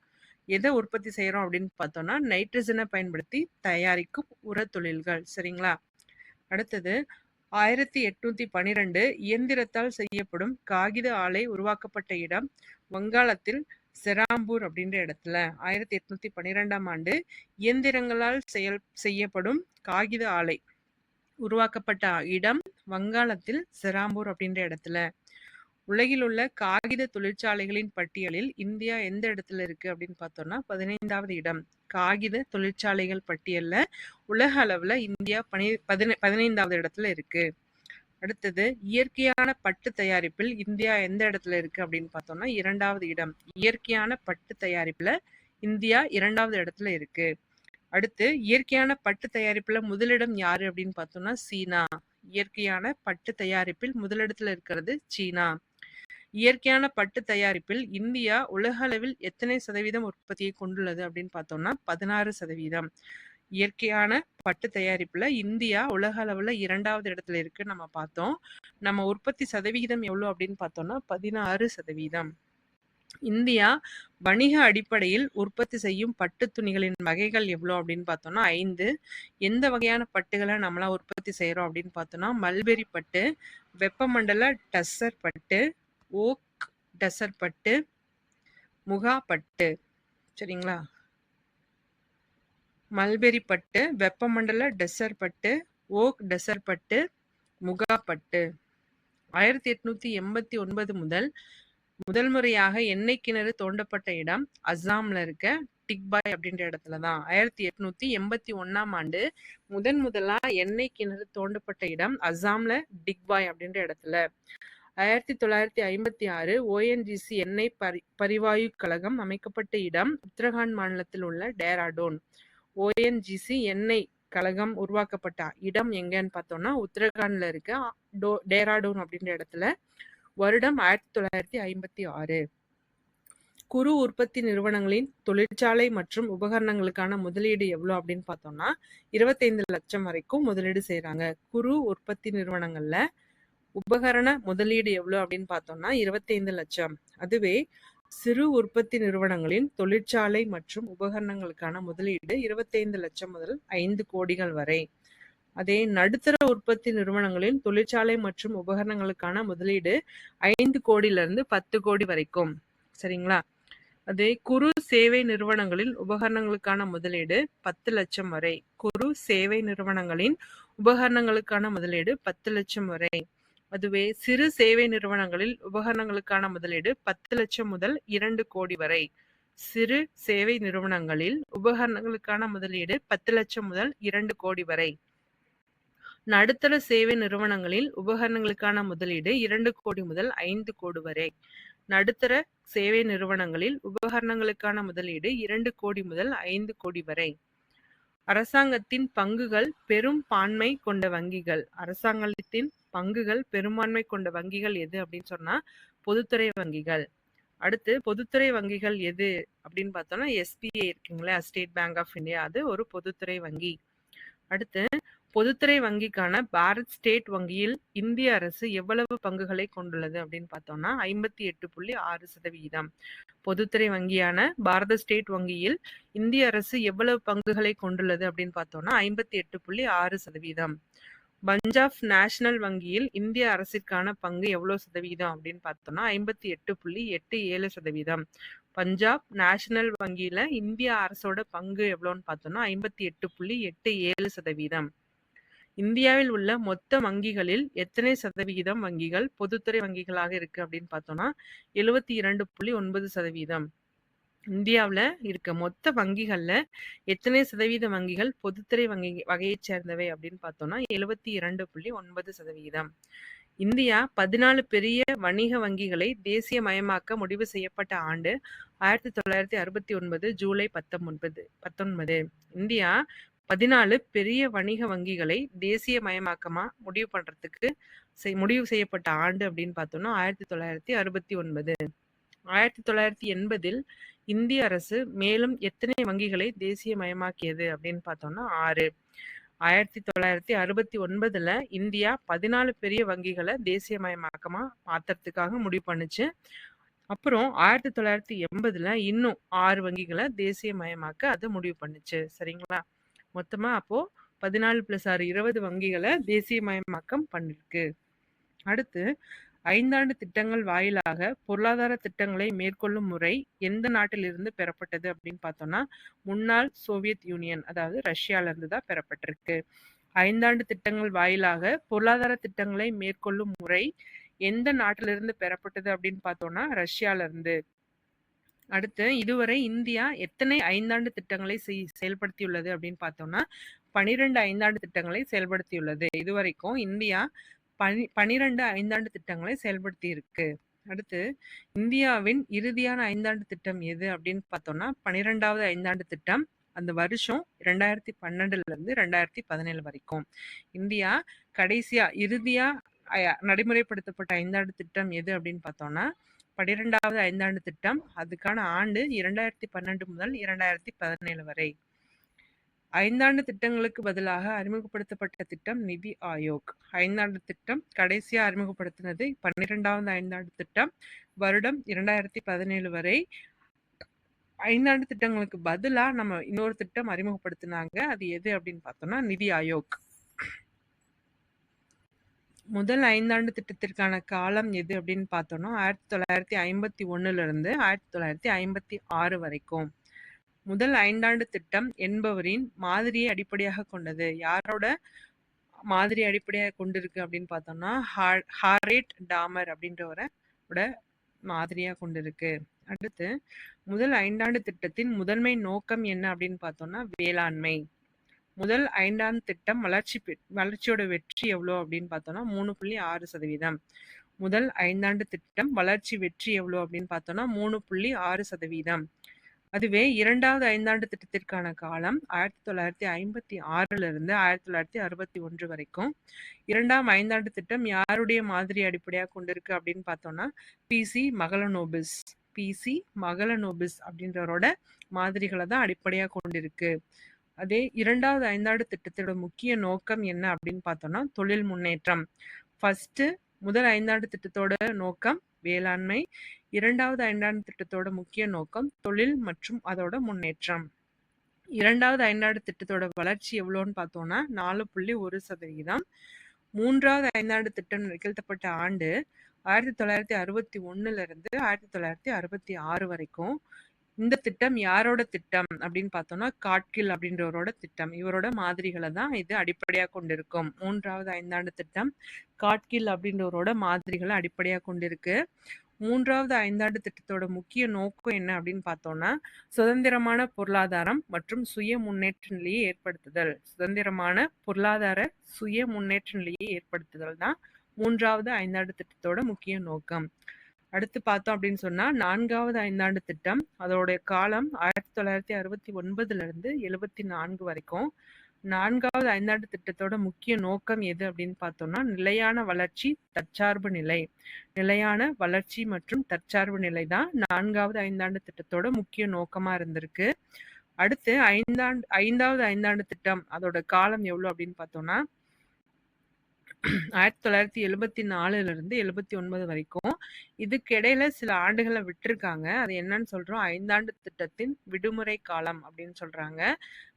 எதை உற்பத்தி செய்யறோம் அப்படின்னு பார்த்தோம்னா நைட்ரஜனை பயன்படுத்தி தயாரிக்கும் உர தொழில்கள். சரிங்களா. அடுத்தது 1812 இயந்திரத்தால் செய்யப்படும் காகித ஆலை உருவாக்கப்பட்ட இடம் வங்காளத்தில் செராம்பூர் அப்படின்ற இடத்துல. 1812 இயந்திரங்களால் செய்யப்படும் காகித ஆலை உருவாக்கப்பட்ட இடம் வங்காளத்தில் செராம்பூர் அப்படின்ற இடத்துல. உலகில் உள்ள காகித தொழிற்சாலைகளின் பட்டியலில் இந்தியா எந்த இடத்துல இருக்கு அப்படின்னு பார்த்தோம்னா 15வது இடம். காகித தொழிற்சாலைகள் பட்டியல்ல உலக அளவுல இந்தியா 15வது இடத்துல இருக்கு. அடுத்தது இயற்கையான பட்டு தயாரிப்பில் இந்தியா எந்த இடத்துல இருக்கு அப்படின்னு பார்த்தோம்னா 2வது இடம். இயற்கையான பட்டு தயாரிப்புல இந்தியா 2வது இடத்துல இருக்கு. அடுத்து இயற்கையான பட்டு தயாரிப்புல முதலிடம் யாரு அப்படின்னு பார்த்தோம்னா சீனா. இயற்கையான பட்டு தயாரிப்பில் முதலிடத்துல இருக்கிறது சீனா. இயற்கையான பட்டு தயாரிப்பில் இந்தியா உலக அளவில் எத்தனை சதவீதம் உற்பத்தியை கொண்டுள்ளது அப்படின்னு பார்த்தோம்னா 16%. இயற்கையான பட்டு தயாரிப்புல இந்தியா உலக அளவுல 2வது இடத்துல இருக்கு நம்ம பார்த்தோம். நம்ம உற்பத்தி சதவிகிதம் எவ்வளவு அப்படின்னு பார்த்தோம்னா 16%. இந்தியா வணிக அடிப்படையில் உற்பத்தி செய்யும் பட்டு துணிகளின் வகைகள் எவ்வளோ அப்படின்னு பார்த்தோம்னா 5. எந்த வகையான பட்டுகளை நம்மளாம் உற்பத்தி செய்யறோம் அப்படின்னு பார்த்தோம்னா மல்பெரி பட்டு, வெப்பமண்டல டஸ்ஸர் பட்டு, ஓக் டஸ்ஸர் பட்டு, முகா பட்டு. சரிங்களா, மல்பெரி பட்டு, வெப்பமண்டல டெசர் பட்டு, ஓக் டெசர் பட்டு, முகா பட்டு. 1889 முதல் முறையாக எண்ணெய் கிணறு தோண்டப்பட்ட இடம் அஸ்ஸாம்ல இருக்க டிக்பாய் அப்படின்ற இடத்துல தான். 1881 முதலா எண்ணெய் கிணறு தோண்டப்பட்ட இடம் அஸ்ஸாம்ல டிக்பாய் அப்படின்ற இடத்துல. 1956 ONGC எண்ணெய் பரிவாயு கழகம் அமைக்கப்பட்ட இடம் உத்தரகாண்ட் மாநிலத்தில் உள்ள டேராடூன். ONGC எண்ணெய் கழகம் உருவாக்கப்பட்ட இடம் எங்கன்னு பார்த்தோம்னா உத்தரகாண்ட்ல இருக்க டேராடூன் அப்படின்ற இடத்துல. வருடம் 1956. குறு உற்பத்தி நிறுவனங்களின் தொழிற்சாலை மற்றும் உபகரணங்களுக்கான முதலீடு எவ்வளோ அப்படின்னு பார்த்தோம்னா 25 லட்சம் வரைக்கும் முதலீடு செய்யறாங்க. குறு உற்பத்தி நிறுவனங்கள்ல உபகரண முதலீடு எவ்வளோ அப்படின்னு பார்த்தோம்னா 25 லட்சம். அதுவே சிறு உற்பத்தி நிறுவனங்களின் தொழிற்சாலை மற்றும் உபகரணங்களுக்கான முதலீடு 25 லட்சம் முதல் 5 கோடிகள் வரை. அதே நடுத்தர உற்பத்தி நிறுவனங்களின் தொழிற்சாலை மற்றும் உபகரணங்களுக்கான முதலீடு 5 கோடியிலிருந்து 10 கோடி வரைக்கும். சரிங்களா. அதே குறு சேவை நிறுவனங்களின் உபகரணங்களுக்கான முதலீடு 10 லட்சம் வரை. குறு சேவை நிறுவனங்களின் உபகரணங்களுக்கான முதலீடு 10 லட்சம் வரை. அதுவே சிறு சேவை நிறுவனங்களில் உபகரணங்களுக்கான முதலீடு 10 லட்சம் முதல் 2 கோடி வரை. சிறு சேவை நிறுவனங்களில் உபகரணங்களுக்கான முதலீடு 10 லட்சம் முதல் 2 கோடி வரை. நடுத்தர சேவை நிறுவனங்களில் உபகரணங்களுக்கான முதலீடு 2 கோடி முதல் 5 கோடி வரை. நடுத்தர சேவை நிறுவனங்களில் உபகரணங்களுக்கான முதலீடு 2 கோடி முதல் 5 கோடி வரை. அரசாங்கத்தின் பங்குகள் பெரும்பான்மை கொண்ட வங்கிகள். அரசாங்கத்தின் பங்குகள் பெரும்பான்மை கொண்ட வங்கிகள் எது அப்படின்னு சொன்னா பொதுத்துறை வங்கிகள். அடுத்து பொதுத்துறை வங்கிகள் எது அப்படின்னு பார்த்தோம்னா SBI இருக்குங்களா, ஸ்டேட் பேங்க் ஆஃப் இந்தியா, அது ஒரு பொதுத்துறை வங்கி. அடுத்து பொதுத்துறை வங்கிக்கான பாரத் ஸ்டேட் வங்கியில் இந்திய அரசு எவ்வளவு பங்குகளை கொண்டுள்ளது அப்படின்னு பார்த்தோம்னா 58.6%. பொதுத்துறை வங்கியான பாரத ஸ்டேட் வங்கியில் இந்திய அரசு எவ்வளவு பங்குகளை கொண்டுள்ளது அப்படின்னு பார்த்தோம்னா 58.6%. பஞ்சாப் நேஷனல் வங்கியில் இந்திய அரசிற்கான பங்கு எவ்வளவு சதவீதம் அப்படின்னு பார்த்தோம்னா 58.87%. பஞ்சாப் நேஷனல் வங்கியில இந்திய அரசோட பங்கு எவ்வளோன்னு பார்த்தோம்னா 58.87%. இந்தியாவில் உள்ள மொத்த வங்கிகளில் எத்தனை சதவிகிதம் வங்கிகள் பொதுத்துறை வங்கிகளாக இருக்கு அப்படின்னு பார்த்தோம்னா 72.9%. இந்தியாவில் இருக்க மொத்த வங்கிகள்ல எத்தனை சதவீத வங்கிகள் பொதுத்துறை வகையை சேர்ந்தவை அப்படின்னு பார்த்தோம்னா 72.9%. இந்தியா 14 பெரிய வணிக வங்கிகளை தேசியமயமாக்க முடிவு செய்யப்பட்ட ஆண்டு 1969 ஜூலை 19. இந்தியா 14 பெரிய வணிக வங்கிகளை தேசியமயமாக்கமா முடிவு செய்யப்பட்ட ஆண்டு அப்படின்னு பார்த்தோம்னா 1969. 1980 இந்திய அரசு மேலும் எத்தனை வங்கிகளை தேசியமயமாக்கியது அப்படின்னு பார்த்தோம்னா 6. 1969 இந்தியா 14 பெரிய வங்கிகளை தேசியமயமாக்கமா மாத்துறதுக்காக முடிவு பண்ணுச்சு. அப்புறம் 1980 இன்னும் 6 வங்கிகளை தேசியமயமாக்க அது முடிவு பண்ணுச்சு. சரிங்களா? மொத்தமா அப்போ 14 + 6 20 வங்கிகளை தேசியமயமாக்கம் பண்ணிருக்கு. அடுத்து 5 ஆண்டு திட்டங்கள் வாயிலாக பொருளாதார திட்டங்களை மேற்கொள்ளும் முறை எந்த நாட்டிலிருந்து பெறப்பட்டது அப்படின்னு பார்த்தோம்னா முன்னாள் சோவியத் யூனியன், அதாவது ரஷ்யால இருந்து தான் பெறப்பட்டிருக்கு. 5 ஆண்டு திட்டங்கள் வாயிலாக பொருளாதார திட்டங்களை மேற்கொள்ளும் முறை எந்த நாட்டிலிருந்து பெறப்பட்டது அப்படின்னு பார்த்தோம்னா ரஷ்யால இருந்து. அடுத்து இதுவரை இந்தியா எத்தனை 5 ஆண்டு திட்டங்களை செயல்படுத்தியுள்ளது அப்படின்னு பார்த்தோம்னா 12 5ஆண்டு திட்டங்களை செயல்படுத்தியுள்ளது. இதுவரைக்கும் இந்தியா 12 5ஆண்டு திட்டங்களை செயல்படுத்தி இருக்கு. அடுத்து இந்தியாவின் இறுதியான 5ஆண்டு திட்டம் எது அப்படின்னு பார்த்தோம்னா 12வது 5ஆண்டு திட்டம். அந்த வருஷம் 2012 இருந்து 2017 வரைக்கும். இந்தியா இறுதியா நடைமுறைப்படுத்தப்பட்ட 5ஆண்டு திட்டம் எது அப்படின்னு பார்த்தோம்னா 12வது 5ஆண்டு திட்டம். அதுக்கான ஆண்டு 2012 முதல் 2017 வரை. 5ஆண்டு திட்டங்களுக்கு பதிலாக அறிமுகப்படுத்தப்பட்ட திட்டம் நிதி ஆயோக். 5ஆண்டு திட்டம் கடைசியா அறிமுகப்படுத்தினது 12வது 5ஆண்டு திட்டம், வருடம் 2017 வரை. 5ஆண்டு திட்டங்களுக்கு பதிலா நம்ம இன்னொரு திட்டம் அறிமுகப்படுத்தினாங்க. அது எது அப்படின்னு பார்த்தோம்னா நிதி ஆயோக். முதல் 5ஆண்டு திட்டத்திற்கான காலம் எது அப்படின்னு பார்த்தோம்னா 1951 இருந்து 1956 வரைக்கும். முதல் 5ஆண்டு திட்டம் என்பவரின் மாதிரியை அடிப்படையாக கொண்டது. யாரோட மாதிரி அடிப்படையாக கொண்டிருக்கு அப்படின்னு பார்த்தோம்னா ஹாரேட் டாமர் அப்படின்றவரோட மாதிரியா கொண்டிருக்கு. அடுத்து முதல் 5ஆண்டு திட்டத்தின் முதன்மை நோக்கம் என்ன அப்படின்னு பார்த்தோம்னா வேளாண்மை. முதல் 5ஆண்டு திட்டம் வளர்ச்சியோட வெற்றி எவ்வளோ அப்படின்னு பார்த்தோம்னா 3.6%. முதல் 5ஆண்டு திட்டம் வளர்ச்சி வெற்றி எவ்வளோ அப்படின்னு பார்த்தோம்னா 3.6%. அதுவே 2வது 5ஆண்டு திட்டத்திற்கான காலம் 1956 இருந்து 1961 வரைக்கும். 2ஆம் 5ஆண்டு திட்டம் யாருடைய மாதிரி அடிப்படையாக கொண்டிருக்கு அப்படின்னு பார்த்தோம்னா பிசி மகளனோபிஸ் அப்படின்றவரோட மாதிரிகளை தான் அடிப்படையாக கொண்டிருக்கு. அதே 2வது 5ஆண்டு திட்டத்தோட முக்கிய நோக்கம் என்ன அப்படின்னு பார்த்தோம்னா தொழில் முன்னேற்றம். முதல் 5ஆண்டு திட்டத்தோட நோக்கம் வேளாண்மை. 2வது 5ஆண்டு திட்டத்தோட முக்கிய நோக்கம் தொழில் மற்றும் அதோட முன்னேற்றம். 2வது 5ஆண்டு திட்டத்தோட வளர்ச்சி எவ்வளோன்னு பார்த்தோம்னா 4.1%. 3வது 5ஆண்டு திட்டம் நிகழ்த்தப்பட்ட ஆண்டு 1961 இருந்து 1966 வரைக்கும். இந்த திட்டம் யாரோட திட்டம் அப்படின்னு பார்த்தோம்னா காட்கில் அப்படின்றவரோட திட்டம். இவரோட மாதிரிகளை தான் இது அடிப்படையா கொண்டிருக்கும். 3வது ஐந்தாண்டு திட்டம் காட்கில் அப்படின்றவரோட மாதிரிகளை அடிப்படையா கொண்டிருக்கு. 3வது ஐந்தாண்டு திட்டத்தோட முக்கிய நோக்கம் என்ன அப்படின்னு பார்த்தோம்னா சுதந்திரமான பொருளாதாரம் மற்றும் சுய முன்னேற்ற நிலையை ஏற்படுத்துதல். சுதந்திரமான பொருளாதார சுய முன்னேற்ற நிலையை ஏற்படுத்துதல் தான் 3வது ஐந்தாண்டு திட்டத்தோட முக்கிய நோக்கம். அடுத்து பார்த்தோம் அப்படின்னு சொன்னா 4வது ஐந்தாண்டு திட்டம் அதோட காலம் 1969 இருந்து 74 வரைக்கும். 4வது ஐந்தாண்டு திட்டத்தோட முக்கிய நோக்கம் எது அப்படின்னு பார்த்தோம்னா நிலையான வளர்ச்சி தற்சார்பு நிலை. நிலையான வளர்ச்சி மற்றும் தற்சார்பு நிலை தான் 4வது ஐந்தாண்டு திட்டத்தோட முக்கிய நோக்கமா இருந்திருக்கு. அடுத்து 5வது ஐந்தாண்டு திட்டம் அதோட காலம் எவ்வளவு அப்படின்னு பார்த்தோம்னா 1974 இருந்து 79 வரைக்கும். இதுக்கு இடையில சில ஆண்டுகளை விட்டிருக்காங்க. அது என்னன்னு சொல்றோம், ஐந்தாண்டு திட்டத்தின் விடுமுறை காலம் அப்படின்னு சொல்றாங்க.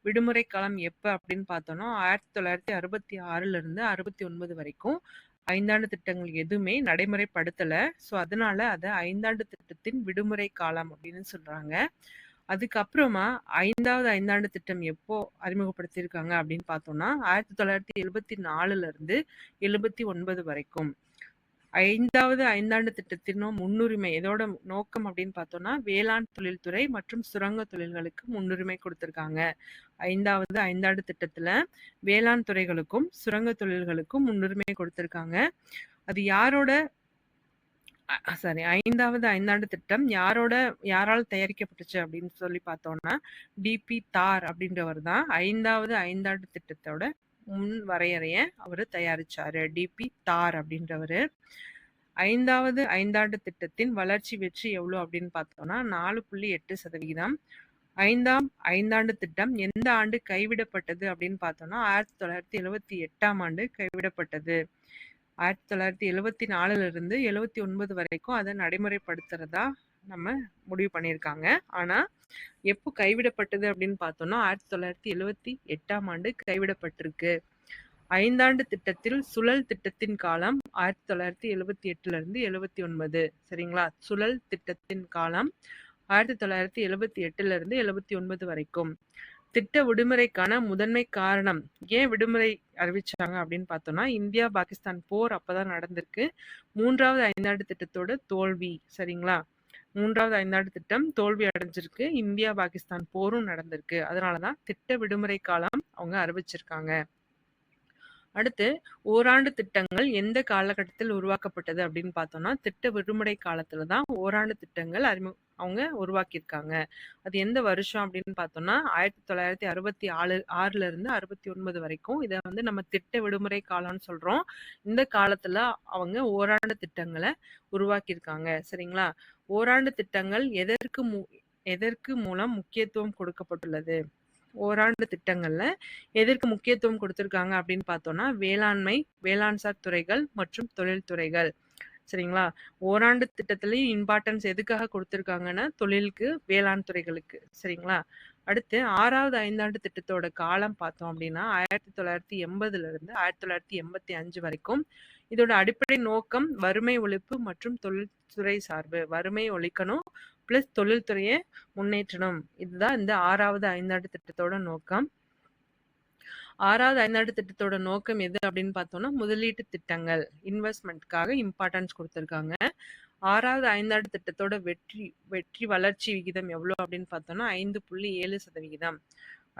விடுமுறை காலம் எப்ப அப்படின்னு பார்த்தோம்னா 1966 இருந்து 69 வரைக்கும் ஐந்தாண்டு திட்டங்கள் எதுவுமே நடைமுறைப்படுத்தல. ஸோ அதனால அதை ஐந்தாண்டு திட்டத்தின் விடுமுறை காலம் அப்படின்னு சொல்றாங்க. அதுக்கப்புறமா 5வது ஐந்தாண்டு திட்டம் எப்போ அறிமுகப்படுத்தியிருக்காங்க அப்படின்னு பார்த்தோம்னா 1974 இருந்து 79 வரைக்கும். 5வது ஐந்தாண்டு திட்டத்தின் முன்னுரிமை எதோட நோக்கம் அப்படின்னு பார்த்தோம்னா வேளாண் தொழில்துறை மற்றும் சுரங்க தொழில்களுக்கு முன்னுரிமை கொடுத்திருக்காங்க. 5வது ஐந்தாண்டு திட்டத்துல வேளாண் துறைகளுக்கும் சுரங்க தொழில்களுக்கும் முன்னுரிமை கொடுத்திருக்காங்க. அது யாரோட 5வது ஐந்தாண்டு திட்டம் யாரால் தயாரிக்கப்பட்டுச்சு அப்படின்னு சொல்லி பார்த்தோம்னா டிபி தார் அப்படின்றவர் தான் 5வது ஐந்தாண்டு திட்டத்தோட முன் வரையறைய அவரு தயாரிச்சாரு. டிபி தார் அப்படின்றவரு. 5வது ஐந்தாண்டு திட்டத்தின் வளர்ச்சி வெற்றி எவ்வளவு அப்படின்னு பார்த்தோம்னா 4.8%. 5ஆம் ஐந்தாண்டு திட்டம் எந்த ஆண்டு கைவிடப்பட்டது அப்படின்னு பார்த்தோம்னா 1978ஆம் ஆண்டு கைவிடப்பட்டது. 1974 இருந்து 79 வரைக்கும் அதை நடைமுறைப்படுத்துறதா நம்ம முடிவு பண்ணியிருக்காங்க. ஆனா எப்போ கைவிடப்பட்டது அப்படின்னு பார்த்தோம்னா 1978ஆம் ஆண்டு கைவிடப்பட்டிருக்கு. ஐந்தாண்டு திட்டத்தில் சுழல் திட்டத்தின் காலம் 1978 இருந்து 79. சரிங்களா? சுழல் திட்டத்தின் காலம் 1978 இருந்து 79 வரைக்கும். திட்ட விடுமுறைக்கான முதன்மை காரணம், ஏன் விடுமுறை அறிவிச்சாங்க அப்படின்னு பார்த்தோம்னா இந்தியா பாகிஸ்தான் போர் அப்பதான் நடந்திருக்கு. 3வது ஐந்தாண்டு திட்டத்தோட தோல்வி. சரிங்களா? 3வது ஐந்தாண்டு திட்டம் தோல்வி அடைஞ்சிருக்கு. இந்தியா பாகிஸ்தான் போரும் நடந்திருக்கு. அதனாலதான் திட்ட விடுமுறை காலம் அவங்க அறிவிச்சிருக்காங்க. அடுத்து ஓராண்டு திட்டங்கள் எந்த காலகட்டத்தில் உருவாக்கப்பட்டது அப்படின்னு பார்த்தோம்னா திட்ட விடுமுறை காலத்துல தான் ஓராண்டு திட்டங்கள் அவங்க உருவாக்கியிருக்காங்க. அது எந்த வருஷம் அப்படின்னு பார்த்தோம்னா 1966 இருந்து 69 வரைக்கும். இதை நம்ம திட்ட விடுமுறை காலம்னு சொல்றோம். இந்த காலத்துல அவங்க ஓராண்டு திட்டங்களை உருவாக்கியிருக்காங்க. சரிங்களா? ஓராண்டு திட்டங்கள் எதற்கு மூலம் முக்கியத்துவம் கொடுக்கப்பட்டுள்ளது? ஓராண்டு திட்டங்கள்ல எதற்கு முக்கியத்துவம் கொடுத்திருக்காங்க அப்படின்னு பார்த்தோம்னா வேளாண்மை, வேளாண்சார் துறைகள் மற்றும் தொழில்துறைகள். சரிங்களா? ஓராண்டு திட்டத்திலயும் இம்பார்ட்டன்ஸ் எதுக்காக கொடுத்திருக்காங்கன்னா தொழிலுக்கு, வேளாண் துறைகளுக்கு. சரிங்களா? அடுத்து 6வது ஐந்தாண்டு திட்டத்தோட காலம் பார்த்தோம் அப்படின்னா 1980 இருந்து 1985 வரைக்கும். இதோட அடிப்படை நோக்கம் வறுமை ஒழிப்பு மற்றும் தொழில்துறை சார்பு. வறுமை ஒழிக்கணும் பிளஸ் தொழில்துறையை முன்னேற்றணும். இதுதான் இந்த 6வது ஐந்தாண்டு திட்டத்தோட நோக்கம். 6வது ஐந்தாண்டு திட்டத்தோட நோக்கம் எது அப்படின்னு பார்த்தோம்னா முதலீட்டு திட்டங்கள், இன்வெஸ்ட்மெண்ட்காக இம்பார்ட்டன்ஸ் கொடுத்திருக்காங்க. 6வது ஐந்தாண்டு திட்டத்தோட வெற்றி வளர்ச்சி விகிதம் எவ்வளவு அப்படின்னு பார்த்தோம்னா 5.7%.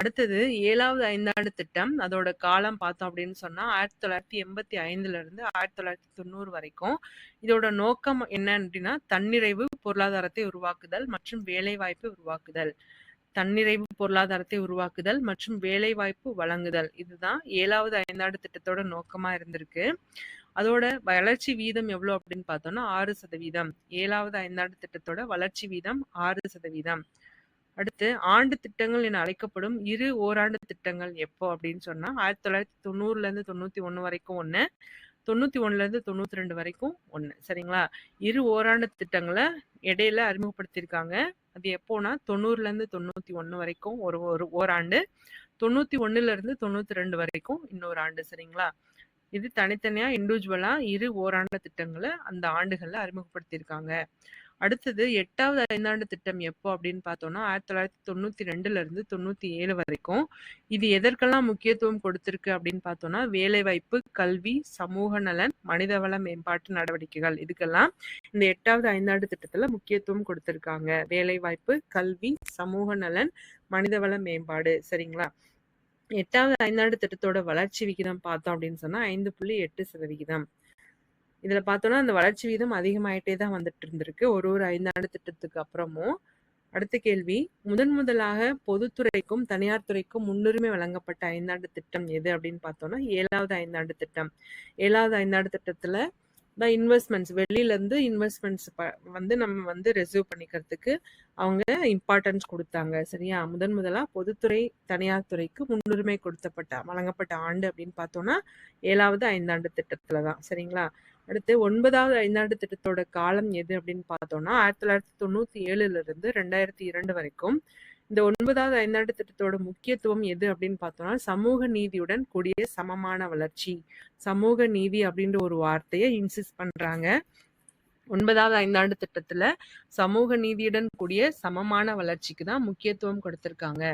அடுத்தது 7வது ஐந்தாண்டு திட்டம் அதோட காலம் பார்த்தோம் அப்படின்னு சொன்னா 1985 இருந்து 1990 வரைக்கும். இதோட நோக்கம் என்ன அப்படின்னா தன்னிறைவு பொருளாதாரத்தை உருவாக்குதல் மற்றும் வேலை வாய்ப்பு உருவாக்குதல். தன்னிறைவு பொருளாதாரத்தை உருவாக்குதல் மற்றும் வேலை வாய்ப்பு வழங்குதல். இதுதான் 7வது ஐந்தாண்டு திட்டத்தோட நோக்கமா இருந்திருக்கு. அதோட வளர்ச்சி வீதம் எவ்வளவு அப்படின்னு பார்த்தோம்னா 6%. 7வது ஐந்தாண்டு திட்டத்தோட வளர்ச்சி வீதம் 6%. அடுத்து ஆண்டு திட்டங்கள் என அழைக்கப்படும் இரு ஓராண்டு திட்டங்கள் எப்போ அப்படின்னு சொன்னா 1990 இருந்து 91 வரைக்கும் ஒண்ணு, 91 இருந்து 92 வரைக்கும் ஒண்ணு. சரிங்களா? இரு ஓராண்டு திட்டங்களை இடையில அறிமுகப்படுத்தியிருக்காங்க. அது எப்போனா 90 இருந்து 91 வரைக்கும் ஒரு ஓராண்டு, 91 இருந்து 92 வரைக்கும் இன்னொரு ஆண்டு. சரிங்களா? இது தனித்தனியா இண்டிவிஜுவலா இரு ஓராண்டு திட்டங்களை அந்த ஆண்டுகள்ல அறிமுகப்படுத்தியிருக்காங்க. அடுத்தது 8வது ஐந்தாண்டு திட்டம் எப்போ அப்படின்னு பார்த்தோம்னா 1992ல இருந்து 97 வரைக்கும். இது எதற்கெல்லாம் முக்கியத்துவம் கொடுத்திருக்கு அப்படின்னு பார்த்தோம்னா வேலைவாய்ப்பு, கல்வி, சமூக நலன், மனிதவள மேம்பாட்டு நடவடிக்கைகள் இதுக்கெல்லாம் இந்த 8வது ஐந்தாண்டு திட்டத்துல முக்கியத்துவம் கொடுத்திருக்காங்க. வேலைவாய்ப்பு, கல்வி, சமூக நலன், மனிதவள மேம்பாடு. சரிங்களா? 8வது ஐந்தாண்டு திட்டத்தோட வளர்ச்சி விகிதம் பார்த்தோம் அப்படின்னு சொன்னா 5.8%. இதுல பார்த்தோம்னா அந்த வளர்ச்சி விகிதம் அதிகமாயிட்டே தான் வந்துட்டு இருந்திருக்கு ஒரு 5ஆண்டு திட்டத்துக்கு அப்புறமும். அடுத்த கேள்வி, முதலாக பொதுத்துறைக்கும் தனியார் துறைக்கும் முன்னுரிமை வழங்கப்பட்ட ஐந்தாண்டு திட்டம் எது அப்படின்னு பார்த்தோம்னா 7வது ஐந்தாண்டு திட்டம். 7வது ஐந்தாண்டு திட்டத்துல தான் இன்வெஸ்ட்மெண்ட்ஸ் வெளியில இருந்து இன்வெஸ்ட்மெண்ட்ஸ் வந்து நம்ம வந்து ரிசீவ் பண்ணிக்கிறதுக்கு அவங்க இம்பார்ட்டன்ஸ் கொடுத்தாங்க. சரியா? முதலா பொதுத்துறை தனியார் துறைக்கு முன்னுரிமை வழங்கப்பட்ட ஆண்டு அப்படின்னு பார்த்தோம்னா 7வது ஐந்தாண்டு திட்டத்துல தான். சரிங்களா? அடுத்து 9வது ஐந்தாண்டு திட்டத்தோட காலம் எது அப்படின்னு பார்த்தோம்னா 1997ல இருந்து 2002 வரைக்கும். இந்த 9வது ஐந்தாண்டு திட்டத்தோட முக்கியத்துவம் எது அப்படின்னு பார்த்தோம்னா சமூக நீதியுடன் கூடிய சமமான வளர்ச்சி. சமூக நீதி அப்படின்ற ஒரு வார்த்தையை இன்சிஸ்ட் பண்றாங்க. 9வது ஐந்தாண்டு திட்டத்துல சமூக நீதியுடன் கூடிய சமமான வளர்ச்சிக்கு தான் முக்கியத்துவம் கொடுத்திருக்காங்க.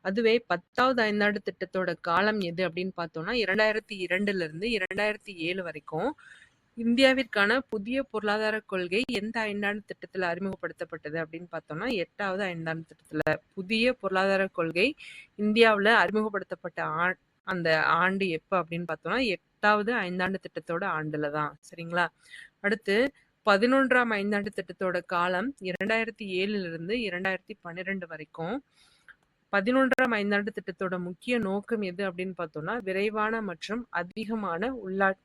அதுவே 10வது ஐந்தாண்டு திட்டத்தோட காலம் எது அப்படின்னு பார்த்தோம்னா 2002ல இருந்து 2007 வரைக்கும். இந்தியாவிற்கான புதிய பொருளாதார கொள்கை எந்த ஐந்தாண்டு திட்டத்துல அறிமுகப்படுத்தப்பட்டது அப்படின்னு பார்த்தோம்னா 8வது ஐந்தாண்டு திட்டத்துல. புதிய பொருளாதார கொள்கை இந்தியாவுல அறிமுகப்படுத்தப்பட்ட அந்த ஆண்டு எப்ப அப்படின்னு பார்த்தோம்னா 8வது ஐந்தாண்டு திட்டத்தோட ஆண்டுல தான். சரிங்களா? அடுத்து 11ஆம் ஐந்தாண்டு திட்டத்தோட காலம் 2007ல இருந்து 2012 வரைக்கும். 11ஆம் ஐந்தாண்டு திட்டத்தோட முக்கிய நோக்கம் எது அப்படின்னு பார்த்தோம்னா விரைவான மற்றும் அதிகமான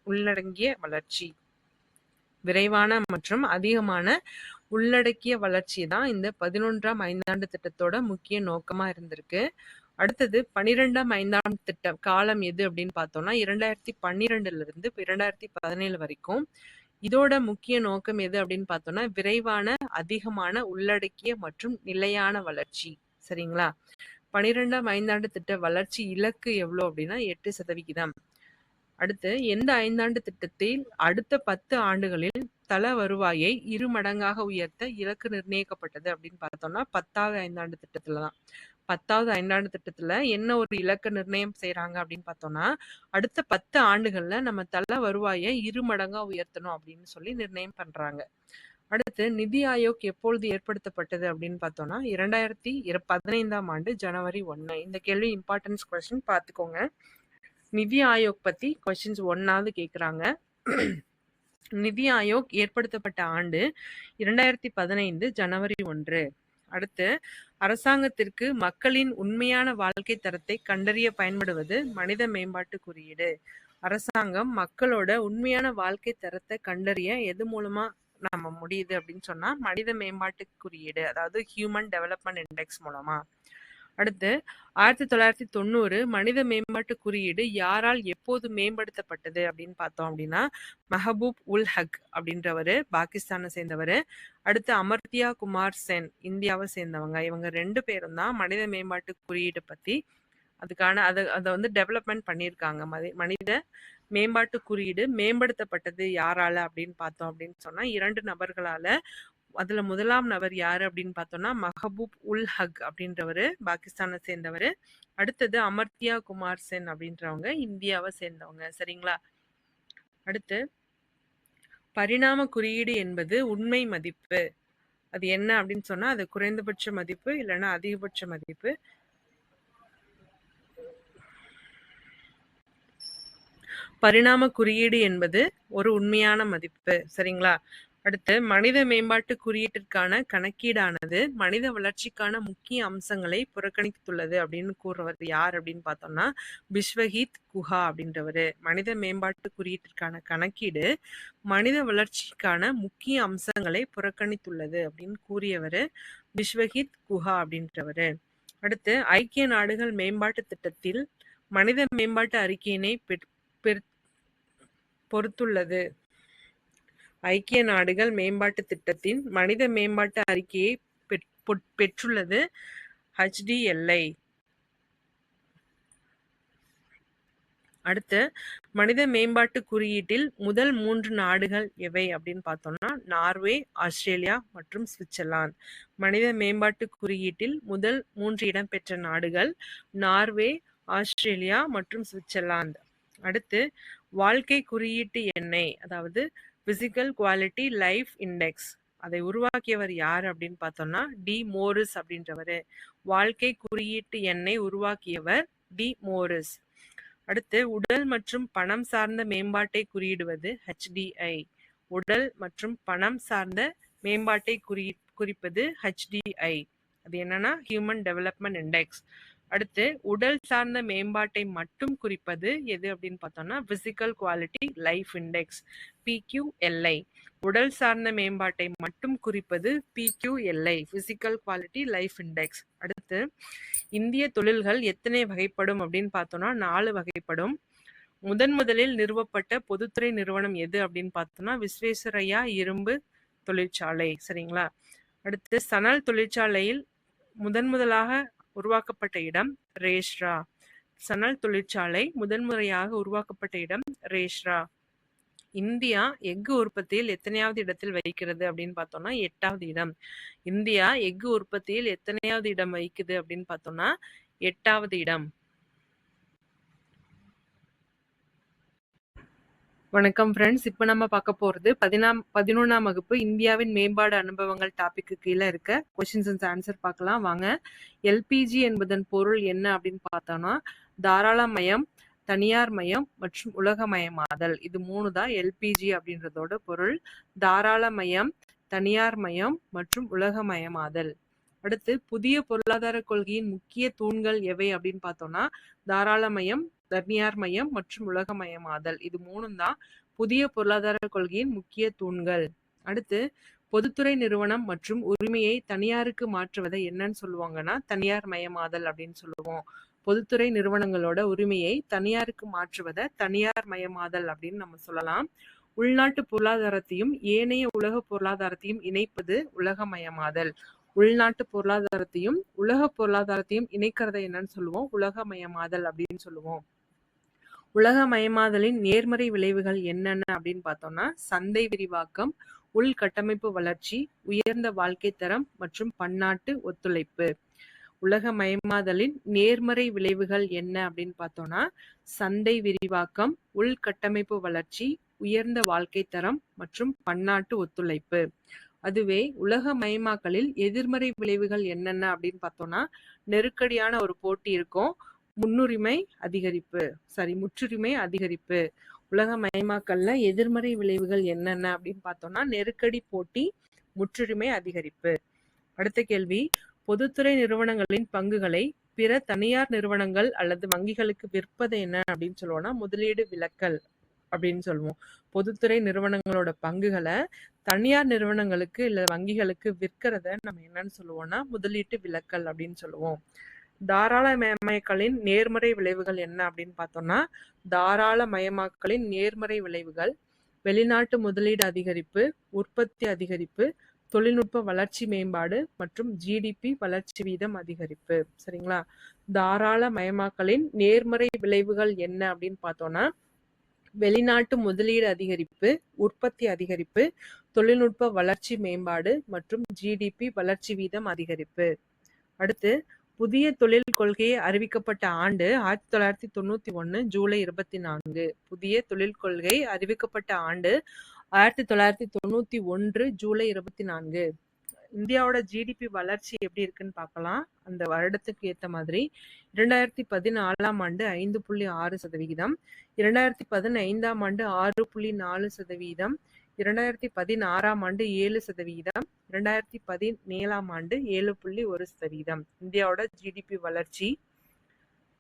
உள்ளடங்கிய வளர்ச்சி. விரைவான மற்றும் அதிகமான உள்ளடக்கிய வளர்ச்சி தான் இந்த 11ஆம் ஐந்தாண்டு திட்டத்தோட முக்கிய நோக்கமா இருந்திருக்கு. அடுத்தது 12ஆம் ஐந்தாண்டு திட்டம் காலம் எது அப்படின்னு பார்த்தோம்னா 2012ல இருந்து 2017 வரைக்கும். இதோட முக்கிய நோக்கம் எது அப்படின்னு பார்த்தோம்னா விரைவான அதிகமான உள்ளடக்கிய மற்றும் நிலையான வளர்ச்சி. சரிங்களா? 12ஆம் ஐந்தாண்டு திட்ட வளர்ச்சி இலக்கு எவ்வளவு அப்படின்னா 8%. அடுத்து எந்த ஐந்தாண்டு திட்டத்தில் அடுத்த 10 ஆண்டுகளில் தல வருவாயை 2 மடங்காக உயர்த்த இலக்கு நிர்ணயிக்கப்பட்டது அப்படின்னு பார்த்தோம்னா 10வது ஐந்தாண்டு திட்டத்துல தான். 10வது ஐந்தாண்டு திட்டத்துல என்ன ஒரு இலக்கு நிர்ணயம் செய்யறாங்க அப்படின்னு பார்த்தோம்னா அடுத்த 10 ஆண்டுகள்ல நம்ம தல வருவாயை 2 மடங்கா உயர்த்தணும் அப்படின்னு சொல்லி நிர்ணயம் பண்றாங்க. அடுத்து நிதி ஆயோக் எப்பொழுது ஏற்படுத்தப்பட்டது அப்படின்னு பார்த்தோம்னா 2015ஆம் ஆண்டு ஜனவரி 1. இந்த கேள்வி இம்பார்ட்டன்ஸ் கொஸ்டின் பார்த்துக்கோங்க. நிதி ஆயோக் பத்தி கொஸ்டின்ஸ் 1வது கேக்குறாங்க. நிதி ஆயோக் ஏற்படுத்தப்பட்ட ஆண்டு 2015 ஜனவரி 1. அடுத்து அரசாங்கத்திற்கு மக்களின் உண்மையான வாழ்க்கை தரத்தை கண்டறிய பயன்படுவது மனித மேம்பாட்டு குறியீடு. அரசாங்கம் மக்களோட உண்மையான வாழ்க்கை தரத்தை கண்டறிய எது மூலமா நம்ம முடியுது அப்படின்னு சொன்னா மனித மேம்பாட்டு குறியீடு, அதாவது ஹியூமன் டெவலப்மெண்ட் இண்டெக்ஸ் மூலமா. அடுத்து 1990 மனித மேம்பாட்டு குறியீடு யாரால் எப்போது மேம்படுத்தப்பட்டது அப்படின்னு பார்த்தோம் அப்படின்னா மெஹபூப் உல் ஹக் அப்படின்றவரு பாகிஸ்தானை சேர்ந்தவர். அடுத்து அமர்த்தியா குமார் சென் இந்தியாவை சேர்ந்தவங்க. இவங்க 2 பேரும் தான் மனித மேம்பாட்டு குறியீடு பத்தி அதுக்கான அதை வந்து டெவலப்மெண்ட் பண்ணியிருக்காங்க. மனித மேம்பாட்டு குறியீடு மேம்படுத்தப்பட்டது யாரால அப்படின்னு பார்த்தோம் அப்படின்னு சொன்னா 2 நபர்களால. அதுல முதலாம் நபர் யாரு அப்படின்னு பார்த்தோம்னா மெஹபூப் உல் ஹக் அப்படின்றவரு பாகிஸ்தானை சேர்ந்தவர். அடுத்தது அமர்த்தியா குமார் சென் அப்படின்றவங்க இந்தியாவை சேர்ந்தவங்க. சரிங்களா? அடுத்து பரிணாம குறியீடு என்பது உண்மை மதிப்பு. அது என்ன அப்படின்னு சொன்னா அது குறைந்தபட்ச மதிப்பு இல்லைன்னா அதிகபட்ச மதிப்பு. பரிணாம குறியீடு என்பது ஒரு உண்மையான மதிப்பு. சரிங்களா? அடுத்து மனித மேம்பாட்டு குறியீட்டிற்கான கணக்கீடானது மனித வளர்ச்சிக்கான முக்கிய அம்சங்களை புறக்கணித்துள்ளது அப்படின்னு கூறுவது யார் அப்படின்னு பார்த்தோம்னா பிஸ்வஹீத் குஹா அப்படின்றவரு. மனித மேம்பாட்டு குறியீட்டிற்கான கணக்கீடு மனித வளர்ச்சிக்கான முக்கிய அம்சங்களை புறக்கணித்துள்ளது அப்படின்னு கூறியவர் பிஸ்வஹீத் குஹா அப்படின்றவரு. அடுத்து ஐக்கிய நாடுகள் மேம்பாட்டு திட்டத்தில் மனித மேம்பாட்டு அறிக்கையினை பொறுத்துள்ளது. ஐக்கிய நாடுகள் மேம்பாட்டு திட்டத்தின் மனித மேம்பாட்டு அறிக்கையை பெற்றுள்ளது HDLI. அடுத்து மனித மேம்பாட்டு குறியீட்டில் முதல் 3 நாடுகள் எவை அப்படின்னு பார்த்தோம்னா நார்வே, ஆஸ்திரேலியா மற்றும் சுவிட்சர்லாந்து. மனித மேம்பாட்டு குறியீட்டில் முதல் 3 இடம் பெற்ற நாடுகள் நார்வே, ஆஸ்திரேலியா மற்றும் சுவிட்சர்லாந்து. அடுத்து வாழ்க்கை குறியீட்டு எண்ணை, அதாவது பிசிக்கல் குவாலிட்டி லைஃப் இண்டெக்ஸ், அதை உருவாக்கியவர் யார் அப்படின்னு பார்த்தோம்னா டி மோரிஸ் அப்படின்றவர். வாழ்க்கை குறியீட்டு எண்ணை உருவாக்கியவர் டி மோரிஸ். அடுத்து உடல் மற்றும் பணம் சார்ந்த மேம்பாட்டை குறியிடுவது HDI. உடல் மற்றும் பணம் சார்ந்த மேம்பாட்டை குறிப்பது HDI. அது என்னன்னா ஹியூமன் டெவலப்மெண்ட் இண்டெக்ஸ். அடுத்து உடல் சார்ந்த மேம்பாட்டை மட்டும் குறிப்பது எது அப்படின்னு பார்த்தோம்னா physical quality life index, PQLI. உடல் சார்ந்த மேம்பாட்டை மட்டும் குறிப்பது PQLI, physical quality life index. அடுத்து இந்திய தொழில்கள் எத்தனை வகைப்படும் அப்படின்னு பார்த்தோம்னா 4 வகைப்படும். முதலில் நிறுவப்பட்ட பொதுத்துறை நிறுவனம் எது அப்படின்னு பார்த்தோம்னா விஸ்வேஸ்வரய்யா இரும்பு தொழிற்சாலை. சரிங்களா? அடுத்து சணல் தொழிற்சாலையில் முதலாக உருவாக்கப்பட்ட இடம் ரேஷ்ரா. சணல் தொழிற்சாலை முதன்முறையாக உருவாக்கப்பட்ட இடம் ரேஷ்ரா. இந்தியா எஃகு உற்பத்தியில் எத்தனையாவது இடத்தில் வைக்கிறது அப்படின்னு பார்த்தோம்னா 8வது இடம். இந்தியா எஃகு உற்பத்தியில் எத்தனையாவது இடம் வைக்குது அப்படின்னு பார்த்தோம்னா 8வது இடம். வணக்கம் ஃப்ரெண்ட்ஸ், இப்போ நம்ம பார்க்க போறது 11ஆம் வகுப்பு இந்தியாவின் மேம்பாடு அனுபவங்கள் டாபிக்கு கீழே இருக்க கொஸ்டின்ஸ் அண்ட் ஆன்சர் பார்க்கலாம் வாங்க. எல்பிஜி என்பதன் பொருள் என்ன அப்படின்னு பார்த்தோம்னா தாராளமயம், தனியார் மயம் மற்றும் உலகமயமாதல். இது 3 தான் எல்பிஜி அப்படின்றதோட பொருள். தாராளமயம், தனியார் மயம் மற்றும் உலகமயமாதல். அடுத்து புதிய பொருளாதார கொள்கையின் முக்கிய தூண்கள் எவை அப்படின்னு பார்த்தோம்னா தாராளமயம், தனியார் மயம் மற்றும் உலகமயமாதல். இது 3 தான் புதிய பொருளாதார கொள்கையின் முக்கிய தூண்கள். அடுத்து பொதுத்துறை நிறுவனம் மற்றும் உரிமையை தனியாருக்கு மாற்றுவதை என்னன்னு சொல்லுவாங்கன்னா தனியார் மயமாதல் அப்படின்னு சொல்லுவோம். பொதுத்துறை நிறுவனங்களோட உரிமையை தனியாருக்கு மாற்றுவதை தனியார் மயமாதல் அப்படின்னு நம்ம சொல்லலாம். உள்நாட்டு பொருளாதாரத்தையும் ஏனைய உலக பொருளாதாரத்தையும் இணைப்பது உலகமயமாதல். உள்நாட்டு பொருளாதாரத்தையும் உலக பொருளாதாரத்தையும் இணைக்கிறத என்னன்னு சொல்லுவோம் உலகமயமாதல் அப்படின்னு சொல்லுவோம். உலகமயமாதலின் நேர்மறை விளைவுகள் என்னென்ன அப்படின்னு பார்த்தோம்னா சந்தை விரிவாக்கம், உள்கட்டமைப்பு வளர்ச்சி, உயர்ந்த வாழ்க்கை தரம் மற்றும் பன்னாட்டு ஒத்துழைப்பு. உலகமயமாதலின் நேர்மறை விளைவுகள் என்ன அப்படின்னு பார்த்தோம்னா சந்தை விரிவாக்கம், உள்கட்டமைப்பு வளர்ச்சி, உயர்ந்த வாழ்க்கை தரம் மற்றும் பன்னாட்டு ஒத்துழைப்பு. அதுவே உலகமயமாக்கலில் எதிர்மறை விளைவுகள் என்னென்ன அப்படின்னு பார்த்தோம்னா நெருக்கடியான ஒரு போட்டி இருக்கும், முற்றுரிமை அதிகரிப்பு. உலகமயமாக்கல்ல எதிர்மறை விளைவுகள் என்னென்ன அப்படின்னு பார்த்தோம்னா நெருக்கடி, போட்டி, முற்றுரிமை அதிகரிப்பு. அடுத்த கேள்வி, பொதுத்துறை நிறுவனங்களின் பங்குகளை பிற தனியார் நிறுவனங்கள் அல்லது வங்கிகளுக்கு விற்பது என்ன அப்படின்னு சொல்லுவோம்னா முதலீடு விலக்கல் அப்படின்னு சொல்லுவோம். பொதுத்துறை நிறுவனங்களோட பங்குகளை தனியார் நிறுவனங்களுக்கு இல்ல வங்கிகளுக்கு விற்கிறத நம்ம என்னன்னு சொல்லுவோம்னா முதலீட்டு விலக்கல் அப்படின்னு சொல்லுவோம். தாராளமயமாக்கலின் நேர்மறை விளைவுகள் என்ன அப்படின்னு பார்த்தோம்னா தாராளமயமாக்கலின் நேர்மறை விளைவுகள் வெளிநாட்டு முதலீடு அதிகரிப்பு, உற்பத்தி அதிகரிப்பு, தொழில்நுட்ப வளர்ச்சி மேம்பாடு மற்றும் ஜிடிபி வளர்ச்சி வீதம் அதிகரிப்பு. சரிங்களா? தாராளமயமாக்கலின் நேர்மறை விளைவுகள் என்ன அப்படின்னு பார்த்தோம்னா வெளிநாட்டு முதலீடு அதிகரிப்பு, உற்பத்தி அதிகரிப்பு, தொழில்நுட்ப வளர்ச்சி மேம்பாடு மற்றும் ஜிடிபி வளர்ச்சி வீதம் அதிகரிப்பு. அடுத்து புதிய தொழில் கொள்கையை அறிவிக்கப்பட்ட ஆண்டு 1991 ஜூலை 24. புதிய தொழில் கொள்கை அறிவிக்கப்பட்ட ஆண்டு 1991 ஜூலை 24. இந்தியாவோட ஜிடிபி வளர்ச்சி எப்படி இருக்குன்னு பார்க்கலாம். அந்த வருடத்துக்கு ஏற்ற மாதிரி 2014ஆம் ஆண்டு 5.6%, 2015ஆம் ஆண்டு 6.4%, 2016ஆம் ஆண்டு 7%, 2017ஆம் ஆண்டு 7.1% இந்தியாவோட ஜிடிபி வளர்ச்சி.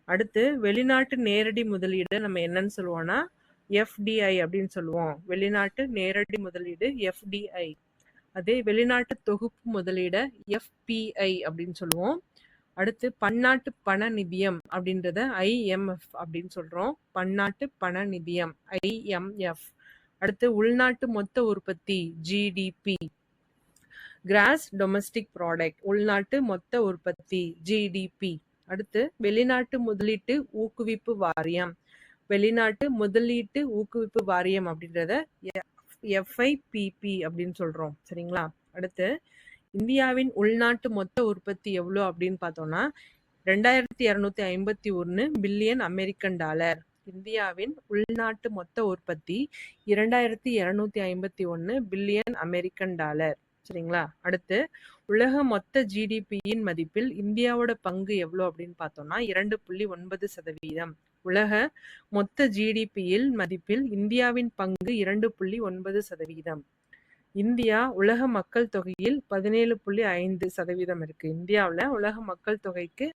அடுத்து வெளிநாட்டு நேரடி முதலீடு நம்ம என்னன்னு சொல்லுவோம்னா FDI அப்படின்னு சொல்லுவோம். வெளிநாட்டு நேரடி முதலீடு FDI. அதே வெளிநாட்டு தொகுப்பு முதலீடு FPI அப்படின்னு சொல்லுவோம். அடுத்து பன்னாட்டு பண நிதியம் அப்படின்றத IMF அப்படின்னு சொல்றோம். பன்னாட்டு பண நிதியம் IMF. அடுத்து உள்நாட்டு மொத்த உற்பத்தி GDP, கிராஸ் டொமஸ்டிக் ப்ராடக்ட், உள்நாட்டு மொத்த உற்பத்தி GDP. அடுத்து வெளிநாட்டு முதலீட்டு ஊக்குவிப்பு வாரியம் வெளிநாட்டு முதலீட்டு ஊக்குவிப்பு வாரியம் அப்படின்றத FIPP அப்படின்னு சொல்றோம். சரிங்களா? அடுத்து இந்தியாவின் உள்நாட்டு மொத்த உற்பத்தி எவ்வளோ அப்படின்னு பார்த்தோம்னா 2251 பில்லியன் அமெரிக்கன் டாலர். இந்தியாவின் உள்நாட்டு மொத்த உற்பத்தி 2251 பில்லியன் அமெரிக்கன் டாலர். சரிங்களா? அடுத்து உலக மொத்த ஜிடிபியின் மதிப்பில் இந்தியாவோட பங்கு எவ்வளோ அப்படின்னு பார்த்தோம்னா 2.9%. உலக மொத்த ஜிடிபியில் மதிப்பில் இந்தியாவின் பங்கு 2.9%. இந்தியா உலக மக்கள் தொகையில் 17.5% இருக்கு. இந்தியாவில் உலக மக்கள் தொகைக்கு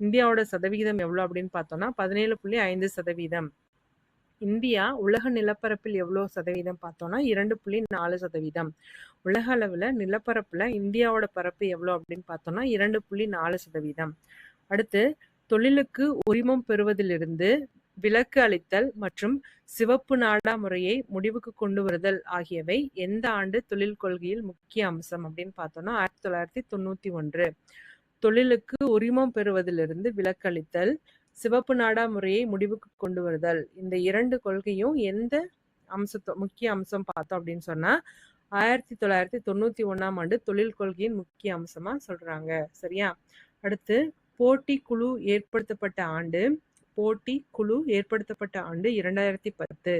இந்தியாவோட சதவிகிதம் எவ்வளோ அப்படின்னு பார்த்தோம்னா 17.5%. இந்தியா உலக நிலப்பரப்பில் எவ்வளோ சதவீதம் பார்த்தோம்னா 2.4%. உலக அளவில் நிலப்பரப்புல இந்தியாவோட பரப்பு எவ்வளோ அப்படின்னு பார்த்தோம்னா 2.4%. அடுத்து தொழிலுக்கு உரிமம் பெறுவதிலிருந்து விலக்கு அளித்தல் மற்றும் சிவப்பு நாடா முறையை முடிவுக்கு கொண்டு வருதல் ஆகியவை எந்த ஆண்டு தொழில் கொள்கையில் முக்கிய அம்சம் அப்படின்னு பார்த்தோம்னா 1991. தொழிலுக்கு உரிமம் பெறுவதிலிருந்து விலக்கு அளித்தல், சிவப்பு நாடா முறையை முடிவுக்கு கொண்டு வருதல், இந்த 2 கொள்கையும் எந்த முக்கிய அம்சம் பார்த்தோம் அப்படின்னு சொன்னா 1991ஆம் ஆண்டு தொழில் கொள்கையின் முக்கிய அம்சமா சொல்றாங்க. சரியா? அடுத்து போட்டி குழு ஏற்படுத்தப்பட்ட ஆண்டு 2010.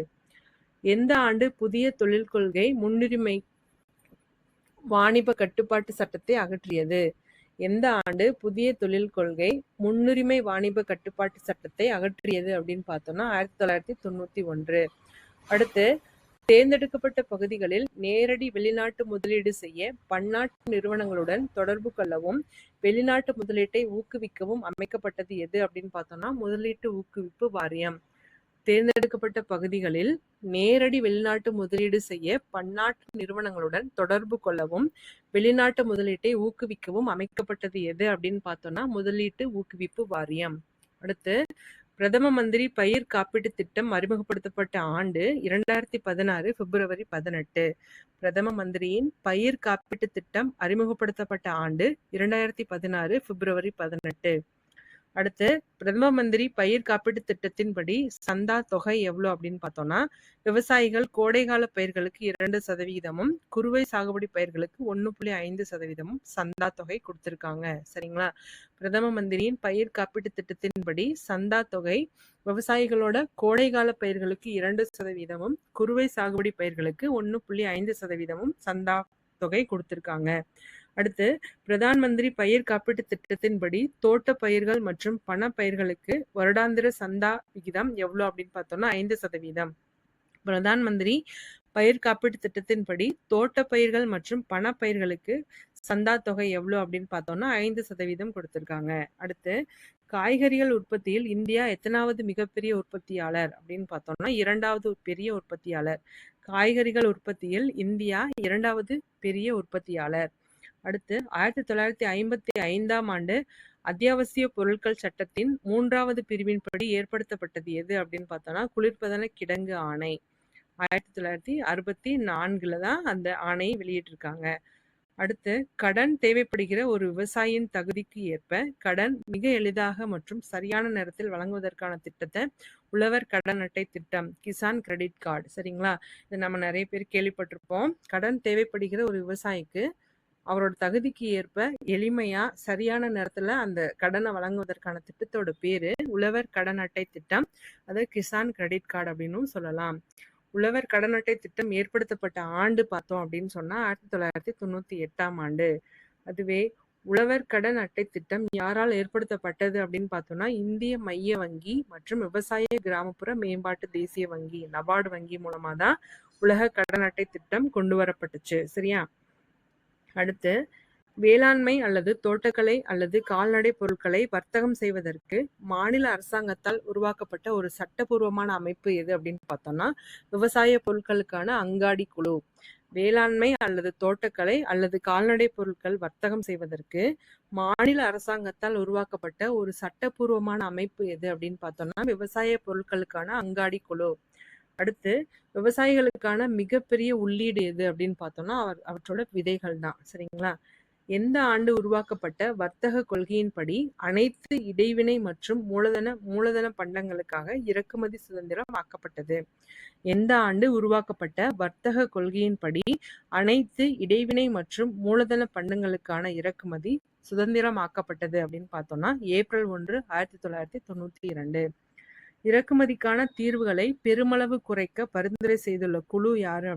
எந்த ஆண்டு புதிய தொழில் கொள்கை முன்னுரிமை வாணிப கட்டுப்பாட்டு சட்டத்தை அகற்றியது? எந்த ஆண்டு புதிய தொழில் கொள்கை முன்னுரிமை வாணிப கட்டுப்பாட்டு சட்டத்தை அகற்றியது அப்படின்னு பார்த்தோம்னா 1991. அடுத்து தேர்ந்தெடுக்கப்பட்ட பகுதிகளில் நேரடி வெளிநாட்டு முதலீடு செய்ய பன்னாட்டு நிறுவனங்களுடன் தொடர்பு கொள்ளவும் வெளிநாட்டு முதலீட்டை ஊக்குவிக்கவும் அமைக்கப்பட்டது எது அப்படின்னு பார்த்தோம்னா முதலீட்டு ஊக்குவிப்பு வாரியம். தேர்ந்தெடுக்கப்பட்ட பகுதிகளில் நேரடி வெளிநாட்டு முதலீடு செய்ய பன்னாட்டு நிறுவனங்களுடன் தொடர்பு கொள்ளவும் வெளிநாட்டு முதலீட்டை ஊக்குவிக்கவும் அமைக்கப்பட்டது எது அப்படின்னு பார்த்தோம்னா முதலீட்டு ஊக்குவிப்பு வாரியம். அடுத்து பிரதம மந்திரி பயிர் காப்பீட்டு திட்டம் அறிமுகப்படுத்தப்பட்ட ஆண்டு 2016 பிப்ரவரி 18. பிரதம மந்திரியின் பயிர் காப்பீட்டு திட்டம் அறிமுகப்படுத்தப்பட்ட ஆண்டு 2016 பிப்ரவரி 18. அடுத்து பிரதம மந்திரி பயிர் காப்பீட்டு திட்டத்தின்படி சந்தா தொகை எவ்வளோ அப்படின்னு பார்த்தோம்னா விவசாயிகள் கோடைகால பயிர்களுக்கு 2%, குறுவை சாகுபடி பயிர்களுக்கு 1.5% சந்தா தொகை கொடுத்திருக்காங்க. சரிங்களா? பிரதம மந்திரியின் பயிர் காப்பீட்டு திட்டத்தின்படி சந்தா தொகை விவசாயிகளோட கோடைகால பயிர்களுக்கு 2%, குறுவை சாகுபடி பயிர்களுக்கு 1.5% சந்தா தொகை கொடுத்திருக்காங்க. அடுத்து பிரதான் மந்திரி பயிர் காப்பீட்டு திட்டத்தின்படி தோட்ட பயிர்கள் மற்றும் பண பயிர்களுக்கு வருடாந்திர சந்தா விகிதம் எவ்வளோ அப்படின்னு பார்த்தோம்னா 5%. பிரதான் மந்திரி பயிர் காப்பீட்டு திட்டத்தின்படி தோட்ட பயிர்கள் மற்றும் பண பயிர்களுக்கு சந்தா தொகை எவ்வளோ அப்படின்னு பார்த்தோம்னா 5% கொடுத்திருக்காங்க. அடுத்து காய்கறிகள் உற்பத்தியில் இந்தியா எத்தனாவது மிகப்பெரிய உற்பத்தியாளர் அப்படின்னு பார்த்தோம்னா 2வது பெரிய உற்பத்தியாளர். காய்கறிகள் உற்பத்தியில் இந்தியா 2வது பெரிய உற்பத்தியாளர். அடுத்து 1955ஆம் ஆண்டு அத்தியாவசிய பொருட்கள் சட்டத்தின் 3வது பிரிவின்படி ஏற்படுத்தப்பட்டது எது அப்படின்னு பார்த்தோம்னா குளிர்பதன கிடங்கு ஆணை. 1964 தான் அந்த ஆணையை வெளியிட்டிருக்காங்க. அடுத்து கடன் தேவைப்படுகிற ஒரு விவசாயியின் தகுதிக்கு ஏற்ப கடன் மிக எளிதாக மற்றும் சரியான நேரத்தில் வழங்குவதற்கான திட்டத்தை உழவர் கடன் அட்டை திட்டம், கிசான் கிரெடிட் கார்டு. சரிங்களா? இது நம்ம நிறைய பேர் கேள்விப்பட்டிருப்போம். கடன் தேவைப்படுகிற ஒரு விவசாயிக்கு அவரோட தகுதிக்கு ஏற்ப எளிமையா சரியான நேரத்துல அந்த கடனை வழங்குவதற்கான திட்டத்தோட பேரு உழவர் கடன் அட்டை திட்டம், அது கிசான் கிரெடிட் கார்டு அப்படின்னு சொல்லலாம். உழவர் கடன் அட்டை திட்டம் ஏற்படுத்தப்பட்ட ஆண்டு பார்த்தோம் அப்படின்னு சொன்னா 1998ஆம் ஆண்டு. அதுவே உழவர் கடன் அட்டை திட்டம் யாரால் ஏற்படுத்தப்பட்டது அப்படின்னு பார்த்தோம்னா இந்திய மைய வங்கி மற்றும் விவசாய கிராமப்புற மேம்பாட்டு தேசிய வங்கி நபார்டு வங்கி மூலமா தான் உலக கடன் அட்டை திட்டம் கொண்டு வரப்பட்டுச்சு. சரியா? அடுத்து வேளாண்மை அல்லது தோட்டக்கலை அல்லது கால்நடை பொருட்களை வர்த்தகம் செய்வதற்கு மாநில அரசாங்கத்தால் உருவாக்கப்பட்ட ஒரு சட்டபூர்வமான அமைப்பு எது அப்படின்னு பார்த்தோம்னா விவசாய பொருட்களுக்கான அங்காடி குழு. வேளாண்மை அல்லது தோட்டக்கலை அல்லது கால்நடை பொருட்கள் வர்த்தகம் செய்வதற்கு மாநில அரசாங்கத்தால் உருவாக்கப்பட்ட ஒரு சட்டபூர்வமான அமைப்பு எது அப்படின்னு பார்த்தோம்னா விவசாய பொருட்களுக்கான அங்காடி குழு. அடுத்து விவசாயிகளுக்கான மிகப்பெரிய உள்ளீடு எது அப்படின்னு பார்த்தோம்னா அவற்றோட விதைகள் தான். சரிங்களா? எந்த ஆண்டு உருவாக்கப்பட்ட வர்த்தக கொள்கையின்படி அனைத்து இடைவினை மற்றும் மூலதன பண்டங்களுக்காக இறக்குமதி சுதந்திரம் ஆக்கப்பட்டது? எந்த ஆண்டு உருவாக்கப்பட்ட வர்த்தக கொள்கையின்படி அனைத்து இடைவினை மற்றும் மூலதன பண்டங்களுக்கான இறக்குமதி சுதந்திரமாக்கப்பட்டது அப்படின்னு பார்த்தோம்னா ஏப்ரல் 1, 1992. இறக்குமதிக்கான தீர்வுகளை பெருமளவு குறைக்க பரிந்துரை செய்துள்ள குழு யாரு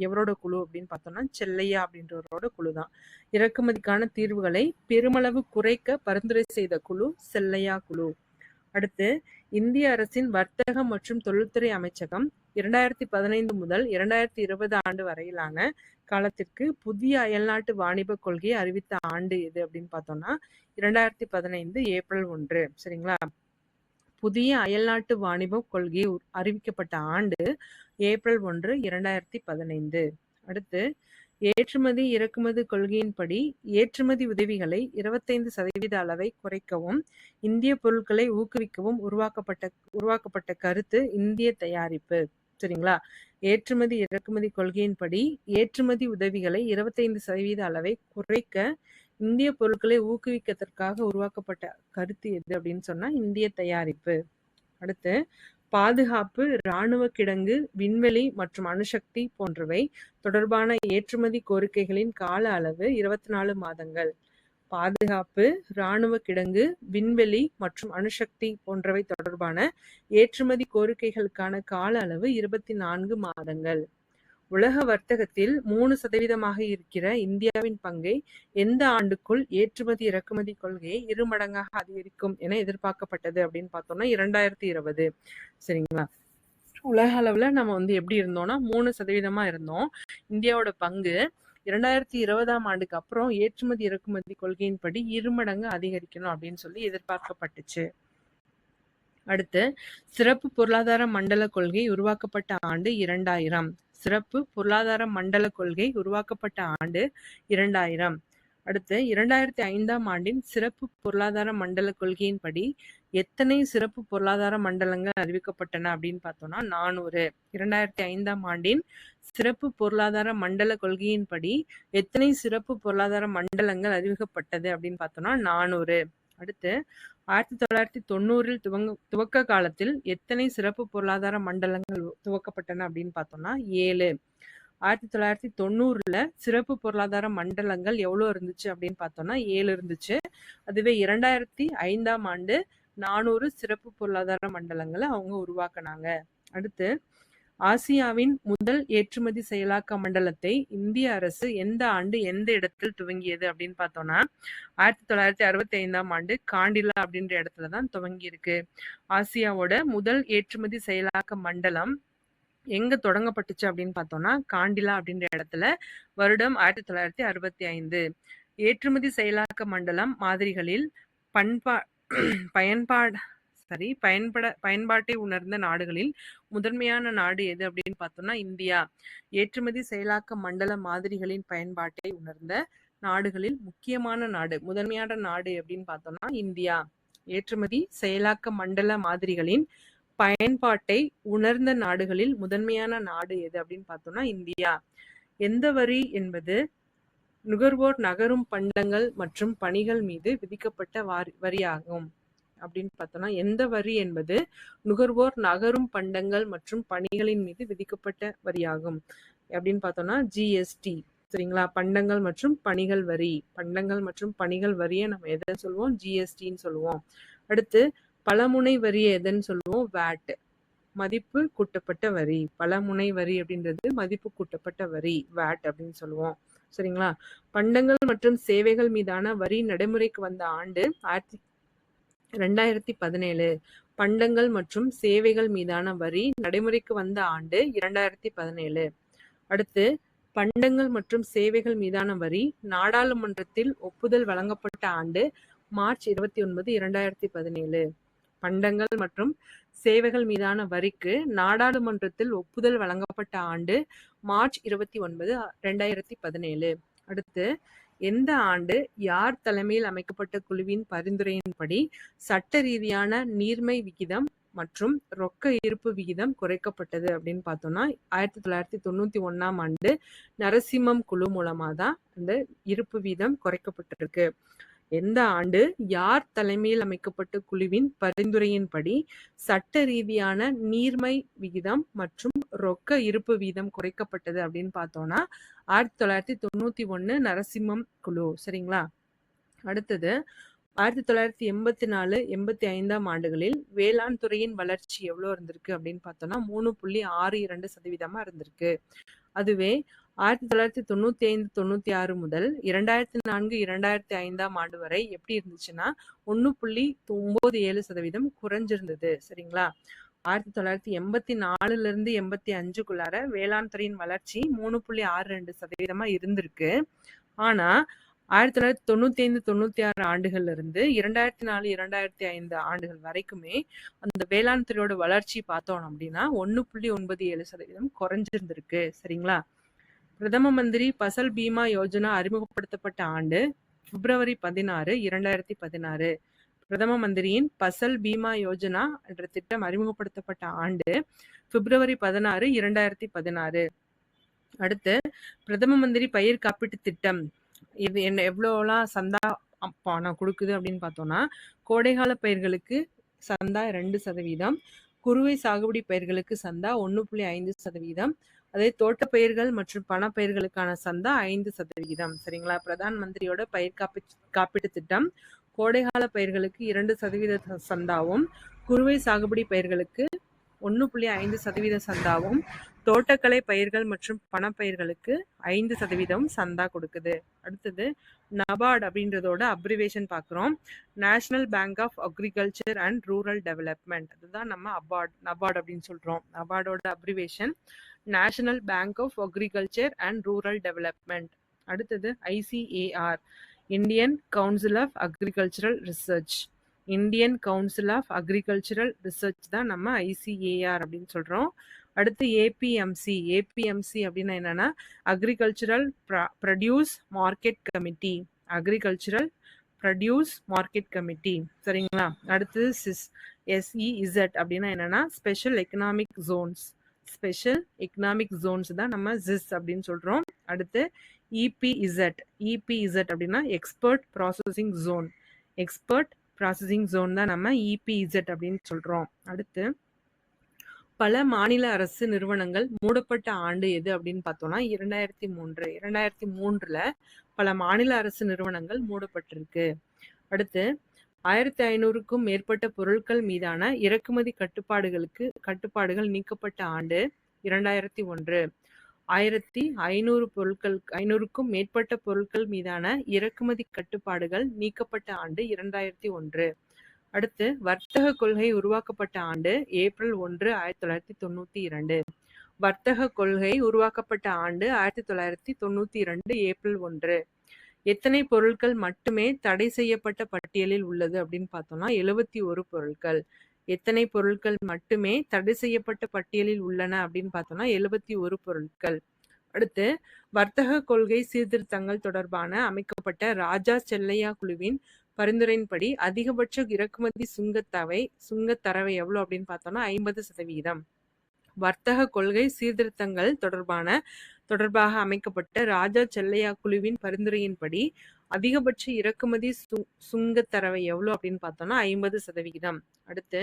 எவரோட குழு அப்படின்னு பார்த்தோம்னா செல்லையா அப்படின்றவரோட குழு தான். இறக்குமதிக்கான தீர்வுகளை பெருமளவு குறைக்க பரிந்துரை செய்த குழு செல்லையா குழு. அடுத்து, இந்திய அரசின் வர்த்தக மற்றும் தொழில்துறை அமைச்சகம் 2015 முதல் 2020 ஆண்டு வரையிலான காலத்திற்கு புதிய அயல்நாட்டு வாணிப கொள்கையை அறிவித்த ஆண்டு எது அப்படின்னு பார்த்தோம்னா 2015 ஏப்ரல் 1. சரிங்களா? புதிய அயல்நாட்டு வாணிப கொள்கை அறிவிக்கப்பட்ட ஆண்டு ஏப்ரல் 1, 2015. அடுத்து, ஏற்றுமதி இறக்குமதி கொள்கையின்படி ஏற்றுமதி உதவிகளை 25% அளவை குறைக்கவும் இந்திய பொருட்களை ஊக்குவிக்கவும் உருவாக்கப்பட்ட கருத்து இந்திய தயாரிப்பு. சரிங்களா? ஏற்றுமதி இறக்குமதி கொள்கையின்படி ஏற்றுமதி உதவிகளை 25% அளவை குறைக்க இந்திய பொருட்களை ஊக்குவிக்கதற்காக உருவாக்கப்பட்ட கருத்து எது அப்படின்னு சொன்னா இந்திய தயாரிப்பு. அடுத்து, பாதுகாப்பு, இராணுவ கிடங்கு, விண்வெளி மற்றும் அணுசக்தி போன்றவை தொடர்பான ஏற்றுமதி கோரிக்கைகளின் கால அளவு 24 மாதங்கள். பாதுகாப்பு, இராணுவ கிடங்கு, விண்வெளி மற்றும் அணுசக்தி போன்றவை தொடர்பான ஏற்றுமதி கோரிக்கைகளுக்கான கால அளவு 24 மாதங்கள். உலக வர்த்தகத்தில் 3% இருக்கிற இந்தியாவின் பங்கை எந்த ஆண்டுக்குள் ஏற்றுமதி இறக்குமதி கொள்கையை 2 மடங்காக அதிகரிக்கும் என எதிர்பார்க்கப்பட்டது அப்படின்னு பார்த்தோம்னா 2020. சரிங்களா? உலக அளவுல நம்ம எப்படி இருந்தோம்னா 3% இருந்தோம். இந்தியாவோட பங்கு 2020ஆம் ஆண்டுக்கு அப்புறம் ஏற்றுமதி இறக்குமதி கொள்கையின்படி 2 மடங்கு அதிகரிக்கணும் அப்படின்னு சொல்லி எதிர்பார்க்கப்பட்டுச்சு. அடுத்து, சிறப்பு பொருளாதார மண்டல கொள்கை உருவாக்கப்பட்ட ஆண்டு 2000. சிறப்பு பொருளாதார மண்டல கொள்கை உருவாக்கப்பட்ட ஆண்டு 2000. அடுத்து, 2005ஆம் ஆண்டின் சிறப்பு பொருளாதார மண்டல கொள்கையின்படி எத்தனை சிறப்பு பொருளாதார மண்டலங்கள் அறிவிக்கப்பட்டன அப்படின்னு பார்த்தோம்னா 400. 2005ஆம் ஆண்டின் சிறப்பு பொருளாதார மண்டல கொள்கையின்படி எத்தனை சிறப்பு பொருளாதார மண்டலங்கள் அறிவிக்கப்பட்டது அப்படின்னு பார்த்தோம்னா 400. அடுத்து, 1990 துவக்க காலத்தில் எத்தனை சிறப்பு பொருளாதார மண்டலங்கள் துவக்கப்பட்டன அப்படின்னு பார்த்தோம்னா 7. 1990ல சிறப்பு பொருளாதார மண்டலங்கள் எவ்வளவு இருந்துச்சு அப்படின்னு பார்த்தோம்னா 7 இருந்துச்சு. அதுவே 2005ஆம் ஆண்டு 400 சிறப்பு பொருளாதார மண்டலங்களை அவங்க உருவாக்குனாங்க. அடுத்து, ஆசியாவின் முதல் ஏற்றுமதி செயலாக்க மண்டலத்தை இந்திய அரசு எந்த ஆண்டு எந்த இடத்தில் துவங்கியது அப்படின்னு பார்த்தோம்னா 1965ஆம் ஆண்டு காண்டிலா அப்படின்ற இடத்துல தான் துவங்கி இருக்கு. ஆசியாவோட முதல் ஏற்றுமதி செயலாக்க மண்டலம் எங்க தொடங்கப்பட்டுச்சு அப்படின்னு பார்த்தோம்னா காண்டிலா அப்படின்ற இடத்துல வருடம் 1965. ஏற்றுமதி செயலாக்க மண்டலம் மாதிரிகளில் பயன்பாட்டை உணர்ந்த நாடுகளில் முதன்மையான நாடு எது அப்படின்னு பார்த்தோம்னா இந்தியா. ஏற்றுமதி செயலாக்க மண்டல மாதிரிகளின் பயன்பாட்டை உணர்ந்த நாடுகளில் முதன்மையான நாடு அப்படின்னு பார்த்தோம்னா இந்தியா. ஏற்றுமதி செயலாக்க மண்டல மாதிரிகளின் பயன்பாட்டை உணர்ந்த நாடுகளில் முதன்மையான நாடு எது அப்படின்னு பார்த்தோம்னா இந்தியா. எந்த வரி என்பது நுகர்வோர் நகரும் பண்டங்கள் மற்றும் பணிகள் மீது விதிக்கப்பட்ட வரியாகும் அப்படின்னு பார்த்தோம்னா எந்த வரி என்பது நுகர்வோர் நகரும் பண்டங்கள் மற்றும் பணிகளின் மீது விதிக்கப்பட்ட வரியாகும் அப்படின்னு பார்த்தோம்னா ஜிஎஸ்டி. சரிங்களா? பண்டங்கள் மற்றும் பணிகள் வரி. பண்டங்கள் மற்றும் பணிகள் வரியை நம்ம எதை சொல்லுவோம்? ஜிஎஸ்டின்னு சொல்லுவோம். அடுத்து, பலமுனை வரி எதுன்னு சொல்லுவோம்? வேட், மதிப்பு கூட்டப்பட்ட வரி. பலமுனை வரி அப்படின்றது மதிப்பு கூட்டப்பட்ட வரி, வேட் அப்படின்னு சொல்லுவோம். சரிங்களா? பண்டங்கள் மற்றும் சேவைகள் மீதான வரி நடைமுறைக்கு வந்த ஆண்டு 2017. பண்டங்கள் மற்றும் சேவைகள் மீதான வரி நடைமுறைக்கு வந்த ஆண்டு 2017. அடுத்து, பண்டங்கள் மற்றும் சேவைகள் மீதான வரி நாடாளுமன்றத்தில் ஒப்புதல் வழங்கப்பட்ட ஆண்டு மார்ச் 29, 2017. பண்டங்கள் மற்றும் சேவைகள் மீதான வரிக்கு நாடாளுமன்றத்தில் ஒப்புதல் வழங்கப்பட்ட ஆண்டு மார்ச் 29, 2017. அடுத்து, எந்த ஆண்டு யார் தலைமையில் அமைக்கப்பட்ட குழுவின் பரிந்துரையின்படி சட்ட ரீதியான நீர்மை விகிதம் மற்றும் ரொக்க இருப்பு விகிதம் குறைக்கப்பட்டது அப்படின்னு பார்த்தோம்னா 1991ஆம் ஆண்டு நரசிம்மம் குழு மூலமா தான் இந்த இருப்பு வீதம் குறைக்கப்பட்டிருக்கு. எந்த ஆண்டு யார் தலைமையில் அமைக்கப்பட்ட குழுவின் பரிந்துரையின்படி சட்ட ரீதியான நீர்மை விகிதம் மற்றும் ரொக்க இருப்பு வீதம் குறைக்கப்பட்டது அப்படின்னு பார்த்தோம்னா 1991 நரசிம்மம் குழு. சரிங்களா? அடுத்தது 1984-85ஆம் ஆண்டுகளில் வேளாண் துறையின் வளர்ச்சி எவ்வளவு இருந்திருக்கு அப்படின்னு பார்த்தோம்னா 3.62% இருந்திருக்கு. அதுவே 1995-96 முதல் 2004-2005ஆம் ஆண்டு வரை எப்படி இருந்துச்சுன்னா 1.97% குறைஞ்சிருந்தது. சரிங்களா? 1984 இருந்து 85க்குள்ளார வேளாண் துறையின் வளர்ச்சி 3.62% இருந்திருக்கு. ஆனா 1995-96 ஆண்டுகள்ல இருந்து 2004-2005 ஆண்டுகள் வரைக்குமே அந்த வேளாண் துறையோட வளர்ச்சி பார்த்தோம் அப்படின்னா 1.97% குறைஞ்சிருந்திருக்கு. சரிங்களா? பிரதம மந்திரி பசல் பீமா யோஜனா அறிமுகப்படுத்தப்பட்ட ஆண்டு பிப்ரவரி 16, 2016. பிரதம மந்திரியின் பசல் பீமா யோஜனா என்ற திட்டம் அறிமுகப்படுத்தப்பட்ட ஆண்டு பிப்ரவரி 16, 2016. அடுத்து பிரதம மந்திரி பயிர் காப்பீட்டு திட்டம் இது என்ன எவ்வளோலாம் சந்தா பணம் கொடுக்குது அப்படின்னு பார்த்தோம்னா கோடைகால பயிர்களுக்கு சந்தா 2%, குறுவை சாகுபடி பயிர்களுக்கு சந்தா 1.5%, அதே தோட்டப்பயிர்கள் மற்றும் பணப்பயிர்களுக்கான சந்தா 5%. சரிங்களா? பிரதான் மந்திரியோட பயிர் காப்பீட்டு திட்டம் கோடைகால பயிர்களுக்கு 2% சந்தாவும், குறுவை சாகுபடி பயிர்களுக்கு 1.5% சந்தாவும், தோட்டக்கலை பயிர்கள் மற்றும் பணப்பயிர்களுக்கு 5% சந்தா கொடுக்குது. அடுத்தது நபார்டு அப்படின்றதோட அப்ரிவேஷன் பார்க்குறோம். National Bank of Agriculture and Rural Development. அதுதான் நம்ம நபார்டு அப்படின்னு சொல்றோம். நபார்டோட abbreviation National Bank of Agriculture and Rural Development. அடுத்தது ICAR, Indian Council of Agricultural Research. Indian Council of Agricultural Research தான் நம்ம ஐசிஏஆர் அப்படின்னு சொல்றோம். அடுத்து ஏபிஎம்சி. ஏபிஎம்சி அப்படின்னா என்னன்னா agricultural produce market committee. Agricultural produce market committee. சரிங்களா? அடுத்து எஸ்இஇசட் அப்படின்னா என்னன்னா special economic zones. Special economic zones தான் நம்ம ஜிஸ் அப்படின்னு சொல்றோம். அடுத்து இபிஇசட். இபிஇசட் அப்படின்னா export processing zone. Export processing zone தான் நம்ம இபிஇசட் அப்படின்னு சொல்றோம். அடுத்து பல மாநில அரசு நிறுவனங்கள் மூடப்பட்ட ஆண்டு எது அப்படின்னு பார்த்தோம்னா 2003. 2003ல பல மாநில அரசு நிறுவனங்கள் மூடப்பட்டிருக்கு. அடுத்து 1500க்கும் மேற்பட்ட பொருட்கள் மீதான இறக்குமதி கட்டுப்பாடுகள் நீக்கப்பட்ட ஆண்டு 2001. 1500க்கும் மேற்பட்ட பொருட்கள் மீதான இறக்குமதி கட்டுப்பாடுகள் நீக்கப்பட்ட ஆண்டு 2001. அடுத்து வர்த்தக கொள்கை உருவாக்கப்பட்ட ஆண்டு ஏப்ரல் 1, 1992. வர்த்தக கொள்கை உருவாக்கப்பட்ட ஆண்டு 1992 ஏப்ரல் 1. எத்தனை பொருட்கள் மட்டுமே தடை செய்யப்பட்ட பட்டியலில் உள்ளது அப்படின்னு பார்த்தோம்னா 71 பொருட்கள். எத்தனை பொருட்கள் மட்டுமே தடை செய்யப்பட்ட பட்டியலில் உள்ளன அப்படின்னு பார்த்தோம்னா 71 பொருட்கள். அடுத்து வர்த்தக கொள்கை சீர்திருத்தங்கள் தொடர்பான அமைக்கப்பட்ட ராஜா செல்லையா குழுவின் பரிந்துரையின்படி அதிகபட்ச இறக்குமதி சுங்கத்தரவை எவ்வளவு அப்படின்னு பார்த்தோம்னா 50%. வர்த்தக கொள்கை சீர்திருத்தங்கள் தொடர்பாக அமைக்கப்பட்ட ராஜா செல்லையா குழுவின் பரிந்துரையின்படி அதிகபட்ச இறக்குமதி சுங்கத்தரவை எவ்வளவு அப்படின்னு பார்த்தோம்னா 50%. அடுத்து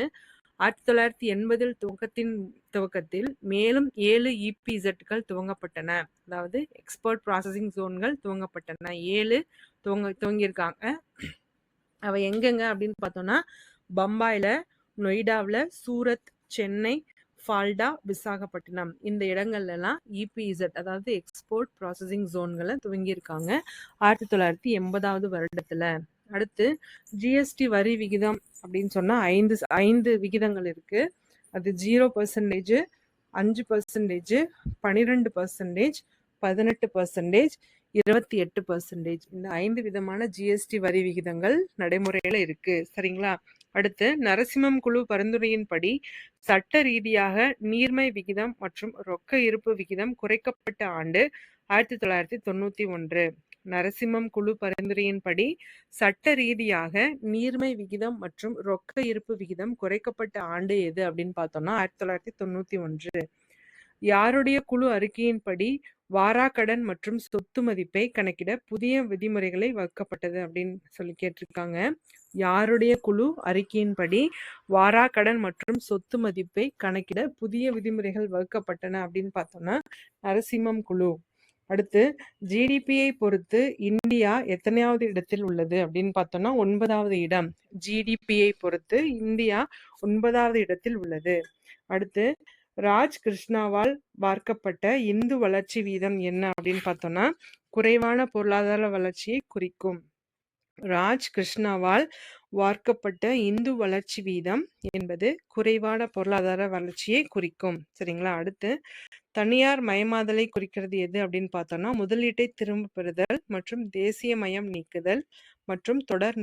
1980 துவக்கத்தில் மேலும் 7 இபிஇசட்கள் துவங்கப்பட்டன. அதாவது எக்ஸ்போர்ட் ப்ராசஸிங் ஜோன்கள் துவங்கப்பட்டன. 7 துவங்கியிருக்காங்க. அவை எங்கெங்க அப்படின்னு பார்த்தோம்னா பம்பாயில, நொய்டாவில், சூரத், சென்னை, ஃபால்டா, விசாகப்பட்டினம் இந்த இடங்கள்லாம் இபிஇசட் அதாவது எக்ஸ்போர்ட் ப்ராசஸிங் ஜோன்களை துவங்கியிருக்காங்க 1980வது வருடத்துல. அடுத்து ஜிஎஸ்டி வரி விகிதம் அப்படின்னு சொன்னா 5 விகிதங்கள் இருக்கு. அது 0%, 5%, 12%, 18%, 28%. இந்த 5 விதமான ஜிஎஸ்டி வரி விகிதங்கள் நடைமுறையில இருக்கு. சரிங்களா? அடுத்து நரசிம்மம் குழு பரிந்துரையின்படி சட்ட ரீதியாக நீர்மை விகிதம் மற்றும் ரொக்க இருப்பு விகிதம் குறைக்கப்பட்ட ஆண்டு 1991. நரசிம்மம் குழு பரிந்துரையின்படி சட்ட ரீதியாக நீர்மை விகிதம் மற்றும் ரொக்க இருப்பு விகிதம் குறைக்கப்பட்ட ஆண்டு எது அப்படின்னு பார்த்தோம்னா 1991. யாருடைய குழு அறிக்கையின்படி வாராக்கடன் மற்றும் சொத்து மதிப்பை கணக்கிட புதிய விதிமுறைகளை வகுக்கப்பட்டது அப்படின்னு சொல்லி கேட்டிருக்காங்க. யாருடைய குழு அறிக்கையின்படி வாராக்கடன் மற்றும் சொத்து மதிப்பை கணக்கிட புதிய விதிமுறைகள் வகுக்கப்பட்டன அப்படின்னு பார்த்தோம்னா நரசிம்மம் குழு. அடுத்து ஜிடிபியை பொறுத்து இந்தியா எத்தனையாவது இடத்தில் உள்ளது அப்படின்னு பார்த்தோம்னா 9வது இடம். ஜிடிபியை பொறுத்து இந்தியா 9வது இடத்தில் உள்ளது. அடுத்து ராஜ் கிருஷ்ணாவால் பார்க்கப்பட்ட இந்து வளர்ச்சி வீதம் என்ன அப்படின்னு பார்த்தோம்னா குறைவான பொருளாதார வளர்ச்சியை குறிக்கும். ராஜ் கிருஷ்ணாவால் வார்க்கப்பட்ட இந்து வளர்ச்சி வீதம் என்பது குறைவான பொருளாதார வளர்ச்சியை குறிக்கும். சரிங்களா? அடுத்து தனியார் மயமாதலை குறிக்கிறது எது அப்படின்னு பார்த்தோம்னா முதலீட்டை திரும்ப பெறுதல் மற்றும் தேசிய மயம் நீக்குதல் மற்றும் தொடர்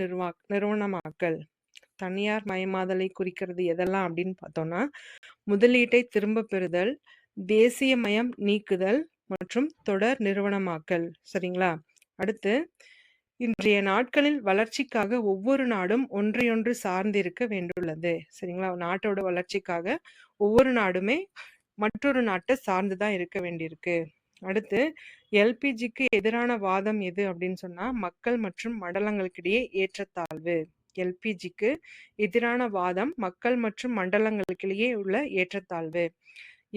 நிறுவனமாக்கல். தனியார் மயமாதலை குறிக்கிறது எதெல்லாம் அப்படின்னு பார்த்தோம்னா முதலீட்டை திரும்ப பெறுதல், தேசிய மயம் நீக்குதல் மற்றும் தொடர் நிறுவனமாக்கல். சரிங்களா? அடுத்து இன்றைய நாட்களில் வளர்ச்சிக்காக ஒவ்வொரு நாடும் ஒன்றையொன்று சார்ந்திருக்க வேண்டுள்ளது. சரிங்களா? நாட்டோட வளர்ச்சிக்காக ஒவ்வொரு நாடுமே மற்றொரு நாட்டை சார்ந்துதான் இருக்க வேண்டியிருக்கு. அடுத்து எல்பிஜிக்கு எதிரான வாதம் எது அப்படின்னு சொன்னா மக்கள் மற்றும் மண்டலங்களுக்கிடையே ஏற்றத்தாழ்வு. எல்பிஜிக்கு எதிரான வாதம் மக்கள் மற்றும் மண்டலங்களுக்கிடையே உள்ள ஏற்றத்தாழ்வு.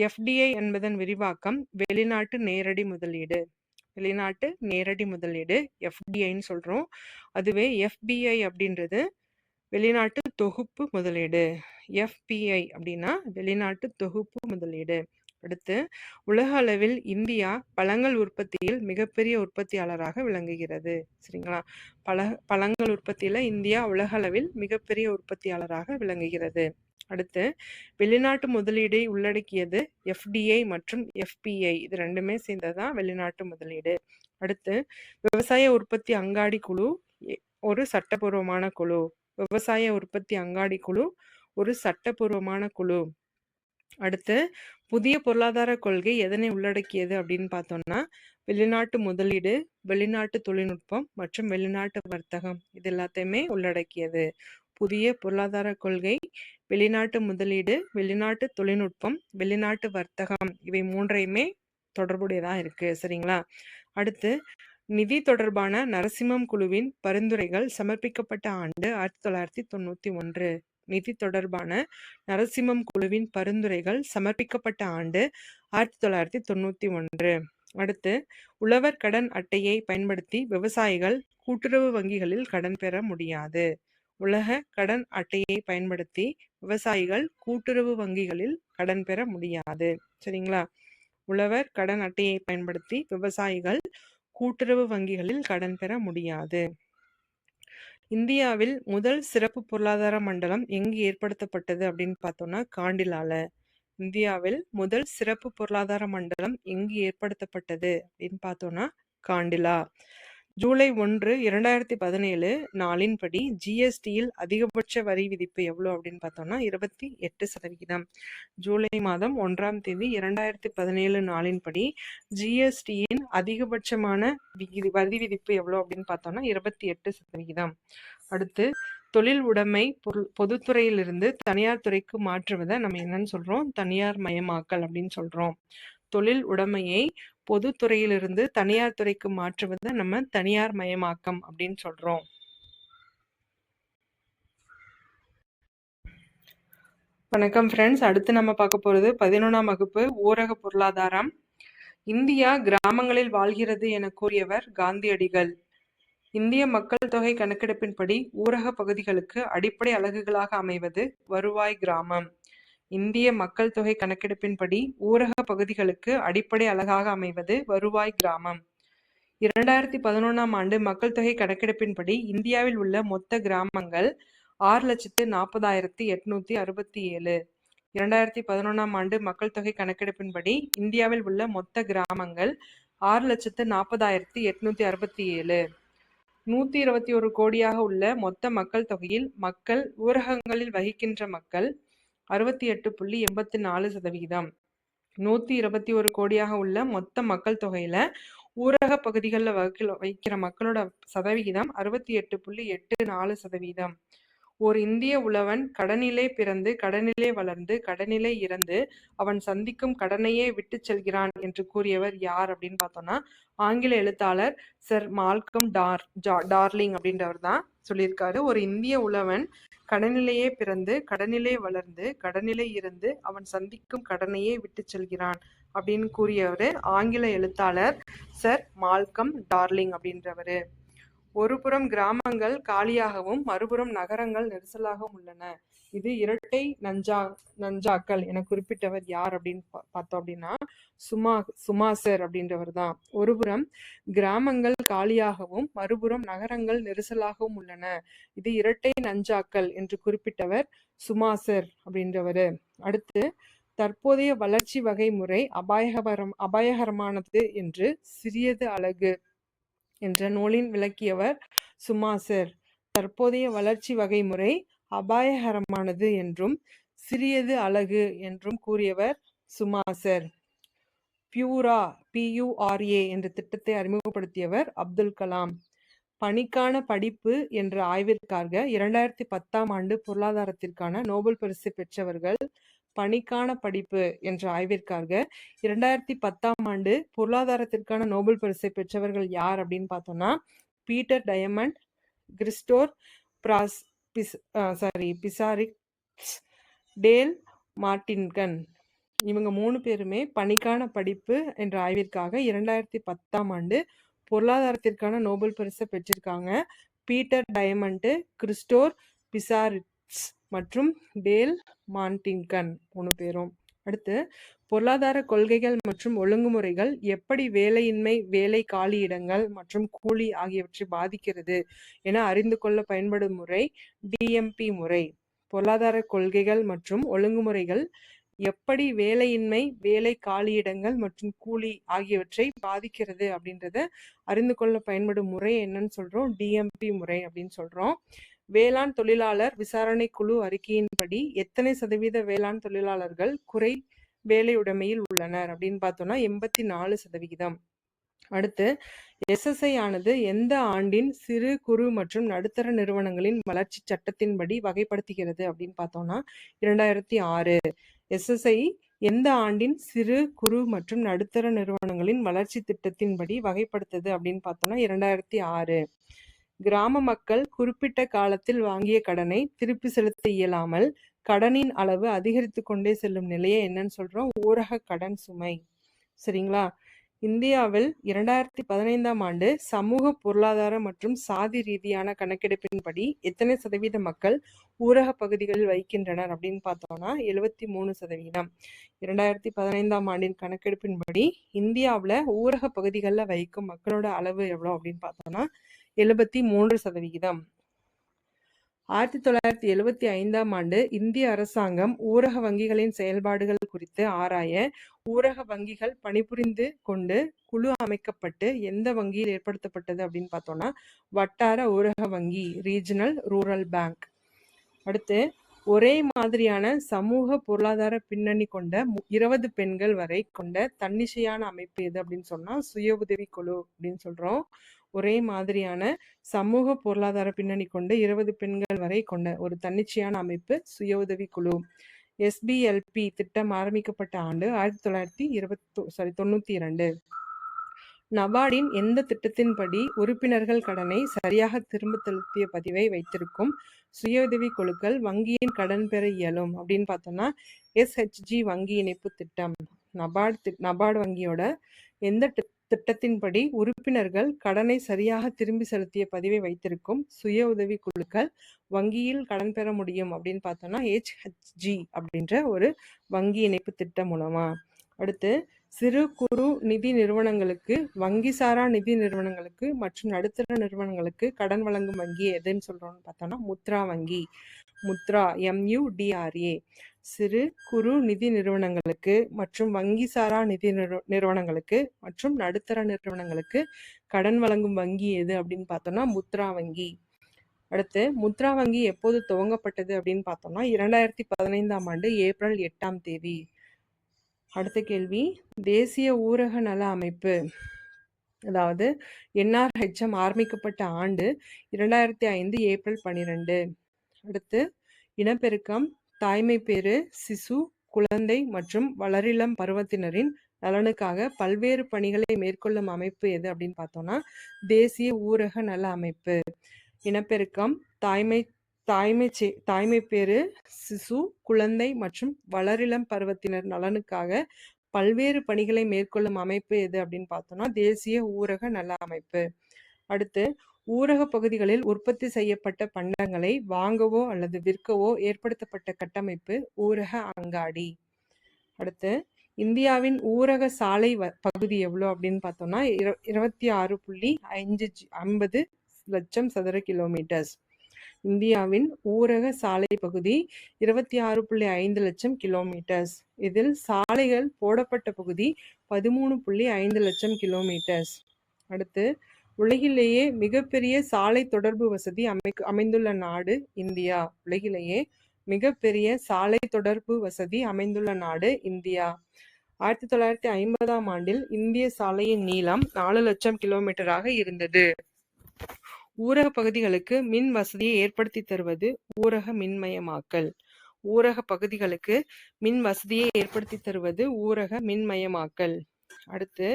எஃப்டிஐ என்பதன் விரிவாக்கம் வெளிநாட்டு நேரடி முதலீடு. வெளிநாட்டு நேரடி முதலீடு எஃப்டிஐன்னு சொல்றோம். அதுவே எஃபிஐ அப்படின்றது வெளிநாட்டு தொகுப்பு முதலீடு. எஃபிஐ அப்படின்னா வெளிநாட்டு தொகுப்பு முதலீடு. அடுத்து உலக அளவில் இந்தியா பழங்கள் உற்பத்தியில் மிகப்பெரிய உற்பத்தியாளராக விளங்குகிறது. சரிங்களா? பழங்கள் உற்பத்தியில இந்தியா உலக அளவில் மிகப்பெரிய உற்பத்தியாளராக விளங்குகிறது. அடுத்து வெளிநாட்டு முதலீடை உள்ளடக்கியது எஃப்டிஐ மற்றும் எஃபிஐ. இது ரெண்டுமே சேர்ந்ததுதான் வெளிநாட்டு முதலீடு. அடுத்து விவசாய உற்பத்தி அங்காடி குழு ஒரு சட்டபூர்வமான குழு. விவசாய உற்பத்தி அங்காடி குழு ஒரு சட்டபூர்வமான குழு. அடுத்து புதிய பொருளாதார கொள்கை எதனை உள்ளடக்கியது அப்படின்னு பார்த்தோம்னா வெளிநாட்டு முதலீடு, வெளிநாட்டு தொழில்நுட்பம் மற்றும் வெளிநாட்டு வர்த்தகம். இது எல்லாத்தையுமே உள்ளடக்கியது. புதிய பொருளாதார கொள்கை, வெளிநாட்டு முதலீடு, வெளிநாட்டு தொழில்நுட்பம், வெளிநாட்டு வர்த்தகம், இவை மூன்றையுமே தொடர்புடையதா இருக்கு. சரிங்களா? அடுத்து நிதி தொடர்பான நரசிம்மம் குழுவின் பரிந்துரைகள் சமர்ப்பிக்கப்பட்ட ஆண்டு 1991. நிதி தொடர்பான நரசிம்மம் குழுவின் பரிந்துரைகள் சமர்ப்பிக்கப்பட்ட ஆண்டு 1991. அடுத்து உழவர் கடன் அட்டையை பயன்படுத்தி விவசாயிகள் கூட்டுறவு வங்கிகளில் கடன் பெற முடியாது. உலக கடன் அட்டையை பயன்படுத்தி விவசாயிகள் கூட்டுறவு வங்கிகளில் கடன் பெற முடியாது. சரிங்களா? உழவர் கடன் அட்டையை பயன்படுத்தி விவசாயிகள் கூட்டுறவு வங்கிகளில் கடன் பெற முடியாது. இந்தியாவில் முதல் சிறப்பு பொருளாதார மண்டலம் எங்கு ஏற்படுத்தப்பட்டது அப்படின்னு பார்த்தோம்னா காண்டிலால. இந்தியாவில் முதல் சிறப்பு பொருளாதார மண்டலம் எங்கு ஏற்படுத்தப்பட்டது அப்படின்னு பார்த்தோம்னா காண்டிலா. ஜூலை 1, 2017 நாளின்படி ஜிஎஸ்டியில் அதிகபட்ச வரி விதிப்பு எவ்வளோ அப்படின்னு பார்த்தோம்னா 28%. ஜூலை மாதம் 1ஆம் தேதி 2017 நாளின்படி ஜிஎஸ்டியின் அதிகபட்சமான வரி விதிப்பு எவ்வளோ அப்படின்னு பார்த்தோம்னா 28%. அடுத்து தொழில் உடைமை பொதுத்துறையிலிருந்து தனியார் துறைக்கு மாற்றுவதை நம்ம என்னன்னு சொல்றோம்? தனியார் மயமாக்கல் அப்படின்னு சொல்றோம். தொழில் உடைமையை பொதுத்துறையிலிருந்து தனியார் துறைக்கு மாற்றுவதை நம்ம தனியார் மயமாக்கம் அப்படின்னு சொல்றோம். வணக்கம் ஃப்ரெண்ட்ஸ். அடுத்து நம்ம பார்க்க போறது 11ஆம் வகுப்பு ஊரக பொருளாதாரம். இந்தியா கிராமங்களில் வாழ்கிறது என கூறியவர் காந்தியடிகள். இந்திய மக்கள் தொகை கணக்கெடுப்பின்படி ஊரக பகுதிகளுக்கு அடிப்படை அலகுகளாக அமைவது வருவாய் கிராமம். இந்திய மக்கள் தொகை கணக்கெடுப்பின்படி ஊரக பகுதிகளுக்கு அடிப்படை அலகாக அமைவது வருவாய் கிராமம். 2011ஆம் ஆண்டு மக்கள் தொகை கணக்கெடுப்பின்படி இந்தியாவில் உள்ள மொத்த கிராமங்கள் 6,40,867. 2011ஆம் ஆண்டு மக்கள் தொகை கணக்கெடுப்பின்படி இந்தியாவில் உள்ள மொத்த கிராமங்கள் 6,40,867. 121 கோடியாக உள்ள மொத்த மக்கள் தொகையில் மக்கள் ஊரகங்களில் வகிக்கின்ற மக்கள் 68.84%. 121 கோடியாக உள்ள மொத்த மக்கள் தொகையில ஊரக பகுதிகளில் வைக்கிற மக்களோட சதவிகிதம் 68.84%. ஒரு இந்திய உழவன் கடனிலே பிறந்து கடனிலே வளர்ந்து கடனிலே இறந்து அவன் சந்திக்கும் கடனையே விட்டு செல்கிறான் என்று கூறியவர் யார் அப்படின்னு பார்த்தோம்னா ஆங்கில எழுத்தாளர் சர் மால்கம் டார்லிங் அப்படின்றவர் தான் சொல்லியிருக்காரு. ஒரு இந்திய உழவன் கடனிலேயே பிறந்து கடனிலே வளர்ந்து கடனிலே இருந்து அவன் சந்திக்கும் கடனையே விட்டு செல்கிறான் அப்படின்னு கூறியவர் ஆங்கில எழுத்தாளர் சர் மால்கம் டார்லிங் அப்படின்றவர். ஒருபுறம் கிராமங்கள் காலியாகவும் மறுபுறம் நகரங்கள் நெரிசலாகவும் உள்ளன. இது இரட்டை நஞ்சாக்கள் என குறிப்பிட்டவர் யார் அப்படின்னு பார்த்தோம் அப்படின்னா சுமாசர் அப்படின்றவர் தான். ஒருபுறம் கிராமங்கள் காலியாகவும் மறுபுறம் நகரங்கள் நெரிசலாகவும் உள்ளன. இது இரட்டை நஞ்சாக்கள் என்று குறிப்பிட்டவர் சுமாசர் அப்படின்றவர். அடுத்து தற்போதைய வளர்ச்சி வகை முறை அபாயகரமானது என்று சிறியது அழகு என்ற நூலின் விளக்கியவர் சுமாசர். தற்போதைய வளர்ச்சி வகை முறை அபாயகரமானது என்றும் சிறியது அழகு என்றும் கூறியவர் சுமாசர். PURA என்ற திட்டத்தை அறிமுகப்படுத்தியவர் அப்துல் கலாம். பணிக்கான படிப்பு என்ற ஆய்விற்காக 2010ஆம் ஆண்டு பொருளாதாரத்திற்கான நோபல் பரிசு பெற்றவர்கள். பணிக்கான படிப்பு என்ற ஆய்விற்காக 2010ஆம் ஆண்டு பொருளாதாரத்திற்கான நோபல் பரிசை பெற்றவர்கள் யார் அப்படின்னு பார்த்தோம்னா பீட்டர் டயமண்ட், கிறிஸ்டோர் பிசாரிக்ஸ், டேல் மார்டின்கன். இவங்க 3 பேருமே பணிக்கான படிப்பு என்ற ஆய்விற்காக 2010ஆம் ஆண்டு பொருளாதாரத்திற்கான நோபல் பரிசை பெற்றிருக்காங்க. பீட்டர் டயமண்ட், கிறிஸ்டோர் பிசாரிக்ஸ் மற்றும் டேல் மார்டின்கன் 3 பேரும். அடுத்து பொருளாதார கொள்கைகள் மற்றும் ஒழுங்குமுறைகள் எப்படி வேலையின்மை, வேலை காலியிடங்கள் மற்றும் கூலி ஆகியவற்றை பாதிக்கிறது என அறிந்து கொள்ள பயன்படும் முறை DMP முறை. பொருளாதார கொள்கைகள் மற்றும் ஒழுங்குமுறைகள் எப்படி வேலையின்மை, வேலை காலியிடங்கள் மற்றும் கூலி ஆகியவற்றை பாதிக்கிறது அப்படின்றத அறிந்து கொள்ள பயன்படும் முறை என்னன்னு சொல்றோம்? DMP முறை அப்படின்னு சொல்றோம். வேளாண் தொழிலாளர் விசாரணை குழு அறிக்கையின்படி எத்தனை சதவீத வேளாண் தொழிலாளர்கள் குறை வேலையுடைமையில் உள்ளனர் அப்படின்னு பார்த்தோம்னா 84%. அடுத்து SSI ஆனது எந்த ஆண்டின் சிறு குறு மற்றும் நடுத்தர நிறுவனங்களின் வளர்ச்சி சட்டத்தின்படி வகைப்படுத்துகிறது அப்படின்னு பார்த்தோம்னா 2006. SSI எந்த ஆண்டின் சிறு குறு மற்றும் நடுத்தர நிறுவனங்களின் வளர்ச்சி திட்டத்தின்படி வகைப்படுத்துது அப்படின்னு பார்த்தோம்னா 2006. கிராம மக்கள் குறிப்பிட்ட காலத்தில் வாங்கிய கடனை திருப்பி செலுத்த இயலாமல் கடனின் அளவு அதிகரித்து கொண்டே செல்லும் நிலையை என்னன்னு சொல்றோம்? ஊரக கடன் சுமை. சரிங்களா? இந்தியாவில் 2015ஆம் ஆண்டு சமூக பொருளாதார மற்றும் சாதி ரீதியான கணக்கெடுப்பின்படி எத்தனை சதவீத மக்கள் ஊரக பகுதிகளில் வைக்கின்றனர் அப்படின்னு பார்த்தோம்னா 73%. 2015ஆம் ஆண்டின் கணக்கெடுப்பின்படி இந்தியாவில் ஊரக பகுதிகளில் வைக்கும் மக்களோட அளவு எவ்வளோ அப்படின்னு பார்த்தோம்னா 73%. 1975ஆம் ஆண்டு இந்திய அரசாங்கம் ஊரக வங்கிகளின் செயல்பாடுகள் குறித்து ஆராய ஊரக வங்கிகள் பணிபுரிந்து கொண்டு குழு அமைக்கப்பட்டு எந்த வங்கியில் ஏற்படுத்தப்பட்டது அப்படின்னு பார்த்தோம்னா வட்டார ஊரக வங்கி, ரீஜனல் ரூரல் பேங்க். அடுத்து ஒரே மாதிரியான சமூக பொருளாதார பின்னணி கொண்ட 20 பெண்கள் வரை கொண்ட தன்னிச்சையான அமைப்பு எது அப்படின்னு சொன்னா சுய உதவி குழு அப்படின்னு சொல்றோம். ஒரே மாதிரியான சமூக பொருளாதார பின்னணி கொண்ட 20 பெண்கள் வரை கொண்ட ஒரு தன்னிச்சையான அமைப்பு சுய உதவி குழு. SBLP திட்டம் ஆரம்பிக்கப்பட்ட ஆண்டு 1992. நபார்டின் எந்த திட்டத்தின்படி உறுப்பினர்கள் கடனை சரியாக திரும்ப செலுத்திய பதிவை வைத்திருக்கும் சுய உதவி குழுக்கள் வங்கியின் கடன் பெற இயலும் அப்படின்னு பார்த்தோம்னா SHG வங்கி இணைப்பு திட்டம். நபார்டு வங்கியோட எந்த திட்டத்தின்படி உறுப்பினர்கள் கடனை சரியாக திரும்பி செலுத்திய பதிவை வைத்திருக்கும் சுய உதவி குழுக்கள் வங்கியில் கடன் பெற முடியும் அப்படின்னு பார்த்தோம்னா HHG அப்படின்ற ஒரு வங்கி இணைப்பு திட்டம் மூலமா. அடுத்து சிறு குறு நிதி நிறுவனங்களுக்கு, வங்கி சாரா நிதி நிறுவனங்களுக்கு மற்றும் நடுத்தர நிறுவனங்களுக்கு கடன் வழங்கும் வங்கி எதுன்னு சொல்றோம்னு பார்த்தோம்னா முத்ரா வங்கி. முத்ரா MUDRA. சிறு குறு நிதி நிறுவனங்களுக்கு மற்றும் வங்கி சாரா நிதி நிறுவனங்களுக்கு மற்றும் நடுத்தர நிறுவனங்களுக்கு கடன் வழங்கும் வங்கி எது அப்படின்னு பார்த்தோம்னா முத்ரா வங்கி. அடுத்து முத்ரா வங்கி எப்போது துவங்கப்பட்டது அப்படின்னு பார்த்தோம்னா 2015ஆம் ஆண்டு ஏப்ரல் 8ஆம் தேதி. அடுத்த கேள்வி, தேசிய ஊரக நல அமைப்பு அதாவது NRHM ஆரம்பிக்கப்பட்ட ஆண்டு 2005 ஏப்ரல் 12. அடுத்து இனப்பெருக்கம், தாய்மைப்பேறு, சிசு, குழந்தை மற்றும் வளரிளம் பருவத்தினரின் நலனுக்காக பல்வேறு பணிகளை மேற்கொள்ளும் அமைப்பு எது அப்படின்னு பார்த்தோம்னா தேசிய ஊரக நல அமைப்பு. இனப்பெருக்கம், தாய்மைப்பேறு, சிசு, குழந்தை மற்றும் வளரிளம் பருவத்தினர் நலனுக்காக பல்வேறு பணிகளை மேற்கொள்ளும் அமைப்பு எது அப்படின்னு பார்த்தோம்னா தேசிய ஊரக நல அமைப்பு. அடுத்து ஊரக பகுதிகளில் உற்பத்தி செய்யப்பட்ட பண்டங்களை வாங்கவோ அல்லது விற்கவோ ஏற்படுத்தப்பட்ட கட்டமைப்பு ஊரக அங்காடி. அடுத்து இந்தியாவின் ஊரக சாலை பகுதி எவ்வளோ அப்படின்னு பார்த்தோம்னா 26.50 லட்சம் சதுர கிலோமீட்டர்ஸ். இந்தியாவின் ஊரக சாலை பகுதி 26.5 லட்சம் கிலோமீட்டர்ஸ். இதில் சாலைகள் போடப்பட்ட பகுதி 13.5 லட்சம் கிலோமீட்டர்ஸ். அடுத்து உலகிலேயே மிகப்பெரிய சாலை தொடர்பு வசதி அமைந்துள்ள நாடு இந்தியா. உலகிலேயே மிகப்பெரிய சாலை தொடர்பு வசதி அமைந்துள்ள நாடு இந்தியா. 1950ஆம் ஆண்டில் இந்திய சாலையின் நீளம் 4 லட்சம் கிலோமீட்டராக இருந்தது. ஊரக பகுதிகளுக்கு மின் வசதியை ஏற்படுத்தி தருவது ஊரக மின்மயமாக்கல். ஊரக பகுதிகளுக்கு மின் வசதியை ஏற்படுத்தி தருவது ஊரக மின்மயமாக்கல். அடுத்து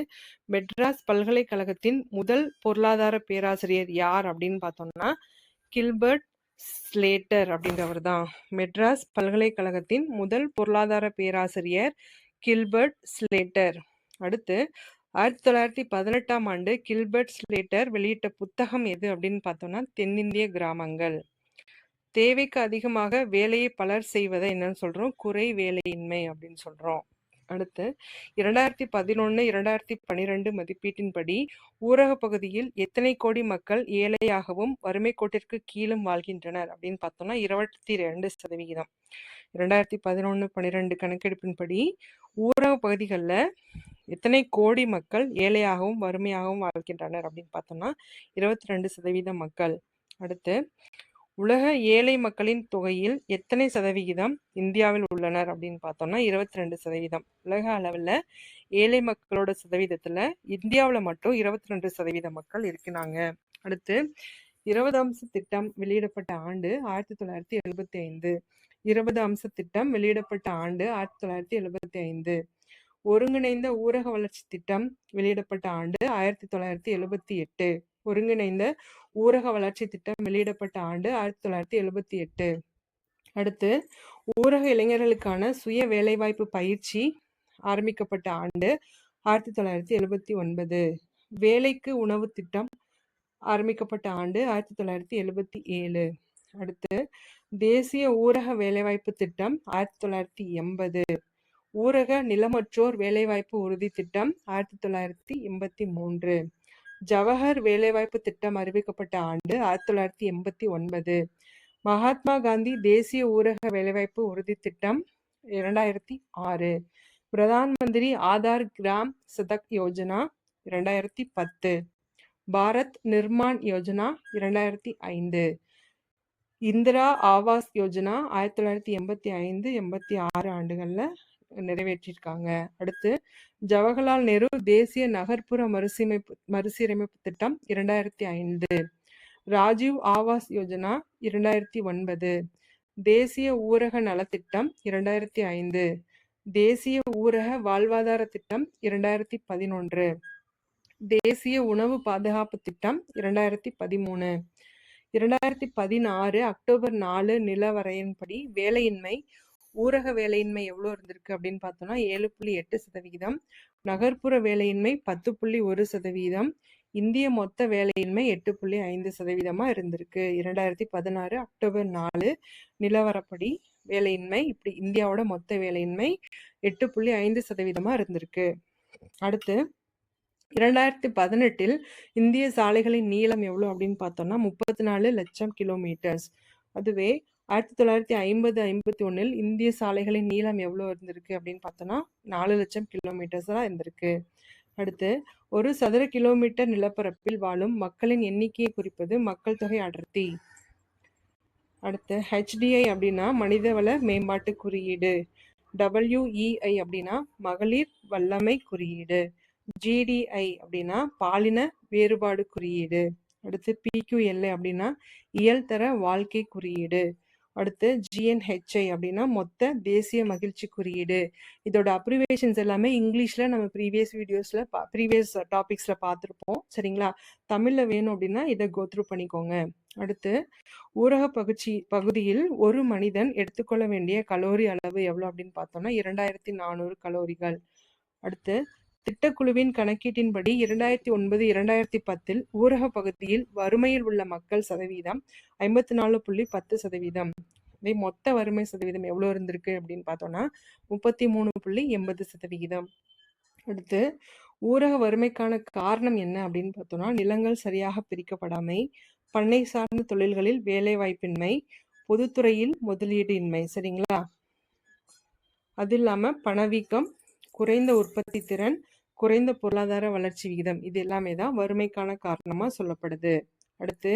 மெட்ராஸ் பல்கலைக்கழகத்தின் முதல் பொருளாதார பேராசிரியர் யார் அப்படின்னு பார்த்தோம்னா கில்பர்ட் ஸ்லேட்டர் அப்படின்றவர் தான். மெட்ராஸ் பல்கலைக்கழகத்தின் முதல் பொருளாதார பேராசிரியர் கில்பர்ட் ஸ்லேட்டர். அடுத்து 1918ஆம் ஆண்டு கில்பர்ட் ஸ்லேட்டர் வெளியிட்ட புத்தகம் எது அப்படின்னு பார்த்தோம்னா தென்னிந்திய கிராமங்கள். தேவைக்கு அதிகமாக வேலையை பலர் செய்வதை என்னன்னு சொல்றோம்? குறை வேலையின்மை அப்படின்னு சொல்றோம். அடுத்து 2011-2012 மதிப்பீட்டின்படி ஊரக பகுதியில் எத்தனை கோடி மக்கள் ஏழையாகவும் வறுமை கோட்டிற்கு கீழும் வாழ்கின்றனர் அப்படின்னு பார்த்தோம்னா 22%. 2011-12 கணக்கெடுப்பின்படி ஊரக பகுதிகளில் எத்தனை கோடி மக்கள் ஏழையாகவும் வறுமையாகவும் வாழ்கின்றனர் அப்படின்னு பார்த்தோம்னா 22% மக்கள். அடுத்து உலக ஏழை மக்களின் தொகையில் எத்தனை சதவிகிதம் இந்தியாவில் உள்ளனர் அப்படின்னு பார்த்தோம்னா 22%. உலக அளவில் ஏழை மக்களோட சதவீதத்துல இந்தியாவில் மட்டும் 22% மக்கள் இருக்கிறாங்க. அடுத்து 20 அம்ச திட்டம் வெளியிடப்பட்ட ஆண்டு 1975. 20 அம்ச திட்டம் வெளியிடப்பட்ட ஆண்டு 1975. ஒருங்கிணைந்த ஊரக வளர்ச்சி திட்டம் வெளியிடப்பட்ட ஆண்டு 1978. ஒருங்கிணைந்த ஊரக வளர்ச்சி திட்டம் வெளியிடப்பட்ட ஆண்டு 1978. அடுத்து ஊரக இளைஞர்களுக்கான சுய வேலைவாய்ப்பு பயிற்சி ஆரம்பிக்கப்பட்ட ஆண்டு 1979. வேலைக்கு உணவு திட்டம் ஆரம்பிக்கப்பட்ட ஆண்டு 1977. அடுத்து தேசிய ஊரக வேலைவாய்ப்பு திட்டம் 1980. ஊரக நிலமற்றோர் வேலைவாய்ப்பு உறுதி திட்டம் 1983. ஜவஹர் வேலைவாய்ப்பு திட்டம் அறிவிக்கப்பட்ட ஆண்டு 1989. மகாத்மா காந்தி தேசிய ஊரக வேலைவாய்ப்பு உறுதி திட்டம் 2006. பிரதான் மந்திரி ஆதார் கிராம் சதக் யோஜனா 2010. பாரத் நிர்மான் யோஜனா 2005. இந்திரா ஆவாஸ் யோஜனா 1985-86 ஆண்டுகள்ல நிறைவேற்றியிருக்காங்க. அடுத்து ஜவஹர்லால் நேரு தேசிய நகர்ப்புற மறுசீரமைப்பு திட்டம் 2005. ராஜீவ் ஆவாஸ் யோஜனா 2009. தேசிய ஊரக நலத்திட்டம் 2005. தேசிய ஊரக வாழ்வாதார திட்டம் 2011. தேசிய உணவு பாதுகாப்பு திட்டம் 2013. 2016 அக்டோபர் 4 நிலவரையின்படி வேலையின்மை ஊரக வேலையின்மை எவ்வளோ இருந்திருக்கு அப்படின்னு பார்த்தோம்னா 7.8%. நகர்ப்புற வேலையின்மை 10.1%. இந்திய மொத்த வேலையின்மை 8.5% இருந்திருக்கு. 2016 அக்டோபர் 4 நிலவரப்படி வேலையின்மை இப்படி இந்தியாவோட மொத்த வேலையின்மை 8.5% இருந்திருக்கு. அடுத்து 2018 இந்திய சாலைகளின் நீளம் எவ்வளோ அப்படின்னு பார்த்தோம்னா 34 லட்சம் கிலோமீட்டர்ஸ். அதுவே 1950-51 இந்திய சாலைகளின் நீளம் எவ்வளோ இருந்திருக்கு அப்படின்னு பார்த்தோம்னா 4 லட்சம் கிலோமீட்டர்ஸ் தான் இருந்திருக்கு. அடுத்து ஒரு சதுர கிலோமீட்டர் நிலப்பரப்பில் வாழும் மக்களின் எண்ணிக்கையை குறிப்பது மக்கள் தொகை அடர்த்தி. அடுத்து HDI அப்படின்னா மனிதவள மேம்பாட்டு குறியீடு. WEI அப்படின்னா மகளிர் வல்லமை குறியீடு. GDI அப்படின்னா பாலின வேறுபாடு குறியீடு. அடுத்து PQLA அப்படின்னா இயல்தர வாழ்க்கை குறியீடு. அடுத்து GNHI அப்படின்னா மொத்த தேசிய மகிழ்ச்சி குறியீடு. இதோட அப்ரிவேஷன்ஸ் எல்லாமே இங்கிலீஷ்ல நம்ம ப்ரீவியஸ் டாபிக்ஸ்ல பார்த்துருப்போம். சரிங்களா? தமிழ்ல வேணும் அப்படின்னா இதை கோத்ரூ பண்ணிக்கோங்க. அடுத்து ஊரக பகுதியில் ஒரு மனிதன் எடுத்துக்கொள்ள வேண்டிய கலோரி அளவு எவ்வளோ அப்படின்னு பார்த்தோம்னா 2400 கலோரிகள். அடுத்து திட்டக்குழுவின் கணக்கீட்டின்படி 2009-2010 ஊரக பகுதியில் வறுமையில் உள்ள மக்கள் சதவீதம் 54.10%. இதே மொத்த வறுமை சதவீதம் எவ்வளோ இருந்திருக்கு அப்படின்னு பார்த்தோம்னா 33.80%. அடுத்து ஊரக வறுமைக்கான காரணம் என்ன அப்படின்னு பார்த்தோம்னா நிலங்கள் சரியாக பிரிக்கப்படாமை, பண்ணை சார்ந்த தொழில்களில் வேலை வாய்ப்பின்மை, பொதுத்துறையில் முதலீடு இன்மை. சரிங்களா? அது இல்லாம பணவீக்கம், குறைந்த உற்பத்தி திறன், குறைந்த பொருளாதார வளர்ச்சி விகிதம், இது எல்லாமே தான் வறுமைக்கான காரணமா சொல்லப்படுது. அடுத்து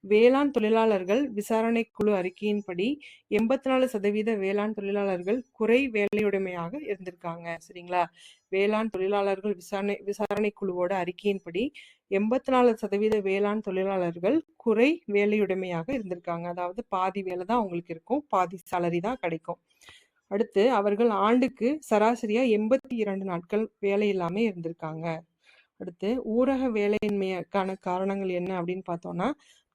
வேளாண் தொழிலாளர்கள் விசாரணை குழு அறிக்கையின்படி 84% வேளாண் தொழிலாளர்கள் குறை வேலையுடைமையாக இருந்திருக்காங்க. சரிங்களா? வேளாண் தொழிலாளர்கள் விசாரணை குழுவோட அறிக்கையின்படி 84% வேளாண் தொழிலாளர்கள் குறை வேலையுடைமையாக இருந்திருக்காங்க. அதாவது பாதி வேலை தான் அவங்களுக்கு இருக்கும், பாதி சேலரி தான் கிடைக்கும். அடுத்து அவர்கள் ஆண்டுக்கு சராசரியா 82 நாட்கள் வேலை இல்லாம இருந்திருக்காங்க. அடுத்து ஊரக வேலையின்மைக்கான காரணங்கள் என்ன அப்படின்னு பார்த்தோம்னா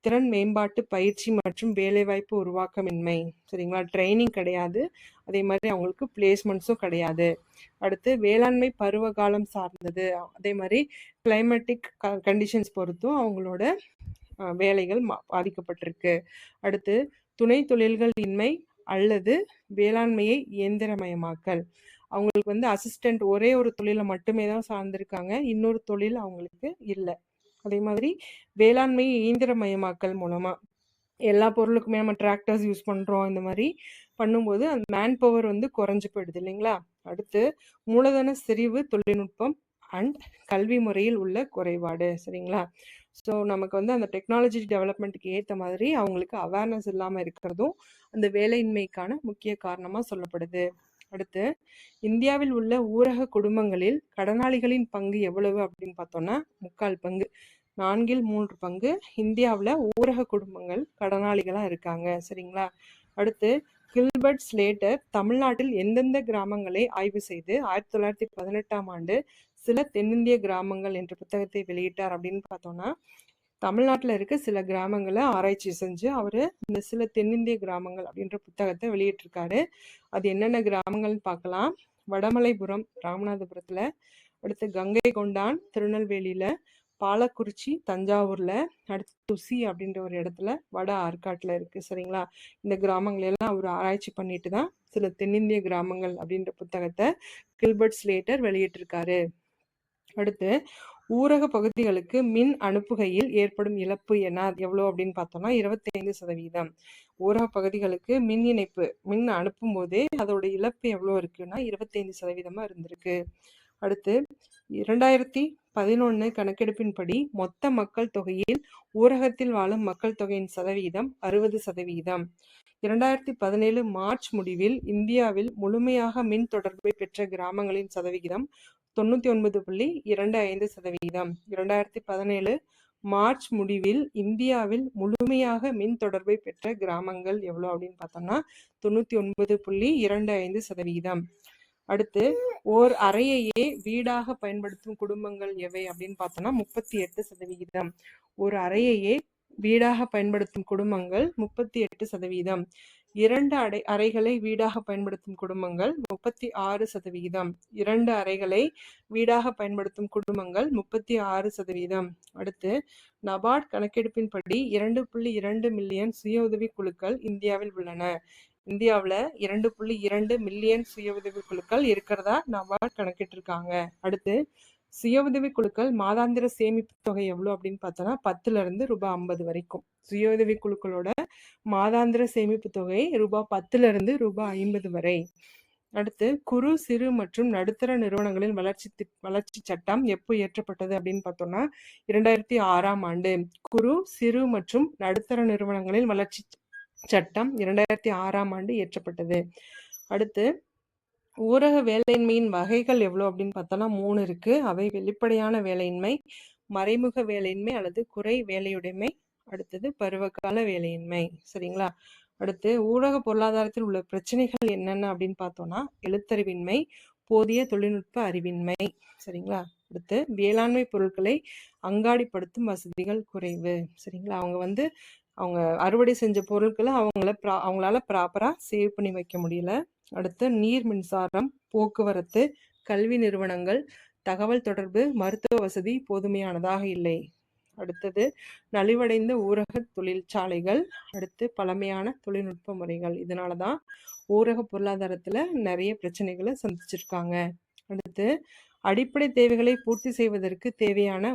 திறன் மேம்பாட்டு பயிற்சி மற்றும் வேலைவாய்ப்பு உருவாக்கமின்மை. சரிங்களா? ட்ரைனிங் கிடையாது, அதே மாதிரி அவங்களுக்கு பிளேஸ்மெண்ட்ஸும் கிடையாது. அடுத்து வேளாண்மை பருவ காலம் சார்ந்தது, அதே மாதிரி கிளைமேட்டிக் கண்டிஷன்ஸ் பொறுத்தும் அவங்களோட வேலைகள் பாதிக்கப்பட்டிருக்கு. அடுத்து துணை தொழில்கள் இன்மை அல்லது வேளாண்மையை இயந்திரமயமாக்கல். அவங்களுக்கு அசிஸ்டன்ட் ஒரே ஒரு தொழிலை மட்டுமே தான் சார்ந்திருக்காங்க, இன்னொரு தொழில் அவங்களுக்கு இல்லை. அதே மாதிரி வேளாண்மையை இயந்திரமயமாக்கல் மூலமா எல்லா பொருளுக்குமே நம்ம டிராக்டர்ஸ் யூஸ் பண்றோம், இந்த மாதிரி பண்ணும்போது அந்த மேன் பவர் குறைஞ்சு போயிடுது இல்லைங்களா? அடுத்து மூலதன செறிவு தொழில்நுட்பம் அண்ட் கல்வி முறையில் உள்ள குறைபாடு. சரிங்களா? ஸோ நமக்கு அந்த டெக்னாலஜி டெவலப்மெண்ட்டுக்கு ஏற்ற மாதிரி அவங்களுக்கு அவேர்னஸ் இல்லாமல் இருக்கிறதும் அந்த வேலையின்மைக்கான முக்கிய காரணமாக சொல்லப்படுது. அடுத்து இந்தியாவில் உள்ள ஊரக குடும்பங்களில் கடனாளிகளின் பங்கு எவ்வளவு அப்படின்னு பார்த்தோம்னா 3/4 பங்கு, 4/3 பங்கு இந்தியாவில் ஊரக குடும்பங்கள் கடனாளிகளாக இருக்காங்க. சரிங்களா? அடுத்து கில்பர்ட் ஸ்லேட்டர் தமிழ்நாட்டில் எந்தெந்த கிராமங்களை ஆய்வு செய்து 1918ஆம் ஆண்டு சில தென்னிந்திய கிராமங்கள் என்ற புத்தகத்தை வெளியிட்டார் அப்படின்னு பார்த்தோம்னா தமிழ்நாட்டில் இருக்க சில கிராமங்களை ஆராய்ச்சி செஞ்சு அவர் இந்த சில தென்னிந்திய கிராமங்கள் அப்படின்ற புத்தகத்தை வெளியிட்டிருக்காரு. அது என்னென்ன கிராமங்கள்னு பார்க்கலாம். வடமலைபுரம் ராமநாதபுரத்தில், அடுத்து கங்கை கொண்டான் திருநெல்வேலியில, பாலக்குறிச்சி தஞ்சாவூர்ல, அடுத்து துசி அப்படின்ற ஒரு இடத்துல வட ஆற்காட்டில் இருக்கு. சரிங்களா? இந்த கிராமங்கள் எல்லாம் அவர் ஆராய்ச்சி பண்ணிட்டு தான் சில தென்னிந்திய கிராமங்கள் அப்படின்ற புத்தகத்தை கில்பர்ட் ஸ்லேட்டர் வெளியிட்டிருக்காரு. அடுத்து ஊரக பகுதிகளுக்கு மின் அனுப்புகையில் ஏற்படும் இழப்பு எவ்வளோ அப்படின்னு பார்த்தோம்னா 25%. ஊரக பகுதிகளுக்கு மின் அனுப்பும் போதே அதோட இழப்பு எவ்வளோ இருக்குன்னா 25% இருந்திருக்கு. அடுத்து 2011 கணக்கெடுப்பின்படி மொத்த மக்கள் தொகையில் ஊரகத்தில் வாழும் மக்கள் தொகையின் சதவீதம் 60%. 2017 மார்ச் முடிவில் இந்தியாவில் முழுமையாக மின் தொடர்பை பெற்ற கிராமங்களின் சதவிகிதம் 99.25%. 2017 மார்ச் முடிவில் இந்தியாவில் முழுமையாக மின் தொடர்பை பெற்ற கிராமங்கள் எவ்வளோ அப்படின்னு பார்த்தோம்னா 99.25%. அடுத்து ஓர் அறையையே வீடாக பயன்படுத்தும் குடும்பங்கள் எவை அப்படின்னு பார்த்தோம்னா 38%. ஒரு அறையையே வீடாக பயன்படுத்தும் குடும்பங்கள் 38%. 2 அறைகளை வீடாக பயன்படுத்தும் குடும்பங்கள் 36%. 2 அறைகளை வீடாக பயன்படுத்தும் குடும்பங்கள் 36%. அடுத்து நபார்ட் கணக்கெடுப்பின்படி 2.2 மில்லியன் சுய உதவி குழுக்கள் இந்தியாவில் உள்ளன. இந்தியாவில் 2.2 மில்லியன் சுய உதவி குழுக்கள் இருக்கிறதா நபார்ட் கணக்கிட்டிருக்காங்க. அடுத்து சுய உதவி குழுக்கள் மாதாந்திர சேமிப்பு தொகை எவ்வளோ அப்படின்னு பார்த்தோம்னா 10 இருந்து ரூபாய் 50 வரைக்கும். சுய உதவி குழுக்களோட மாதாந்திர சேமிப்பு தொகை ரூபாய் 10 இருந்து ரூபாய் 50 வரை. அடுத்து குறு சிறு மற்றும் நடுத்தர நிறுவனங்களின் வளர்ச்சி சட்டம் எப்போ இயற்றப்பட்டது அப்படின்னு பார்த்தோம்னா 2006ஆம் ஆண்டு. குறு சிறு மற்றும் நடுத்தர நிறுவனங்களின் வளர்ச்சி சட்டம் 2006ஆம் ஆண்டு இயற்றப்பட்டது. அடுத்து ஊரக வேலையின்மையின் வகைகள் எவ்வளோ அப்படின்னு பார்த்தோம்னா 3 இருக்கு. அவை வெளிப்படையான வேலையின்மை, மறைமுக வேலையின்மை அல்லது குறை வேலையுடைமை, அடுத்தது பருவகால வேலையின்மை. சரிங்களா? அடுத்து ஊரக பொருளாதாரத்தில் உள்ள பிரச்சனைகள் என்னென்ன அப்படின்னு பார்த்தோம்னா எழுத்தறிவின்மை, போதிய தொழில்நுட்ப அறிவின்மை. சரிங்களா? அடுத்து வேளாண்மை பொருட்களை அங்காடிப்படுத்தும் வசதிகள் குறைவு. சரிங்களா? அவங்க அறுவடை செஞ்ச பொருட்களை அவங்களால ப்ராப்பரா சேவ் பண்ணி வைக்க முடியல. அடுத்து நீர், மின்சாரம், போக்குவரத்து, கல்வி நிறுவனங்கள், தகவல் தொடர்பு, மருத்துவ வசதி போதுமையானதாக இல்லை. அடுத்தது நலிவடைந்த ஊரக தொழிற்சாலைகள், அடுத்து பழமையான தொழில்நுட்ப முறைகள். இதனாலதான் ஊரக பொருளாதாரத்துல நிறைய பிரச்சனைகளை சந்திச்சிருக்காங்க. அடுத்து அடிப்படை தேவைகளை பூர்த்தி செய்வதற்கு தேவையான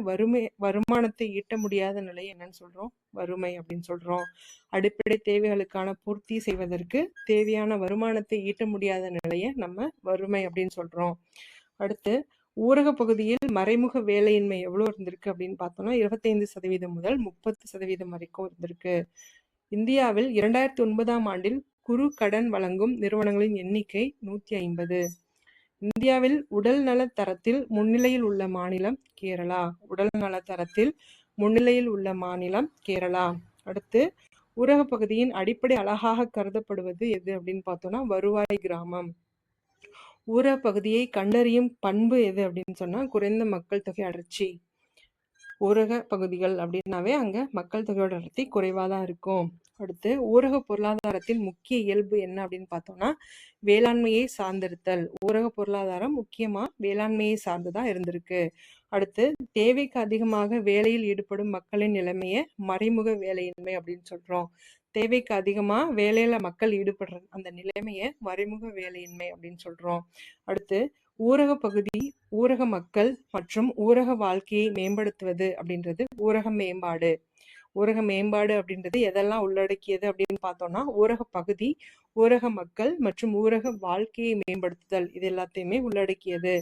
வருமானத்தை ஈட்ட முடியாத நிலை என்னன்னு சொல்றோம்? வறுமை அப்படின்னு சொல்றோம். அடிப்படை தேவைகளுக்கான பூர்த்தி செய்வதற்கு தேவையான வருமானத்தை ஈட்ட முடியாத நிலையை நம்ம வறுமை அப்படின்னு சொல்றோம். அடுத்து ஊரக பகுதியில் மறைமுக வேலையின்மை எவ்வளவு இருந்திருக்கு அப்படின்னு பார்த்தோம்னா 25% முதல் 30% வரைக்கும் இருந்திருக்கு. இந்தியாவில் 2009ஆம் ஆண்டில் குறு கடன் வழங்கும் நிறுவனங்களின் எண்ணிக்கை 150. இந்தியாவில் உடல் நல தரத்தில் முன்னிலையில் உள்ள மாநிலம் கேரளா. உடல் நல தரத்தில் முன்னிலையில் உள்ள மாநிலம் கேரளா. அடுத்து ஊரக பகுதியின் அடிப்படை அழகாக கருதப்படுவது எது அப்படின்னு பார்த்தோம்னா வருவாய் கிராமம். ஊரக பகுதியை கண்டறியும் பண்பு எது அப்படின்னு சொன்னா குறைந்த மக்கள் தொகை அடர்ச்சி. ஊரக பகுதிகள் அப்படின்னாவே அங்க மக்கள் தொகையோட அடர்த்தி குறைவாதான் இருக்கும். அடுத்து ஊரக பொருளாதாரத்தின் முக்கிய இயல்பு என்ன அப்படின்னு பார்த்தோம்னா வேளாண்மையை சார்ந்திருத்தல். ஊரக பொருளாதாரம் முக்கியமா வேளாண்மையை சார்ந்துதான் இருந்திருக்கு. அடுத்து தேவைக்கு அதிகமாக வேலையில் ஈடுபடும் மக்களின் நிலைமையை மறைமுக வேலையின்மை அப்படின்னு சொல்றோம். தேவைக்கு அதிகமா வேலையில மக்கள் ஈடுபடுற அந்த நிலைமையை மறைமுக வேலையின்மை அப்படின்னு சொல்றோம். அடுத்து ஊரக பகுதி, ஊரக மக்கள் மற்றும் ஊரக வாழ்க்கையை மேம்படுத்துவது அப்படின்றது ஊரக மேம்பாடு. ஊரக மேம்பாடு அப்படின்றது எதெல்லாம் உள்ளடக்கியது அப்படின்னு பார்த்தோம்னா ஊரக பகுதி, ஊரக மக்கள் மற்றும் ஊரக வாழ்க்கையை மேம்படுத்துதல் இது எல்லாத்தையுமே உள்ளடக்கியது.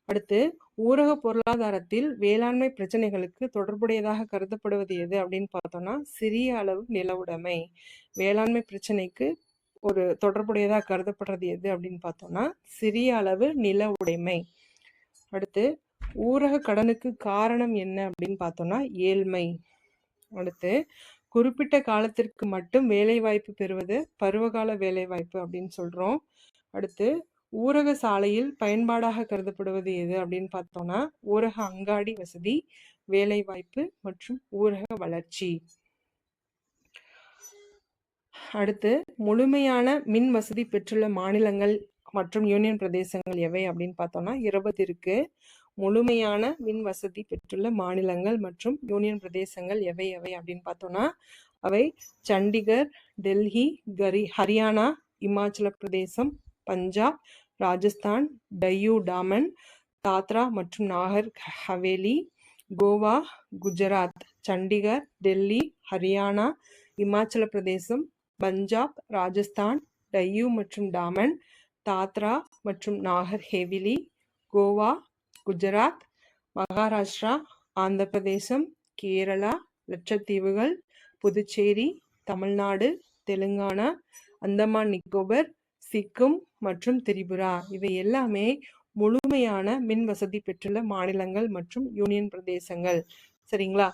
அடுத்து ஊரக பொருளாதாரத்தில் வேளாண்மை பிரச்சனைகளுக்கு தொடர்புடையதாக கருதப்படுவது எது அப்படின்னு பார்த்தோம்னா சிறிய அளவு நில உடைமை. வேளாண்மை பிரச்சனைக்கு ஒரு தொடர்புடையதாக கருதப்படுறது எது அப்படின்னு பார்த்தோம்னா சிறிய அளவு நில உடைமை. அடுத்து ஊரக கடனுக்கு காரணம் என்ன அப்படின்னு பார்த்தோம்னா ஏழ்மை. அடுத்து குறிப்பிட்ட காலத்திற்கு மட்டும் வேலை வாய்ப்பு பெறுவது பருவகால வேலை வாய்ப்பு அப்படின்னு சொல்றோம். அடுத்து ஊரக சாலையில் பயன்பாடாக கருதப்படுவது எது அப்படின்னு பார்த்தோம்னா ஊரக அங்காடி வசதி, வேலை வாய்ப்பு மற்றும் ஊரக வளர்ச்சி. அடுத்து முழுமையான மின் வசதி பெற்றுள்ள மாநிலங்கள் மற்றும் யூனியன் பிரதேசங்கள் எவை அப்படின்னு பார்த்தோம்னா 20 இருக்கு. முழுமையான மின் வசதி பெற்றுள்ள மாநிலங்கள் மற்றும் யூனியன் பிரதேசங்கள் எவை எவை அப்படின்னு பார்த்தோம்னா அவை சண்டிகர், டெல்லி, ஹரியானா, இமாச்சல பிரதேசம், பஞ்சாப், ராஜஸ்தான், டையூ டாமன், தாத்ரா மற்றும் நாகர் ஹவேலி, கோவா, குஜராத். சண்டிகர், டெல்லி, ஹரியானா, இமாச்சல பிரதேசம், பஞ்சாப், ராஜஸ்தான், டையூ மற்றும் டாமன், தாத்ரா மற்றும் நாகர் ஹேவிலி, கோவா, குஜராத், மகாராஷ்டிரா, ஆந்திர பிரதேசம், கேரளா, லட்சத்தீவுகள், புதுச்சேரி, தமிழ்நாடு, தெலுங்கானா, அந்தமான் நிக்கோபர், சிக்கிம் மற்றும் திரிபுரா. இவை எல்லாமே முழுமையான மின் வசதி பெற்றுள்ள மாநிலங்கள் மற்றும் யூனியன் பிரதேசங்கள். சரிங்களா?